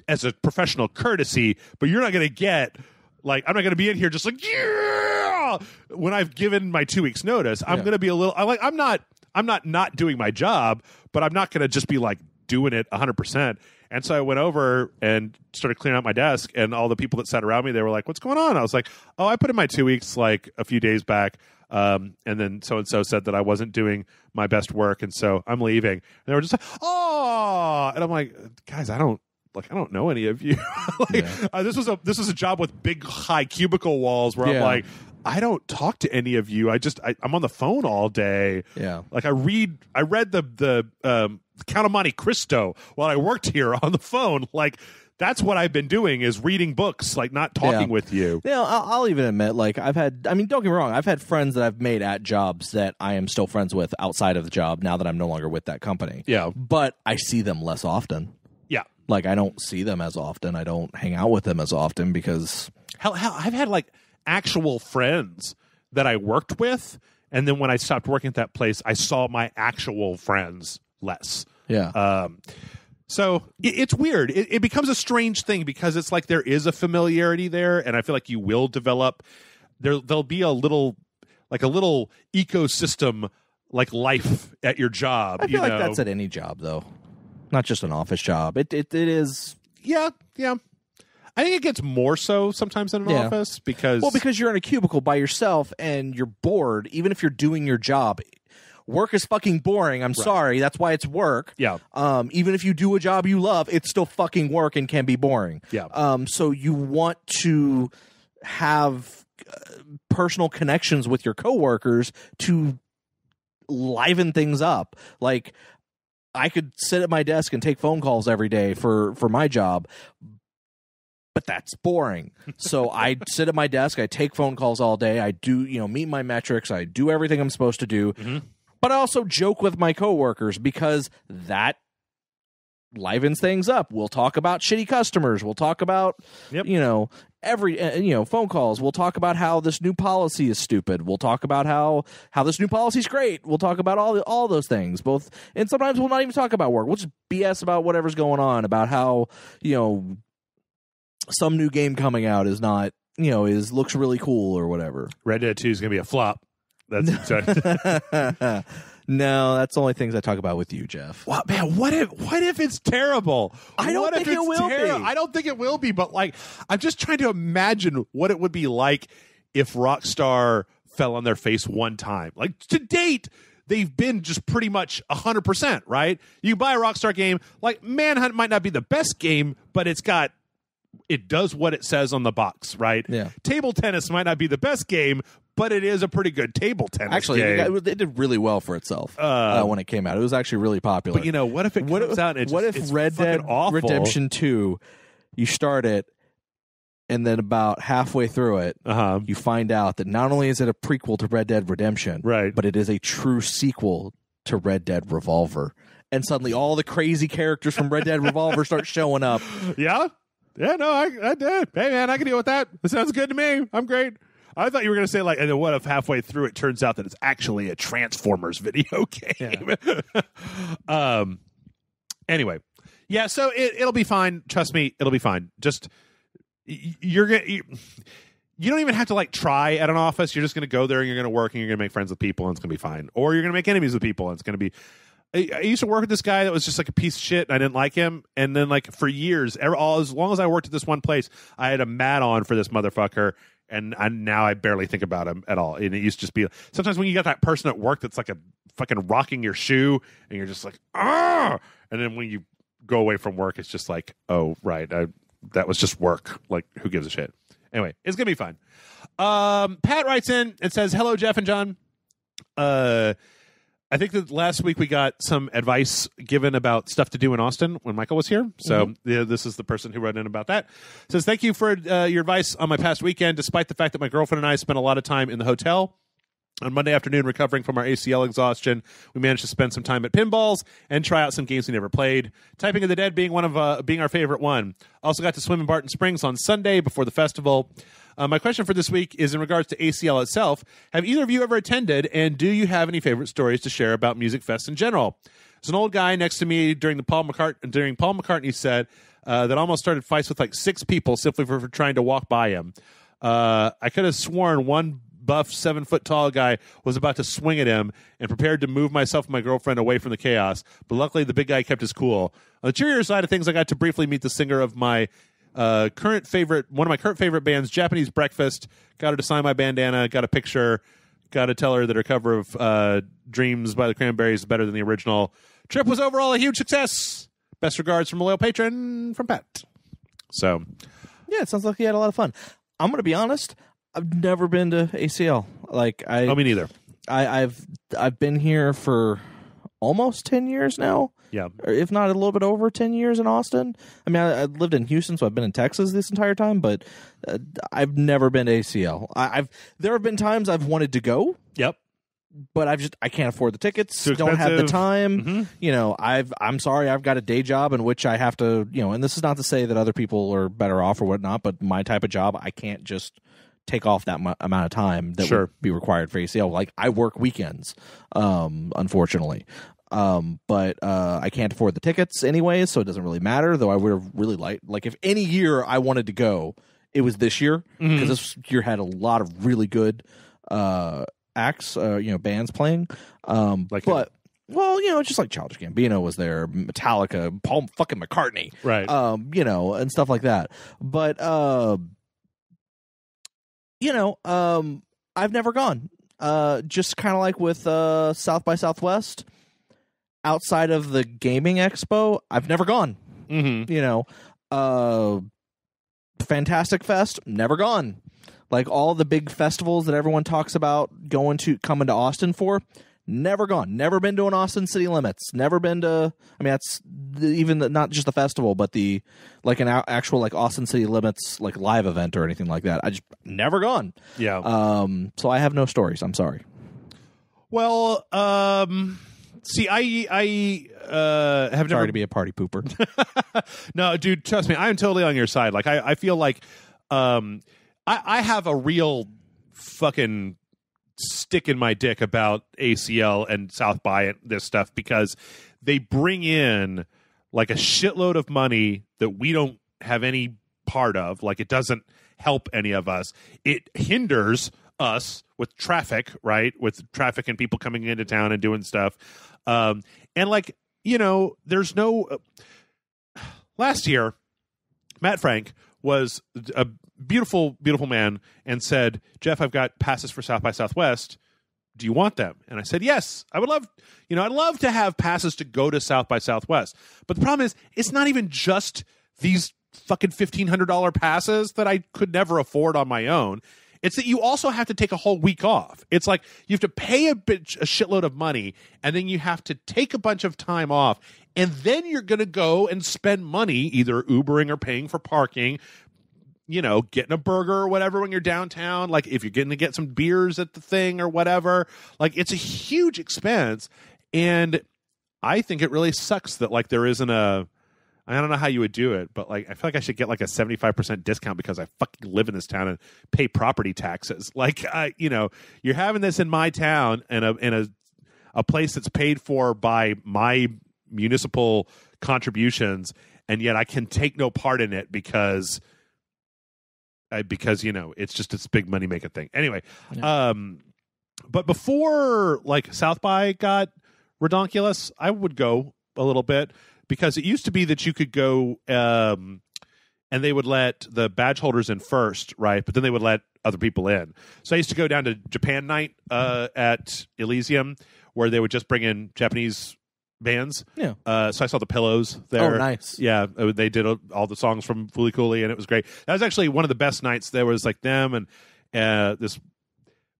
as a professional courtesy, but you're not going to get, like, I'm not going to be in here just like, yeah, when I've given my 2 weeks notice. I'm going to be a little, I'm not doing my job, but I'm not going to just be like doing it 100%. And so I went over and started clearing out my desk, and all the people that sat around me, they were like, what's going on? I was like, oh, I put in my 2 weeks like a few days back. And then so-and-so said that I wasn't doing my best work, and so I'm leaving. And they were just like, oh, and I'm like, guys, I don't know any of you. This was a job with big high cubicle walls where I'm like, I don't talk to any of you. I'm on the phone all day. Yeah. Like I read the Count of Monte Cristo while I worked here on the phone. Like that's what I've been doing is reading books, like not talking with you. Yeah, I'll even admit, like don't get me wrong, I've had friends that I've made at jobs that I am still friends with outside of the job now that I'm no longer with that company. Yeah. But I see them less often. Yeah. Like I don't see them as often. I don't hang out with them as often because hell, I've had like actual friends that I worked with, and then when I stopped working at that place, I saw my actual friends less. Yeah. So it's weird. It becomes a strange thing because it's like there is a familiarity there, and I feel like you will develop. There'll be a little ecosystem, like life at your job. I feel like that's at any job, though, not just an office job. It is. Yeah. I think it gets more so sometimes in an office because you're in a cubicle by yourself and you're bored. Even if you're doing your job, work is fucking boring. I'm sorry. That's why it's work. Yeah. Even if you do a job you love, it's still fucking work and can be boring. Yeah. So you want to have personal connections with your coworkers to liven things up. Like I could sit at my desk and take phone calls every day for my job, but that's boring. So I sit at my desk, I take phone calls all day, I do, meet my metrics, I do everything I'm supposed to do. Mm-hmm. But I also joke with my coworkers because that livens things up. We'll talk about shitty customers. We'll talk about, every, phone calls. We'll talk about how this new policy is stupid. We'll talk about how this new policy is great. We'll talk about all those things. And sometimes we'll not even talk about work. We'll just BS about whatever's going on, about how, some new game coming out is not, looks really cool or whatever. Red Dead 2 is going to be a flop. That's No, that's the only things I talk about with you, Jeff. Wow, man, what if it's terrible? I don't think it will be. I don't think it will be, but like I'm just trying to imagine what it would be like if Rockstar fell on their face one time. Like to date, they've been just pretty much 100%, right? You buy a Rockstar game, like Manhunt might not be the best game, but it does what it says on the box, right? Yeah. Table tennis might not be the best game, but it is a pretty good table tennis game. It did really well for itself when it came out. It was actually really popular. But what if it comes out and it's Red Dead awful? Redemption 2, you start it, and then about halfway through it, you find out that not only is it a prequel to Red Dead Redemption, right, but it is a true sequel to Red Dead Revolver. And suddenly all the crazy characters from Red Dead Revolver start showing up. Yeah? Yeah, no, I did. Hey, man, I can deal with that. It sounds good to me. I'm great. I thought you were going to say, like, and then what if halfway through it turns out that it's actually a Transformers video game? Yeah. Anyway. Yeah, so it'll be fine. Trust me, it'll be fine. Just, you don't even have to, like, try at an office. You're just going to go there and you're going to work and you're going to make friends with people and it's going to be fine. Or you're going to make enemies with people and it's going to be... I used to work with this guy that was just like a piece of shit and I didn't like him. And then like for years, as long as I worked at this one place, I had a mat on for this motherfucker. And now I barely think about him at all. And it used to just be sometimes when you got that person at work that's like a fucking rocking your shoe and you're just like, ah. And then when you go away from work, it's just like, oh, right. That was just work. Like, who gives a shit? Anyway, it's going to be fun. Pat writes in and says, hello, Jeff and John. I think that last week we got some advice given about stuff to do in Austin when Michael was here. So this is the person who wrote in about that. Says, thank you for your advice on my past weekend. Despite the fact that my girlfriend and I spent a lot of time in the hotel, On Monday afternoon, recovering from our ACL exhaustion, we managed to spend some time at pinballs and try out some games we never played. Typing of the Dead being being our favorite one. Also got to swim in Barton Springs on Sunday before the festival. My question for this week is in regards to ACL itself. Have either of you ever attended, and do you have any favorite stories to share about music fests in general? There's an old guy next to me during Paul McCartney's set that almost started fights with like 6 people simply for trying to walk by him. I could have sworn one buff 7-foot-tall guy was about to swing at him and prepared to move myself and my girlfriend away from the chaos. But luckily, the big guy kept his cool. On the cheerier side of things, I got to briefly meet the singer of my one of my current favorite bands, Japanese Breakfast. Got her to sign my bandana, got a picture, got to tell her that her cover of Dreams by the Cranberries is better than the original. Trip was overall a huge success. Best regards from a loyal patron, from Pat. So, yeah, it sounds like you had a lot of fun. I'm going to be honest. I've never been to ACL. Me neither. I've been here for almost 10 years now. Yeah, or if not a little bit over 10 years in Austin. I mean, I lived in Houston, so I've been in Texas this entire time. But I've never been to ACL. There have been times I've wanted to go. Yep. But I can't afford the tickets. Too don't have the time. Mm-hmm. You know, I'm sorry. I've got a day job in which I have to. You know, and this is not to say that other people are better off or whatnot. But my type of job, I can't just take off that amount of time that would be required for ACL. Like, I work weekends, unfortunately. But I can't afford the tickets anyways, so it doesn't really matter, though I would have really like if any year I wanted to go, it was this year, because this year had a lot of really good acts, bands playing. Well, just like Childish Gambino was there, Metallica, Paul fucking McCartney, right? And stuff like that. But I've never gone. Just kind of like with South by Southwest, outside of the gaming expo, I've never gone. Fantastic Fest, never gone. Like all the big festivals that everyone talks about coming to Austin for, never gone. Never been to an Austin City Limits. Never been to. I mean, that's not just the festival, but an actual like Austin City Limits like live event or anything like that. I just never gone. Yeah. So I have no stories. I'm sorry. Well, see, I have never to be a party pooper. No, dude, trust me, I am totally on your side. Like, I feel like I have a real fucking stick in my dick about ACL and South by and this stuff, because they bring in like a shitload of money that we don't have any part of. Like, it doesn't help any of us. It hinders us with traffic, right? With traffic and people coming into town and doing stuff. And like, there's no last year, Matt Frank was a beautiful, beautiful man and said, Jeff, I've got passes for South by Southwest. Do you want them? And I said, yes, I would love, I'd love to have passes to go to South by Southwest. But the problem is, it's not even just these fucking $1,500 passes that I could never afford on my own. It's that you also have to take a whole week off. It's like you have to pay a shitload of money, and then you have to take a bunch of time off, and then you're going to go and spend money either Ubering or paying for parking, getting a burger or whatever when you're downtown. Like, if you're getting to get some beers at the thing or whatever, like, it's a huge expense. And I think it really sucks that like there isn't I don't know how you would do it, but like I feel like I should get like a 75% discount because I fucking live in this town and pay property taxes. Like, you're having this in my town and in a place that's paid for by my municipal contributions, and yet I can take no part in it because it's just this big money making thing. Anyway, yeah. But before like South by got redonkulous, I would go a little bit, because it used to be that you could go and they would let the badge holders in first, right? But then they would let other people in. So I used to go down to Japan Night at Elysium, where they would just bring in Japanese bands. Yeah. So I saw the Pillows there. Oh, nice. Yeah, they did all the songs from Fooly Cooly, and it was great. That was actually one of the best nights. There was like them and this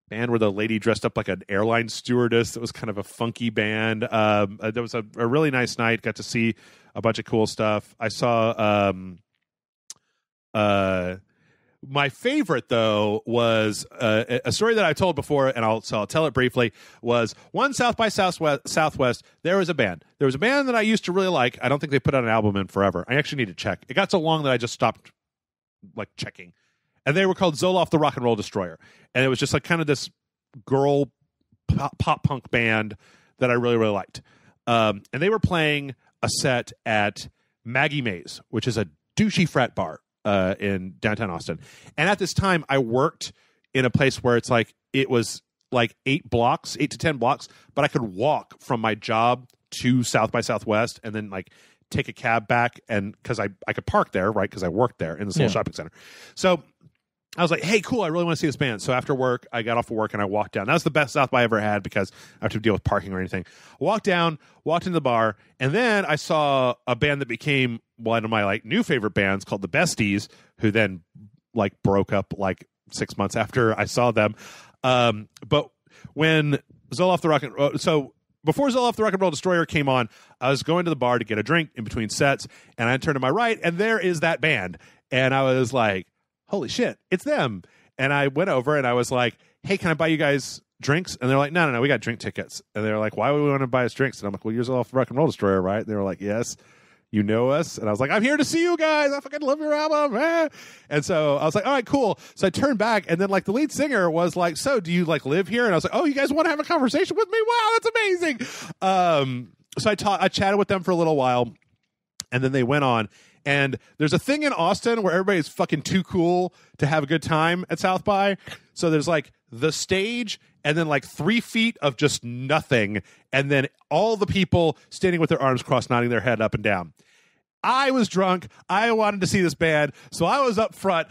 band where the lady dressed up like an airline stewardess. It was kind of a funky band. There was a really nice night. Got to see a bunch of cool stuff. I saw My favorite, though, was a story that I told before, and I'll tell it briefly, was one South by Southwest, there was a band. There was a band that I used to really like. I don't think they put out an album in forever. I actually need to check. It got so long that I just stopped checking. And they were called Zoloft the Rock and Roll Destroyer. And it was just kind of this girl pop punk band that I really, really liked. And they were playing a set at Maggie Mae's, which is a douchey frat bar in downtown Austin. And at this time, I worked in a place where it was 8 to 10 blocks, but I could walk from my job to South by Southwest and then take a cab back, and because I could park there, right? Because I worked there in this little shopping center. So I was like, hey, cool, I really want to see this band. So after work, I got off of work and I walked down. That was the best South by I ever had because I have to deal with parking or anything. Walked down, walked into the bar, and then I saw a band that became one of my new favorite bands called the Besties, who then broke up 6 months after I saw them. But when Zoloft the Rock and Roll, so before Zoloft the Rock and Roll Destroyer came on, I was going to the bar to get a drink in between sets, and I turned to my right, and there is that band. And I was like, holy shit, it's them. And I went over and I was like, hey, can I buy you guys drinks? And they're like, no, we got drink tickets. And they're like, why would we want to buy us drinks? And I'm like, well, you're Zoloft the Rock and Roll Destroyer, right? And they were like, yes, you know us. And I was like, I'm here to see you guys. I fucking love your album. And so I was like, all right, cool. So I turned back, and then the lead singer was like, so do you live here? And I was like, oh, you guys want to have a conversation with me? Wow, that's amazing. So I chatted with them for a little while, and then they went on. And there's a thing in Austin where everybody's fucking too cool to have a good time at South by. So there's the stage and then 3 feet of just nothing. And then all the people standing with their arms crossed, nodding their head up and down. I was drunk. I wanted to see this band. So I was up front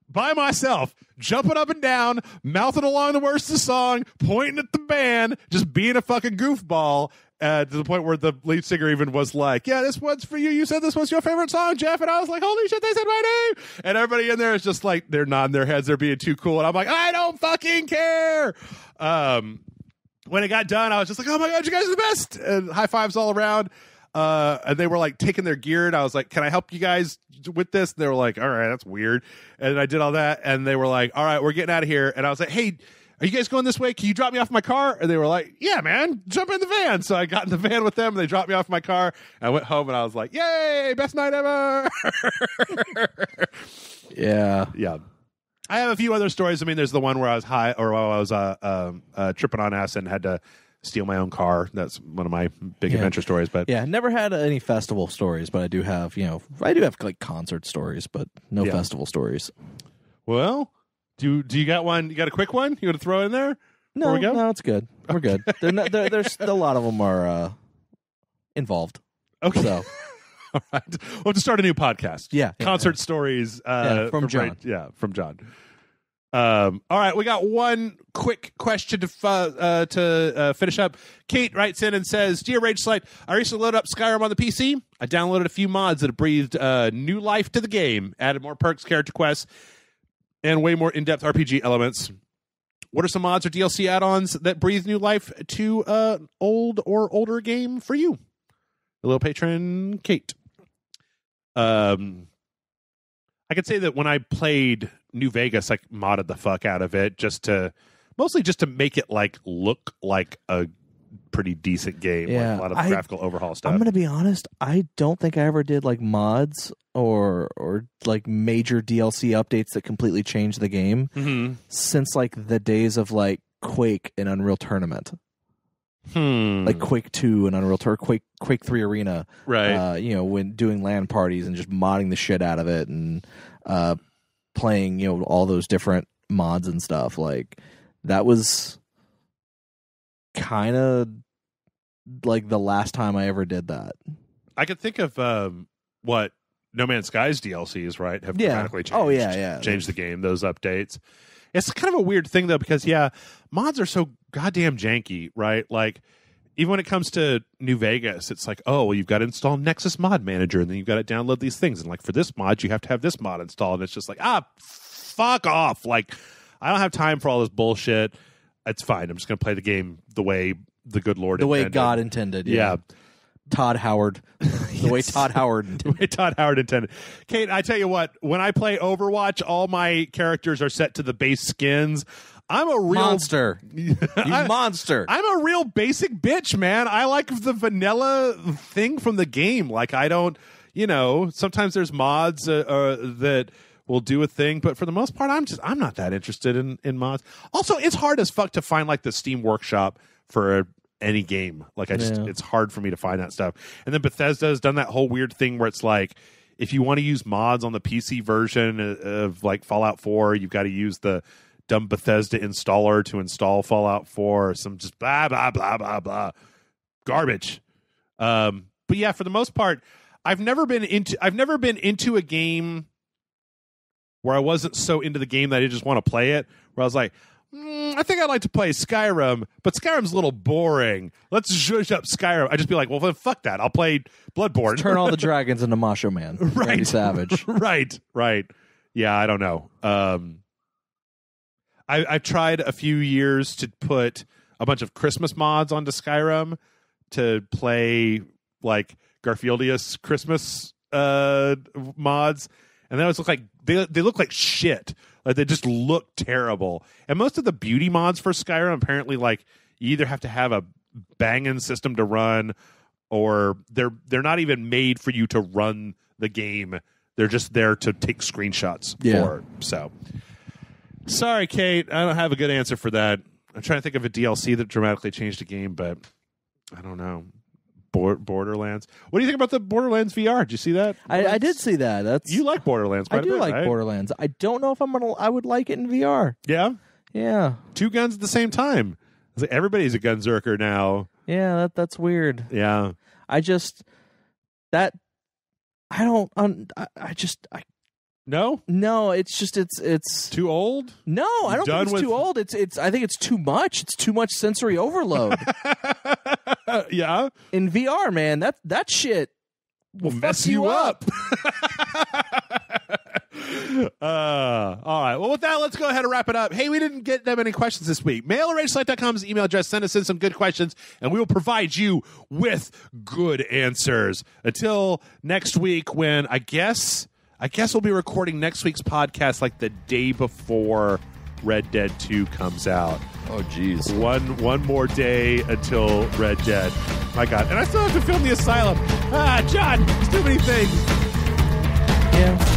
by myself, jumping up and down, mouthing along the words of the song, pointing at the band, just being a fucking goofball. To the point where the lead singer even was like, yeah, this one's for you. You said this was your favorite song, Jeff. And I was like, holy shit, they said my name. And everybody in there is just they're nodding their heads. They're being too cool. And I'm like, I don't fucking care. When it got done, I was just like, oh my God, you guys are the best. And high fives all around. And they were taking their gear. And I was like, can I help you guys with this? And they were like, all right, that's weird. And I did all that. And they were like, all right, we're getting out of here. And I was like, hey, are you guys going this way? Can you drop me off my car? And they were like, yeah, man, jump in the van. So I got in the van with them, and they dropped me off my car. And I went home, and I was like, yay, best night ever. Yeah. I have a few other stories. I mean, there's the one where I was high, or while I was tripping on acid and had to steal my own car. That's one of my big adventure stories. But never had any festival stories, but I do have, concert stories, but no festival stories. Well, do you got one? You got a quick one you want to throw in there? No, it's good. We're good. There's a lot of them are involved. Okay. So. All right. We'll have to start a new podcast. Concert stories from John. From John. All right. We got one quick question to finish up. Kate writes in and says, Dear Rage Slide, I recently loaded up Skyrim on the PC. I downloaded a few mods that have breathed new life to the game, added more perks, character quests, and way more in-depth RPG elements. What are some mods or DLC add-ons that breathe new life to an old or older game for you? The little patron, Kate. I could say that when I played New Vegas, I modded the fuck out of it mostly just to make it look like a pretty decent game. Yeah, a lot of graphical overhaul stuff. I'm going to be honest. I don't think I ever did mods or major DLC updates that completely changed the game since the days of Quake and Unreal Tournament. Quake 2 and Unreal Tournament, Quake 3 Arena. Right. When doing LAN parties and just modding the shit out of it and playing, all those different mods and stuff. That was kind of the last time I ever did that. I could think of what No Man's Sky's DLCs, right, have dramatically changed. Oh, yeah. Changed the game, those updates. It's kind of a weird thing, though, because, mods are so goddamn janky, right? Even when it comes to New Vegas, it's you've got to install Nexus Mod Manager, and then you've got to download these things. And, for this mod, you have to have this mod installed. And it's just fuck off. I don't have time for all this bullshit. It's fine. I'm just going to play the game the way the good Lord intended. The way God intended, yeah. Todd Howard. The way Todd Howard intended. The way Todd Howard intended. Kate, I tell you what, when I play Overwatch, all my characters are set to the base skins. I'm a real monster. You monster. I'm a real basic bitch, man. I like the vanilla thing from the game. Like, I don't, sometimes there's mods that will do a thing, but for the most part, I'm not that interested in mods. Also, it's hard as fuck to find like the Steam Workshop for any game. Like, it's hard for me to find that stuff. And then Bethesda has done that whole weird thing where it's like, if you want to use mods on the PC version of like Fallout 4, you've got to use the dumb Bethesda installer to install Fallout 4 or some just blah, blah, blah, blah, blah. Garbage. But yeah, for the most part, I've never been into a game where I wasn't so into the game that I didn't just want to play it, where I was like, I think I'd like to play Skyrim, but Skyrim's a little boring. Let's zhuzh up Skyrim. I'd just be like, well, then fuck that. I'll play Bloodborne. Let's turn all the dragons into Macho Man. Right. Randy Savage. Right. Yeah, I don't know. I've tried a few years to put a bunch of Christmas mods onto Skyrim to play like Garfieldius Christmas mods, and they always look like they look like shit. Like, they just look terrible. And most of the beauty mods for Skyrim, apparently, like, you either have to have a banging system to run, or they're not even made for you to run the game. They're just there to take screenshots for it. So, sorry, Kate, I don't have a good answer for that. I'm trying to think of a DLC that dramatically changed the game, but I don't know. Borderlands. What do you think about the Borderlands VR? Did you see that? I did see that. You like Borderlands quite a bit, like right? Borderlands. I don't know if I would like it in VR. Yeah? Yeah. 2 guns at the same time. It's like everybody's a gunzerker now. Yeah, that's weird. Yeah. No, it's just it's too old. No, I don't think it's too old. It's I think it's too much. It's too much sensory overload. Yeah, in VR, man, that shit will mess you up. All right. Well, with that, let's go ahead and wrap it up. Hey, we didn't get that many questions this week. Mail@rageselect.com is the email address. Send us in some good questions, and we will provide you with good answers. Until next week, when I guess we'll be recording next week's podcast like the day before Red Dead 2 comes out. Oh, geez. One more day until Red Dead. My God. And I still have to film the asylum. John, it's too many things. Yeah.